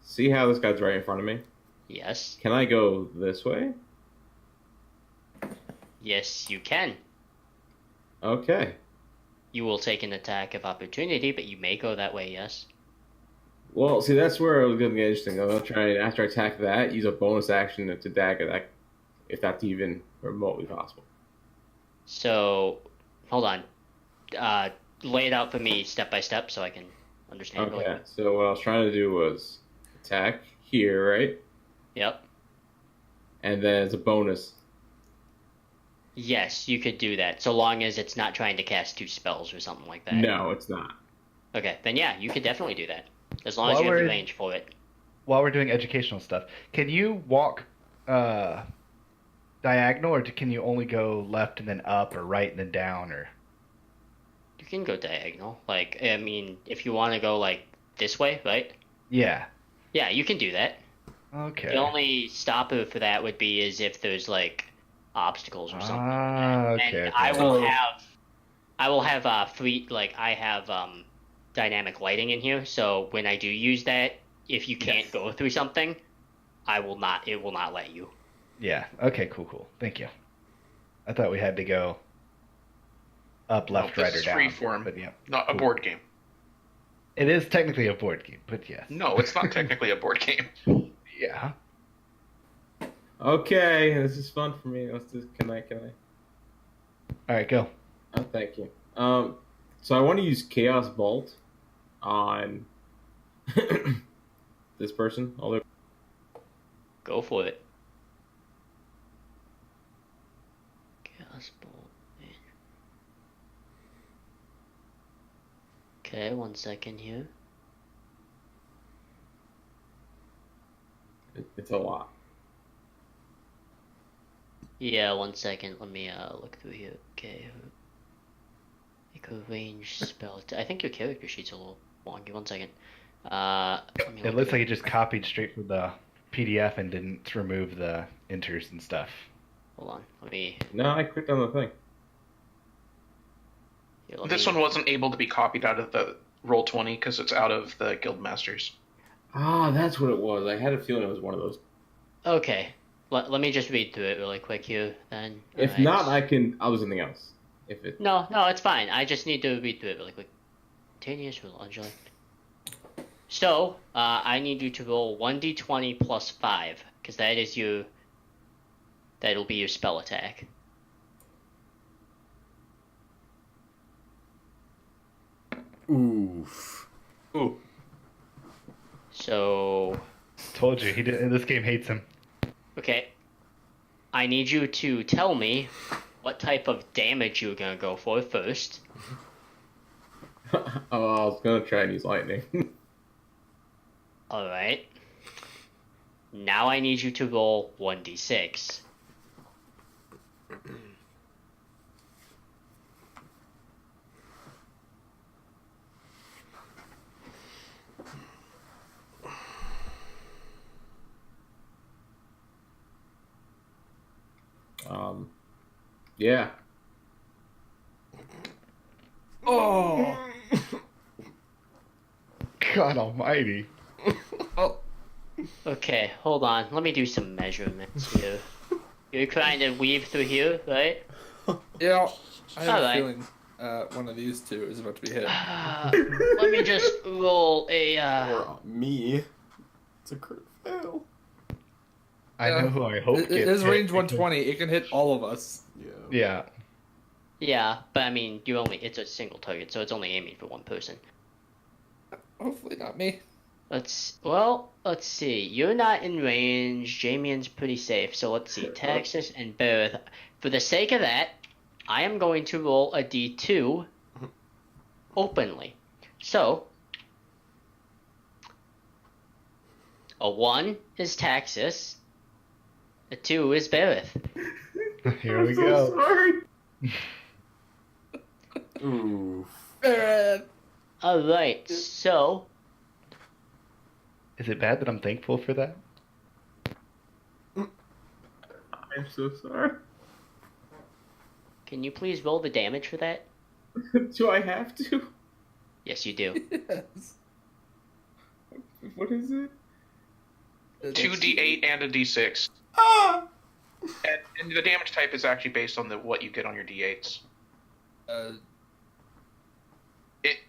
See how this guy's right in front of me? Yes. Can I go this way? Yes, you can. Okay. You will take an attack of opportunity, but you may go that way, yes. Well, see, that's where it was going to get interesting. I'm going to try, after I attack that, use a bonus action to dagger that, if that's even remotely possible. So, hold on. Lay it out for me step by step so I can understand. really Okay, quick. so what I was trying to do was attack here, right? Yep. And then as a bonus. Yes, you could do that, so long as it's not trying to cast 2 spells or something like that. No, it's not. Okay, then yeah, you could definitely do that. As long as While you have the we're- range for it. While we're doing educational stuff, can you walk diagonal, or can you only go left and then up, or right and then down, or... You can go diagonal. Like, I mean, if you want to go, like, this way, right? Yeah. Yeah, you can do that. Okay. The only stopper for that would be is if there's, like, obstacles or something. Okay. And okay. I will have free, like, I have dynamic lighting in here, so when I do use that, if you can't go through something, it will not let you. Yeah. Okay, cool. Thank you. I thought we had to go up, left, No, right, this or is down. freeform. But yeah. Not a board game. It is technically a board game, but yes. No, it's not technically a board game. Yeah. Okay, this is fun for me. Let's just, can I? All right, go. Oh, thank you. So I want to use Chaos Bolt on this person. Although, Go for it. Chaos Bolt. Okay, 1 second here. it's a lot. Yeah, 1 second. Let me look through here. Okay. Make a range spell. I think your character sheet's a little wonky. 1 second. Let me It look looks through- like it just copied straight from the PDF and didn't remove the enters and stuff. Hold on. Let me. No, I clicked on the thing. Here, let This me- one wasn't able to be copied out of the Roll20 because it's out of the Guildmasters. Ah, that's what it was. I had a feeling it was one of those. Okay. Let me just read through it really quick here, then. If Alright. not, I'll do something else. If it. No, it's fine. I just need to read through it really quick. 10 years for Angela. So, I need you to roll 1d20 plus 5, because that'll be your spell attack. Oof. Ooh. So, Told you, this game hates him. okay. I need you to tell me what type of damage you're gonna go for first. Oh, I was gonna try and use lightning. Alright. Now I need you to roll 1d6. Yeah. God Almighty! Oh, Okay, hold on. Let me do some measurements here. You're trying to weave through here, right? yeah. I have a Alright. feeling one of these two is about to be hit. Let me just roll a. Or me. It's a crit fail. I know who I hope It gets is hit range because- 120. It can hit all of us. Yeah. Yeah. Yeah, but I mean, it's a single target, so it's only aiming for one person. Hopefully not me. Let's see. You're not in range. Jamian's pretty safe, so let's see. Texas and Barrett. For the sake of that, I am going to roll a d2 openly. So, a 1 is Texas, a 2 is Barrett. Here we go. Sorry. Ooh. Alright, so Is it bad that I'm thankful for that? I'm so sorry. can you please roll the damage for that? Do I have to? Yes, you do. Yes. What is it? 2d8 and a d6. Ah! And the damage type is actually based on what you get on your d8s.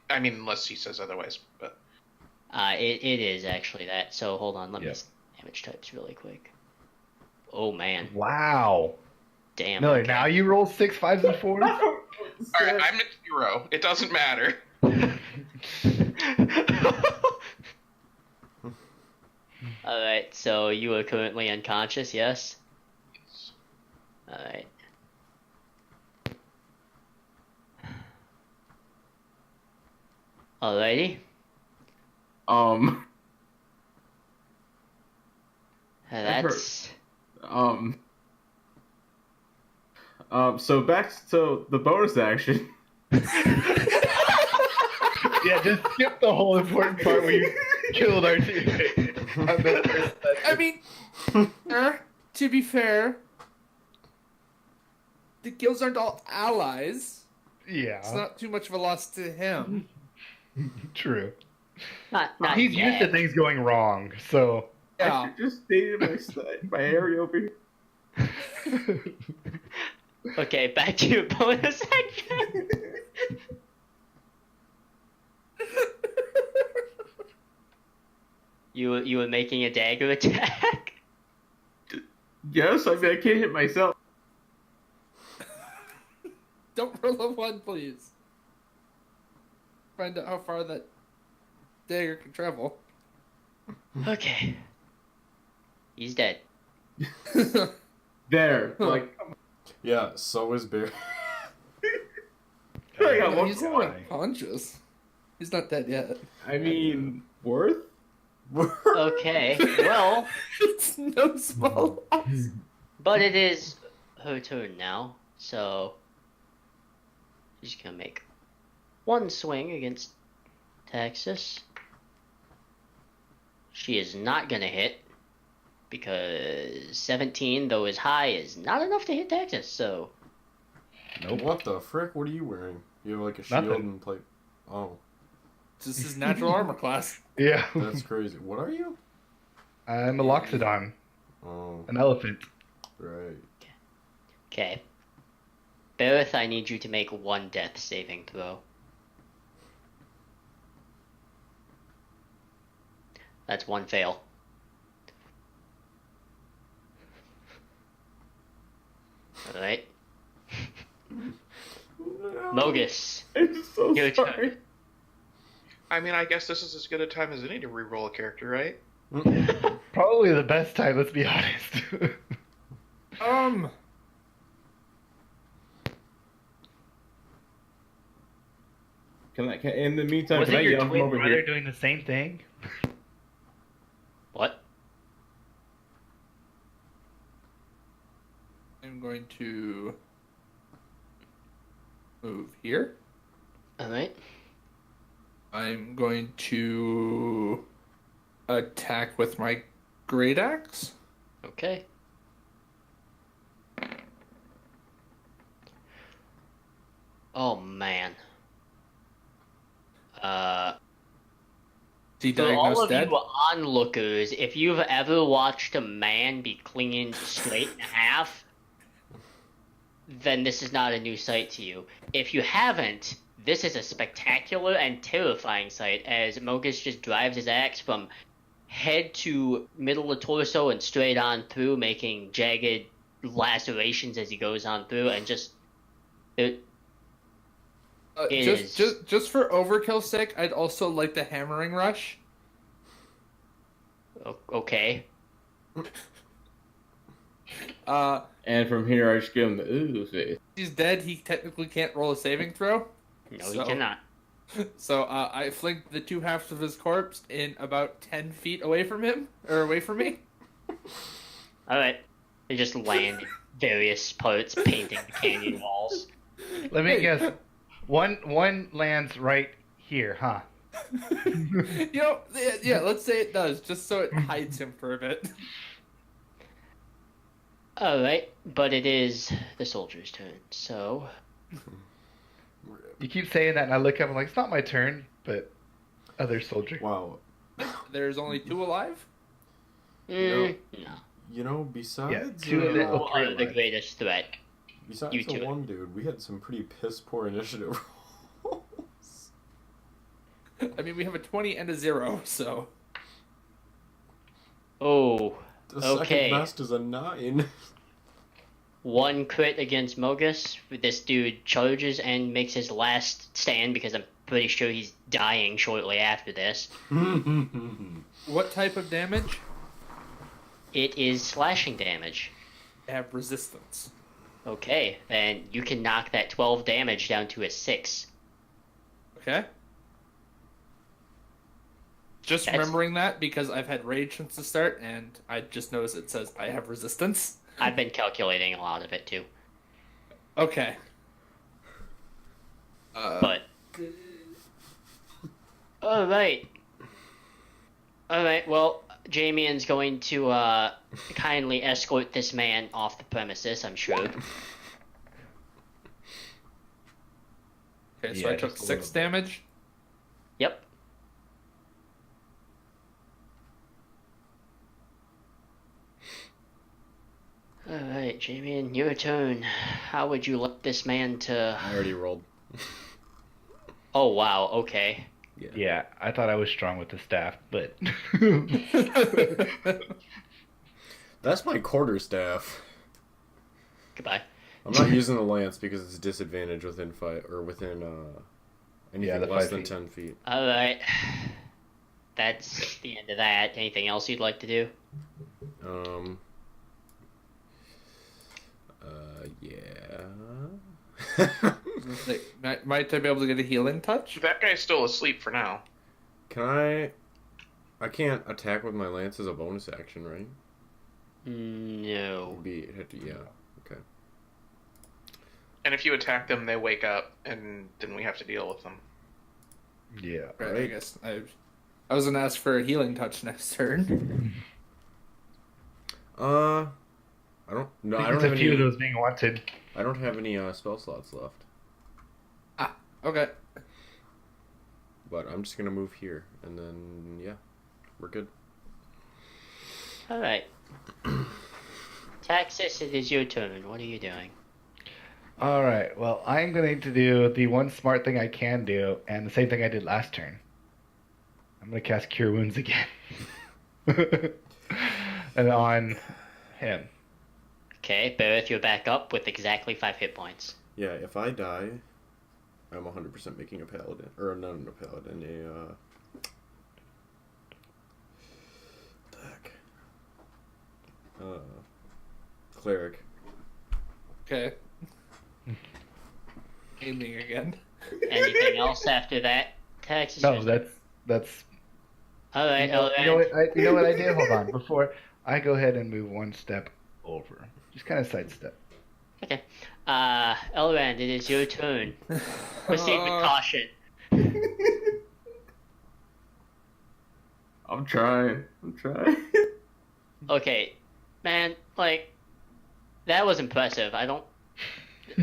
I mean, unless he says otherwise. But It is actually that. So hold on, let me Yep. see damage types really quick. Oh man, Wow. damn. Miller, okay. now you roll 6 5s and 4s? all right, I'm at 0. It doesn't matter. Alright, so you are currently unconscious, yes? Alright. Alrighty. That's So the bonus action. Yeah, just skip the whole important part where you killed our teammate. I mean, to be fair, the guilds aren't all allies. Yeah, It's not too much of a loss to him. true. not He's yet. used to things going wrong, so. I Yeah. should just stated my area over here. Okay, back to your bonus action. You were making a dagger attack? Yes, I mean I can't hit myself. Don't roll a 1, please. Find out how far that dagger can travel. Okay. He's dead. There, like Yeah, so is Bear. I got one He's point. unconscious. He's not dead yet. I mean, worth. Okay, well, It's no small loss. but it is her turn now, so she's gonna make one swing against Texas. She is not gonna hit because 17, though is high, is not enough to hit Texas. So Nope. What the frick? What are you wearing? You have like a shield Nothing. and plate. Oh, This is his natural armor class. Yeah. that's crazy. What are you? I'm a Loxodon, Oh, an elephant. right. okay, Bereth, I need you to make one death saving throw. That's one fail. All right, Mogus. I'm so Your sorry. turn. I mean, I guess this is as good a time as any to re-roll a character, right? Probably the best time, let's be honest. In the meantime, Was can I it your yell from twin over brother here? doing the same thing? What? I'm going to move here. All right. I'm going to attack with my great axe. Okay. Oh man. Is he For all diagnosed of dead? you onlookers, if you've ever watched a man be clinging straight in half, then this is not a new sight to you. If you haven't, this is a spectacular and terrifying sight as Mogus just drives his axe from head to middle of torso and straight on through, making jagged lacerations as he goes on through, and just it is Just for overkill's sake, I'd also like the hammering rush. okay. And from here, I just give him the ooh face. He's dead. He technically can't roll a saving throw. No, he cannot. So I flinked the two halves of his corpse in about 10 feet away from him, or away from me. All right, they just land in various parts, painting the canyon walls. Let me guess. One lands right here, huh? Yeah, let's say it does, just so it hides him for a bit. All right, but it is the soldier's turn, so You keep saying that, and I look up. I'm like, it's not my turn, but other soldier. Wow. There's only two alive? no. You know, besides two of You it- are the greatest threat. besides you the two. one dude, we had some pretty piss poor initiative rolls. I mean, we have a 20 and a 0, so... Oh, The okay. second best is a 9. One crit against Mogus. This dude charges and makes his last stand because I'm pretty sure he's dying shortly after this. What type of damage? It is slashing damage. I have resistance. Okay, then you can knock that 12 damage down to a 6. Okay? Just That's- remembering that because I've had rage since the start, and I just noticed it says I have resistance. I've been calculating a lot of it too. Okay. But all right, well, Jamian's going to kindly escort this man off the premises, I'm sure. Okay, so Yeah, I took just a 6 little bit. damage. Yep. All right, Jamian, your turn. How would you like this man to? I already rolled. Oh wow, okay. Yeah, I thought I was strong with the staff, but That's my quarterstaff. Goodbye. I'm not using the lance because it's disadvantage within fight or within anything the less 5 than feet. 10 feet. All right. That's the end of that. Anything else you'd like to do? Yeah. Might I be able to get a healing touch? That guy's still asleep for now. Can I? I can't attack with my lance as a bonus action, right? No. Yeah. Okay. And if you attack them, they wake up, and then we have to deal with them. yeah. Right, I Right. guess I was gonna ask for a healing touch next turn. I don't. No, I don't There's have a few of any. those being wanted. I don't have any spell slots left. Okay. But I'm just gonna move here, and then yeah, we're good. All right. Texas, it is your turn. What are you doing? All right. Well, I'm going to do the one smart thing I can do, and the same thing I did last turn. I'm going to cast Cure Wounds again, and on him. Okay, Barrett, you're back up with exactly 5 hit points. Yeah, if I die, I'm 100% making a paladin, or not a paladin, a what the heck? Cleric. Okay. Aiming again. Anything else after that? Texas. No, that's. All right, You know, you know what I did? Hold on. Before I go ahead and move one step over, just kind of sidestep. Okay. Elrond, it is your turn. Proceed with caution. I'm trying. Okay, man, like, that was impressive. I don't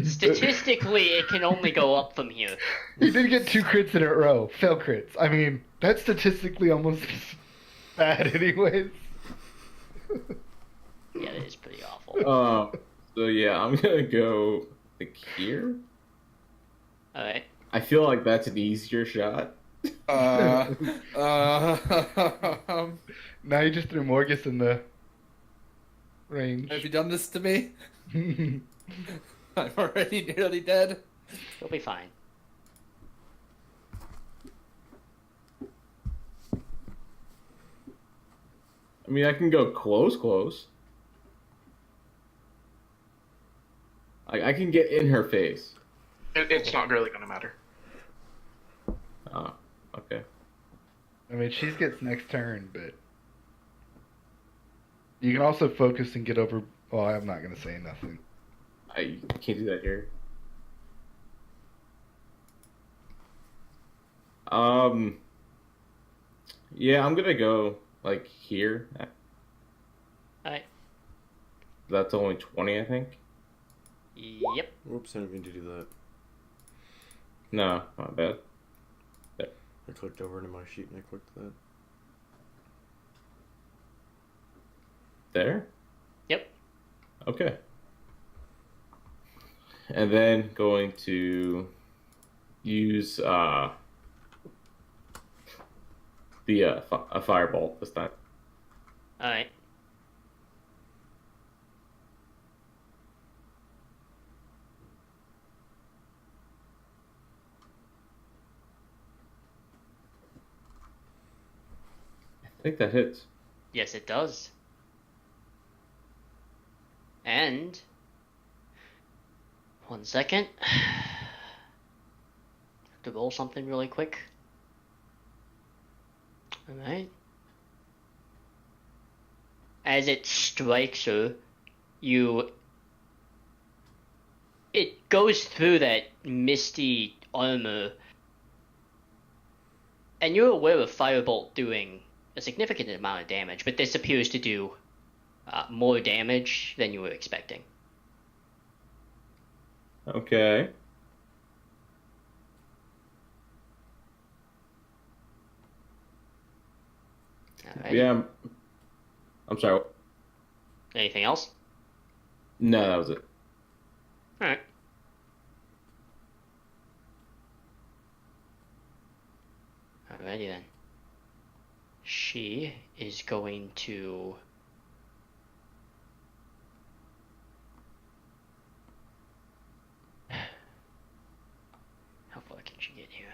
Statistically, it can only go up from here. You did get 2 crits in a row. Fail crits. I mean, that's statistically almost bad anyways. Yeah, that is pretty awful. So yeah, I'm gonna go like here. Alright. I feel like that's an easier shot. Um, Now you just threw Morgus in the range. have you done this to me? I'm already nearly dead. You'll be fine. I mean, I can go close. I can get in her face. It's not really going to matter. Oh, okay. I mean, she gets next turn, but you can also focus and get over. Well, I'm not gonna say nothing. I can't do that here. Yeah, I'm gonna go like here. Alright. That's only 20, I think. Yep. Whoops, I didn't mean to do that. No, not bad. I clicked over into my sheet and I clicked that. There? Yep. Okay. And then going to use a firebolt this time. Alright. I think that hits. Yes, it does. And 1 second. Have to roll something really quick. Alright. As it strikes her, it goes through that misty armor, and you're aware of Firebolt doing a significant amount of damage, but this appears to do more damage than you were expecting. Okay. Alright. Yeah. I'm sorry. Anything else? No, that was it. Alright. Alrighty then. She is going to... How far can she get here?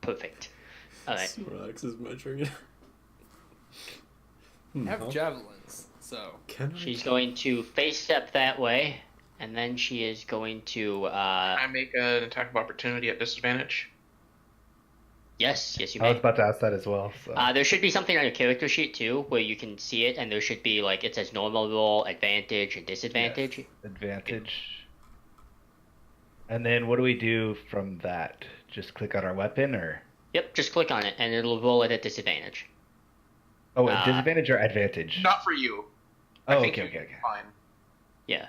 Perfect. Alright. Smorax is measuring it. I have javelins, so Can I? She's going to face step that way, and then she is going to, Can I make an attack of opportunity at disadvantage? yes, you I was may. about to ask that as well. So There should be something on your character sheet too, where you can see it, and there should be, like, it says normal roll, advantage, and disadvantage. Yes, advantage. And then what do we do from that? Just click on our weapon, or Yep, just click on it, and it'll roll it at disadvantage. disadvantage or advantage? Not for you. Oh, I think okay. Fine. Yeah.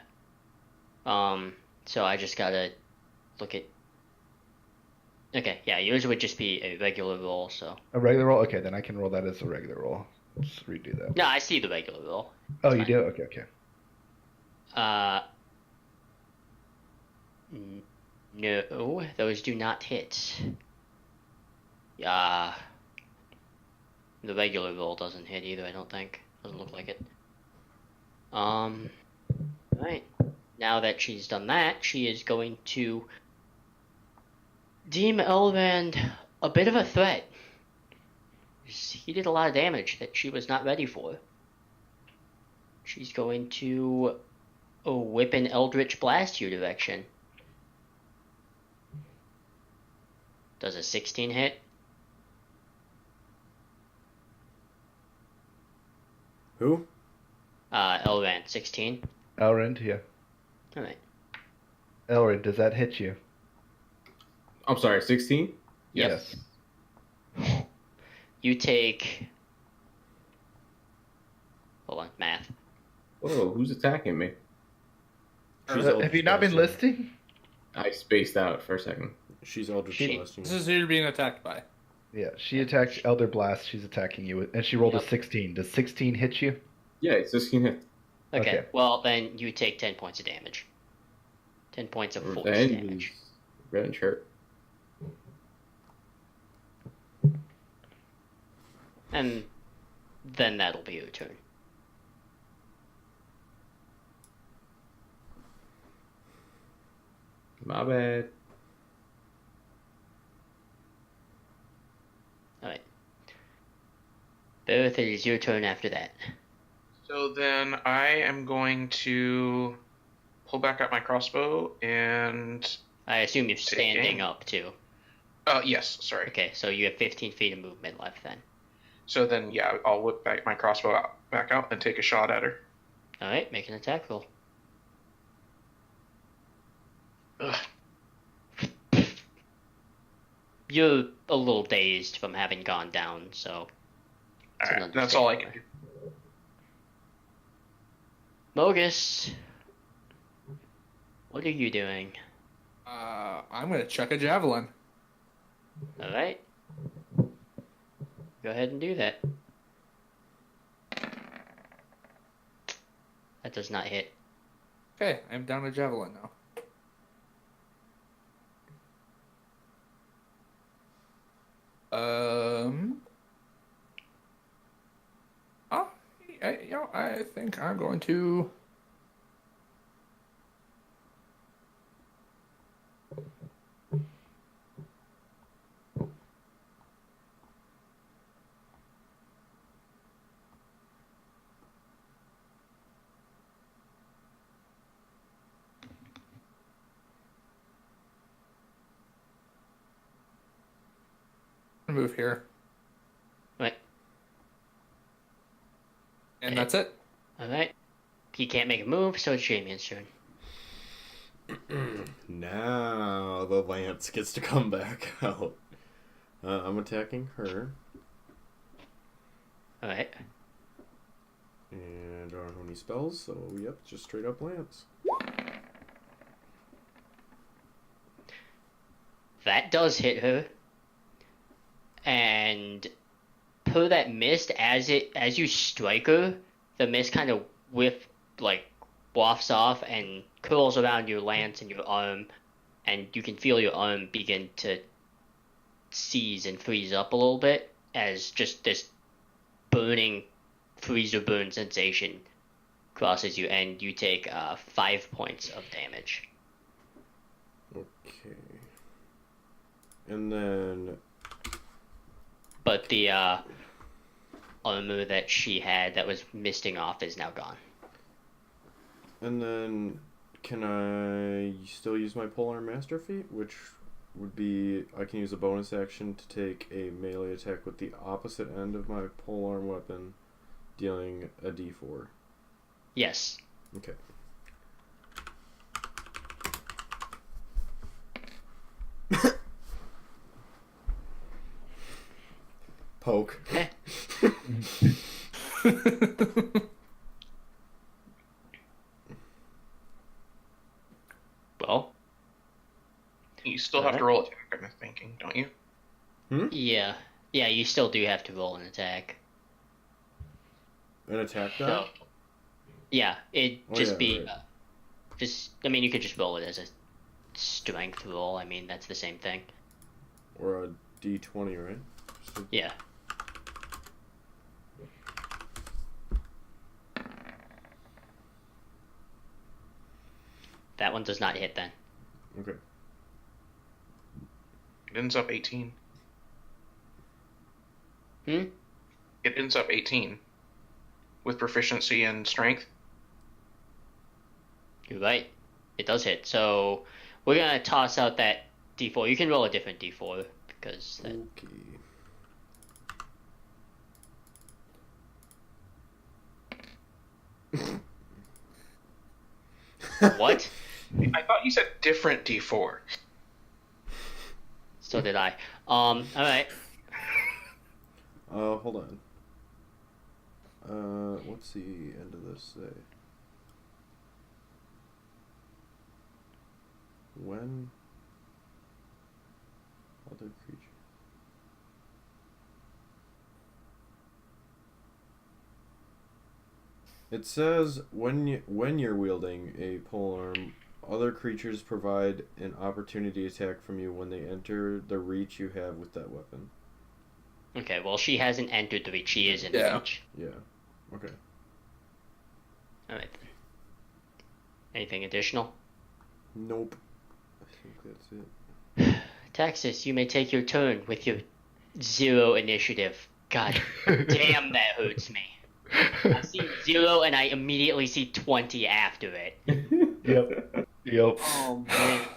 So I just gotta look at... Okay, yeah, yours would just be a regular roll, so... A regular roll? Okay, then I can roll that as a regular roll. Let's redo that. No, I see the regular roll. Oh, It's you fine. do? Okay. No, those do not hit. The regular roll doesn't hit either, I don't think. Doesn't look like it. Right. Now that she's done that, she is going to deem Elrond a bit of a threat. He did a lot of damage that she was not ready for. She's going to whip an Eldritch Blast your direction. Does a 16 hit? Who? Elrond, 16. Elrond, yeah. All right. Elred, does that hit you? I'm sorry, 16? Yep. Yes. You take. Hold on, math. Whoa, who's attacking me? She's Have you not been listening? I spaced out for a second. She's Eldritch She- Blasting. This is who you're being attacked by. Yeah, she attacked Elder Blast. She's attacking you, and she rolled Yep. a 16. Does 16 hit you? Yeah, it's 16 hit. Okay. Okay. Well, then you take 10 points of damage. 10 points of force Revenge damage. is- Revenge hurt. And then that'll be your turn. My bad. Alright. Berith, it is your turn after that. So then I am going to pull back out my crossbow and. I assume you're standing Taking. up too. Yes, sorry. Okay, so you have 15 feet of movement left then. So then, yeah, I'll whip back my crossbow back out and take a shot at her. Alright, make an attack roll. Ugh. You're a little dazed from having gone down, so. It's an Alright, that's all I can do. Mogus, what are you doing? I'm gonna chuck a javelin. Alright. Go ahead and do that. That does not hit. Okay, I'm down a javelin now. I think I'm going to. Move here. Right. And that's it. Alright. He can't make a move, so it's Jamien's turn. Now the lance gets to come back out. I'm attacking her. Alright. And I don't have any spells, so yep, just straight up lance. That does hit her. And per that mist, as you strike her, the mist kind of wafts off and curls around your lance and your arm, and you can feel your arm begin to seize and freeze up a little bit as just this burning freezer burn sensation crosses you, and you take 5 points of damage. Okay. And then But the armor that she had that was misting off is now gone. can I still use my Polearm Master Feat, which would be I can use a bonus action to take a melee attack with the opposite end of my polearm weapon, dealing a d4. Yes. Okay. Poke. Well, You still have to roll attack, I'm thinking, don't you? yeah. Yeah, you still do have to roll an attack. An attack die? So, yeah, it'd Oh, just yeah, be... right. I mean, you could just roll it as a strength roll. I mean, that's the same thing. Or a d20, right? Just a- Yeah. That one does not hit then. Okay. It ends up 18. Hmm? It ends up 18. With proficiency and strength. You're right. It does hit. So we're gonna toss out that d4. You can roll a different d4 because that... Okay. What? he said different D4. So did I. All right. Hold on. What's the end of this say? When other creature. It says when you're wielding a polearm, other creatures provide an opportunity attack from you when they enter the reach you have with that weapon. Okay, well, she hasn't entered the reach. She is in the Yeah. reach. Yeah. Okay. All right. Anything additional? Nope. I think that's it. Texas, you may take your turn with your 0 initiative. God damn, that hurts me. I see 0 and I immediately see 20 after it. Yep. Oh, man.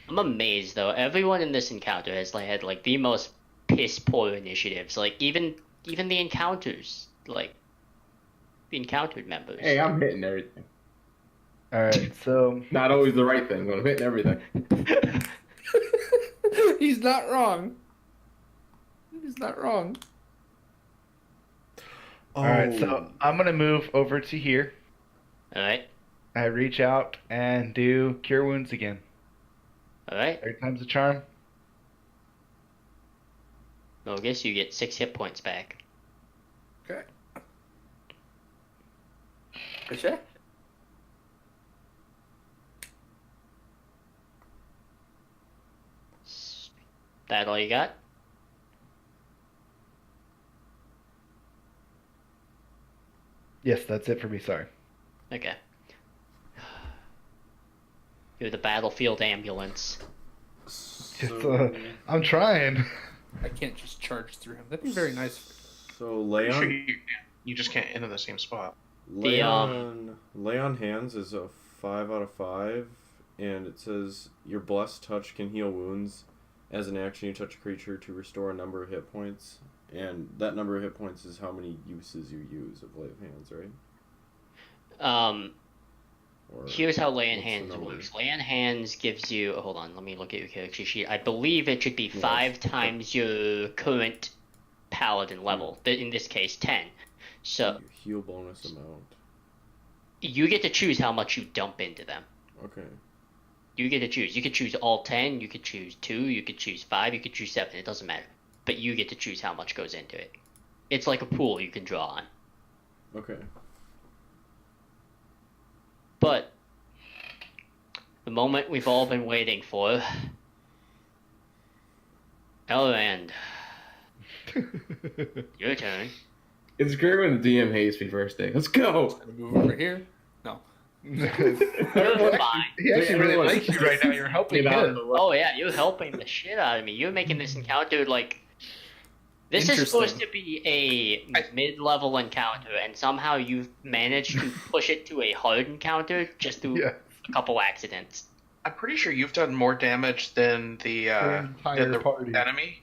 I'm amazed though. Everyone in this encounter has had like the most piss poor initiatives. Like even the encounters, like the encountered members. Hey, I'm hitting everything. Alright, so Not always the right thing, but I'm hitting everything. He's not wrong. He's not wrong. alright, so I'm gonna move over to here. All right, I reach out and do Cure Wounds again. all right. 3 times the charm. Mogus, you get 6 hit points back. Okay. Okay. That all you got? Yes, that's it for me, sorry. Okay. You're the battlefield ambulance. I'm trying. I can't just charge through him. That'd be very nice. So Pretty sure Leon, you just can't enter the same spot. Leon Hands is a 5 out of 5, and it says your blessed touch can heal wounds. As an action, you touch a creature to restore a number of hit points, and that number of hit points is how many uses you use of Lay of Hands, right? Or Here's how Lay on what's the Hands number? works. Lay on Hands gives you. Hold on, let me look at your character sheet. I believe it should be 5 times your current paladin level. In this case, 10. So Your heal bonus amount. you get to choose how much you dump into them. Okay. You get to choose. You could choose all 10. You could choose 2. You could choose 5. You could choose 7. It doesn't matter. But you get to choose how much goes into it. It's like a pool you can draw on. Okay. But the moment we've all been waiting for. Elrond, your turn. It's great when the DM hates me first day. Let's go! Gonna move over here. No. You're fine. He actually really likes you right now. You're helping Get out of him. the way. Oh yeah, you're helping the shit out of me. You're making this encounter like this is supposed to be a mid-level encounter, and somehow you've managed to push it to a hard encounter just through Yeah. a couple accidents. I'm pretty sure you've done more damage than the entire party. enemy.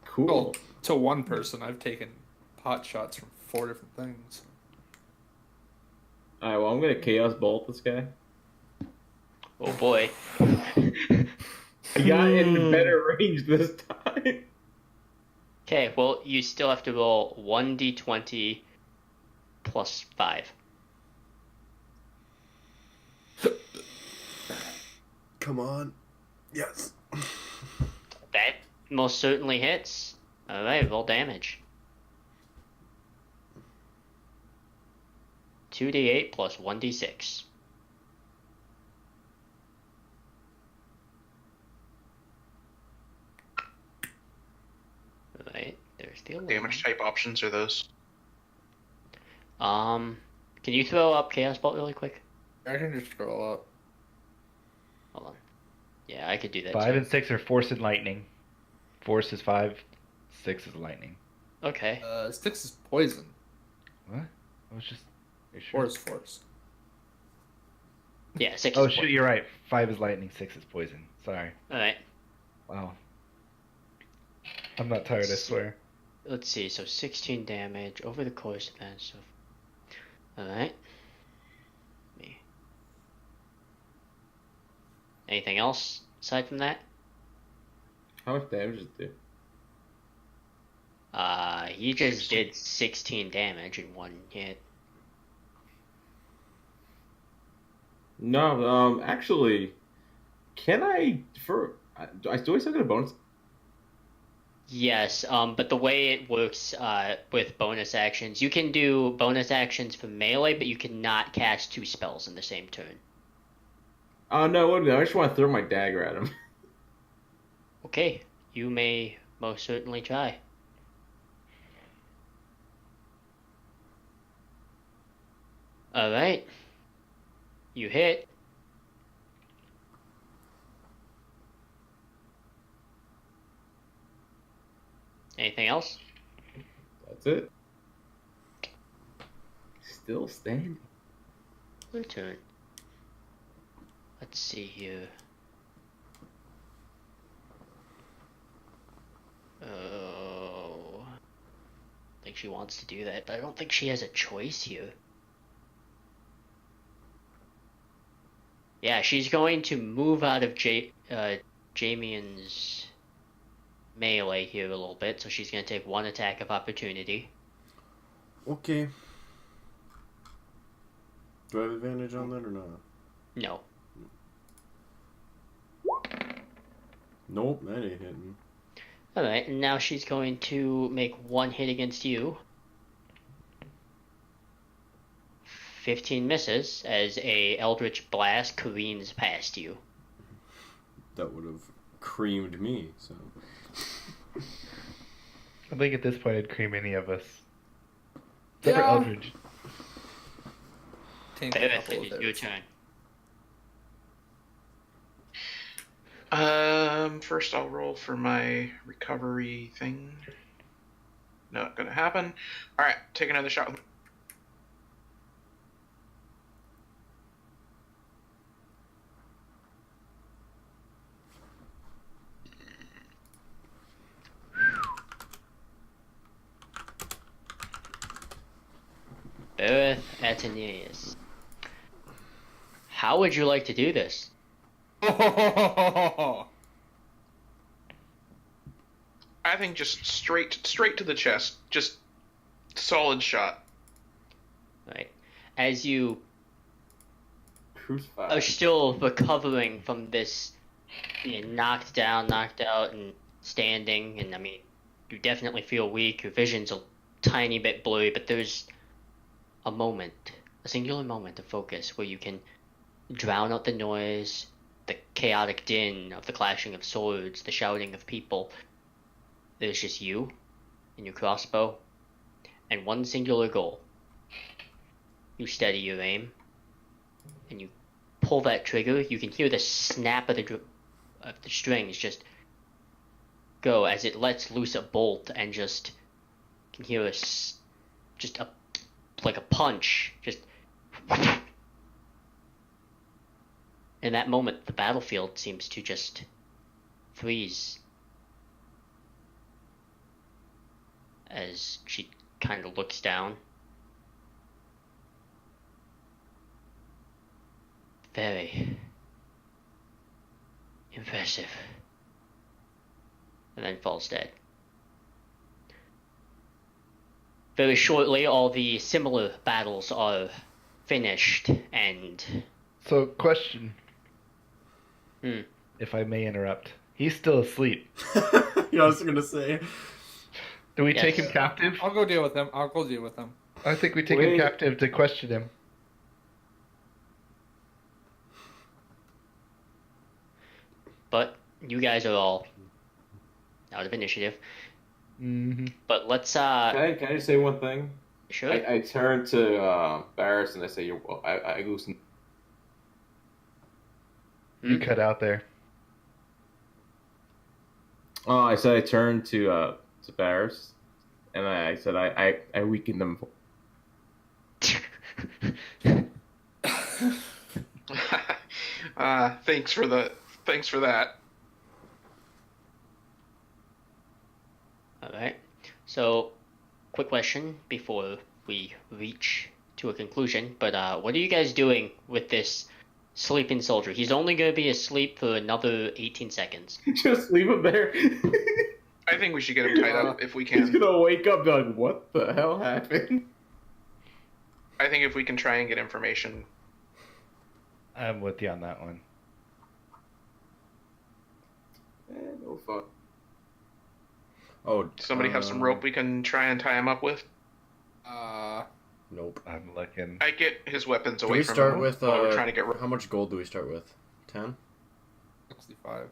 Cool. Well, to one person, I've taken pot shots from 4 different things. Alright, well, I'm gonna Chaos Bolt this guy. Oh boy. I got in better range this time. Okay, well you still have to roll 1d20 plus 5. Come on. Yes. That most certainly hits. Alright, roll damage. 2d8 plus 1d6. Alright, there's the alarm. Damage type options are those. Can you throw up Chaos Bolt really quick? I can just scroll up. Hold on. Yeah, I could do that 5 too. and 6 are Force and Lightning. Force is 5, 6 is Lightning. Okay. 6 is poison. What? I was just. Are you sure? 4 is force. Yeah, 6 Oh, is shoot, you're right. 5 is Lightning, 6 is Poison. Sorry. Alright. Wow. I'm not tired, I swear. Let's see, so 16 damage over the course of that stuff. Alright. Anything else aside from that? How much damage is it do? You just did 16 damage in one hit. No, actually, can I do I still get a bonus? Yes, but the way it works with bonus actions, you can do bonus actions for melee, but you cannot cast 2 spells in the same turn. No, I just want to throw my dagger at him. Okay, you may most certainly try. Alright. You hit. Anything else? That's it. Still standing. Your turn. Let's see here. Oh. I think she wants to do that, but I don't think she has a choice here. Yeah, she's going to move out of Jamian's melee here a little bit, so she's going to take 1 attack of opportunity. Okay. Do I have advantage on that or not? No. Nope, that ain't hitting. Alright, and now she's going to make 1 hit against you. 15 misses as a Eldritch Blast careens past you. That would have creamed me, so. I think at this point it'd cream any of us. Except for Yeah. Eldridge. Tank a It couple of is your those. turn. First I'll roll for my recovery thing. Not gonna happen. Alright, take another shot. Bereth Atenius. How would you like to do this? I think just straight to the chest. Just solid shot. Right. As you Crucified. are still recovering from this, knocked down, knocked out, and standing, and I mean, you definitely feel weak. Your vision's a tiny bit blurry, but there's a moment, a singular moment of focus where you can drown out the noise, the chaotic din of the clashing of swords, the shouting of people. There's just you and your crossbow, and one singular goal. You steady your aim, and you pull that trigger. You can hear the snap of the strings just go as it lets loose a bolt, and just can hear like a punch, just. In that moment, the battlefield seems to just freeze as she kind of looks down. Very impressive. And then falls dead. Very shortly, all the similar battles are finished, and... So, question. Hmm. If I may interrupt. He's still asleep. Yeah, I was gonna say. Do we Yes. take him captive? I'll go deal with them. I think we take him Wait. captive to question him. But you guys are all out of initiative. Mm-hmm. But let's, Can I just say one thing? sure. I turn to Barris and I say, I loosen. You cut out there. Oh, I said I turned to Barris, and I said I weakened them. Thanks for that. Alright. So, quick question before we reach to a conclusion. But what are you guys doing with this Sleeping soldier. He's only going to be asleep for another 18 seconds. Just leave him there. I think we should get him tied up if we He's can. gonna wake up like, what the hell happened? I think if we can try and get information. I'm with you on that one. No fuck. Oh, Somebody have some rope we can try and tie him up with? Nope. I'm looking. I get his weapons Do away we from start him with while we're trying to get rope. how much gold do we start with? 10? 65.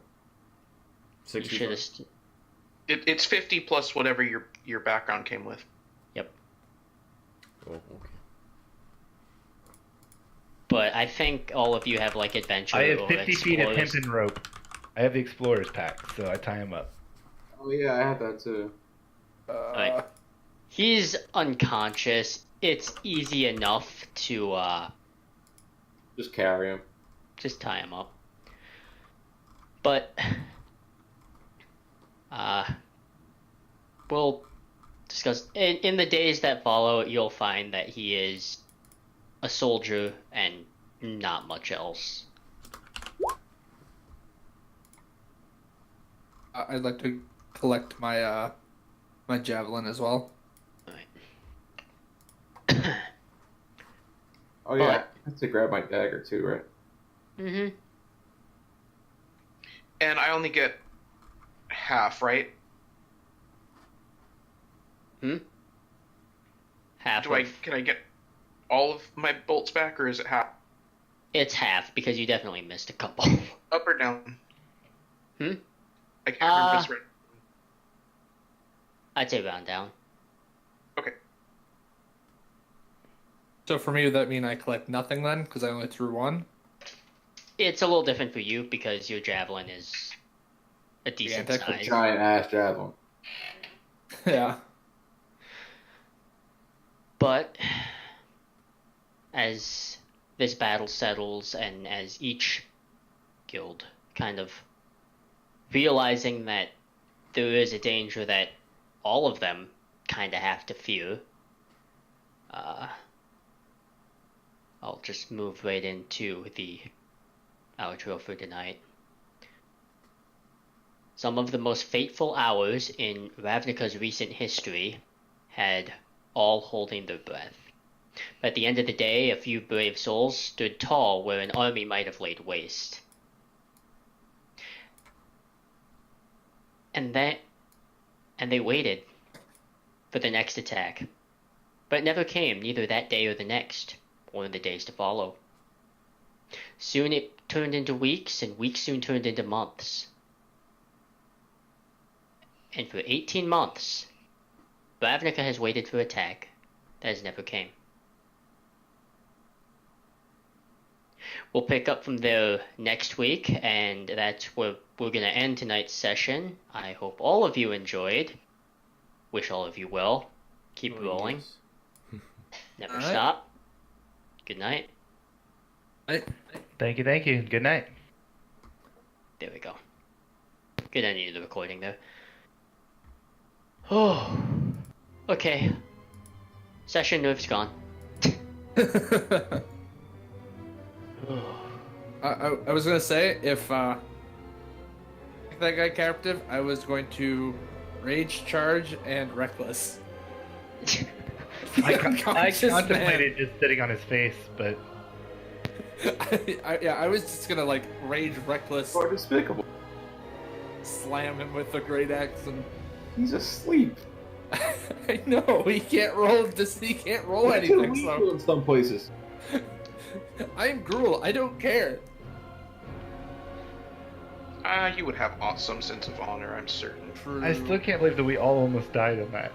You should 65? have. It's 50 plus whatever your background came with. Yep. Oh, okay. But I think all of you have like adventure I have or 50 feet of explorers. hempen rope. I have the explorer's pack, so I tie him up. Oh yeah, I had that too. Right. He's unconscious. It's easy enough to Just carry him. just tie him up. But we'll discuss in the days that follow. You'll find that he is a soldier and not much else. I'd like to collect my my javelin as well. Oh yeah, I have to grab my dagger too, right? Mm-hmm. And I only get half, right? Half. Can I get all of my bolts back, or is it half? It's half because you definitely missed a couple. Up or down? Hmm? I can't remember this right. I'd say round down. Okay. So for me, would that mean I collect nothing then? Because I only threw one? It's a little different for you because your javelin is a decent that's size. Giant ass javelin. Yeah. But as this battle settles and as each guild kind of realizing that there is a danger that all of them kind of have to fear, I'll just move right into the outro for tonight. Some of the most fateful hours in Ravnica's recent history had all holding their breath. But at the end of the day, a few brave souls stood tall where an army might have laid waste. And they waited for the next attack. But it never came, neither that day or the next, or in the days to follow. Soon it turned into weeks, and weeks soon turned into months. And for 18 months, Ravnica has waited for attack that has never came. We'll pick up from there next week, and that's where we're going to end tonight's session. I hope all of you enjoyed. Wish all of you well. Keep rolling. Never All right. stop. Good night. Thank you. Good night. There we go. Good ending to the recording there. Oh. Okay. Session nerf's gone. I was gonna say if that guy captive, I was going to rage charge and reckless. I Unconscious contemplated just sitting on his face, but I was just gonna like rage reckless, So despicable. slam him with the great axe, and He's asleep. I know he can't roll. He can't roll anything. So in some places. I'm Gruel. I don't care. You would have some sense of honor, I'm certain. I still can't believe that we all almost died on that.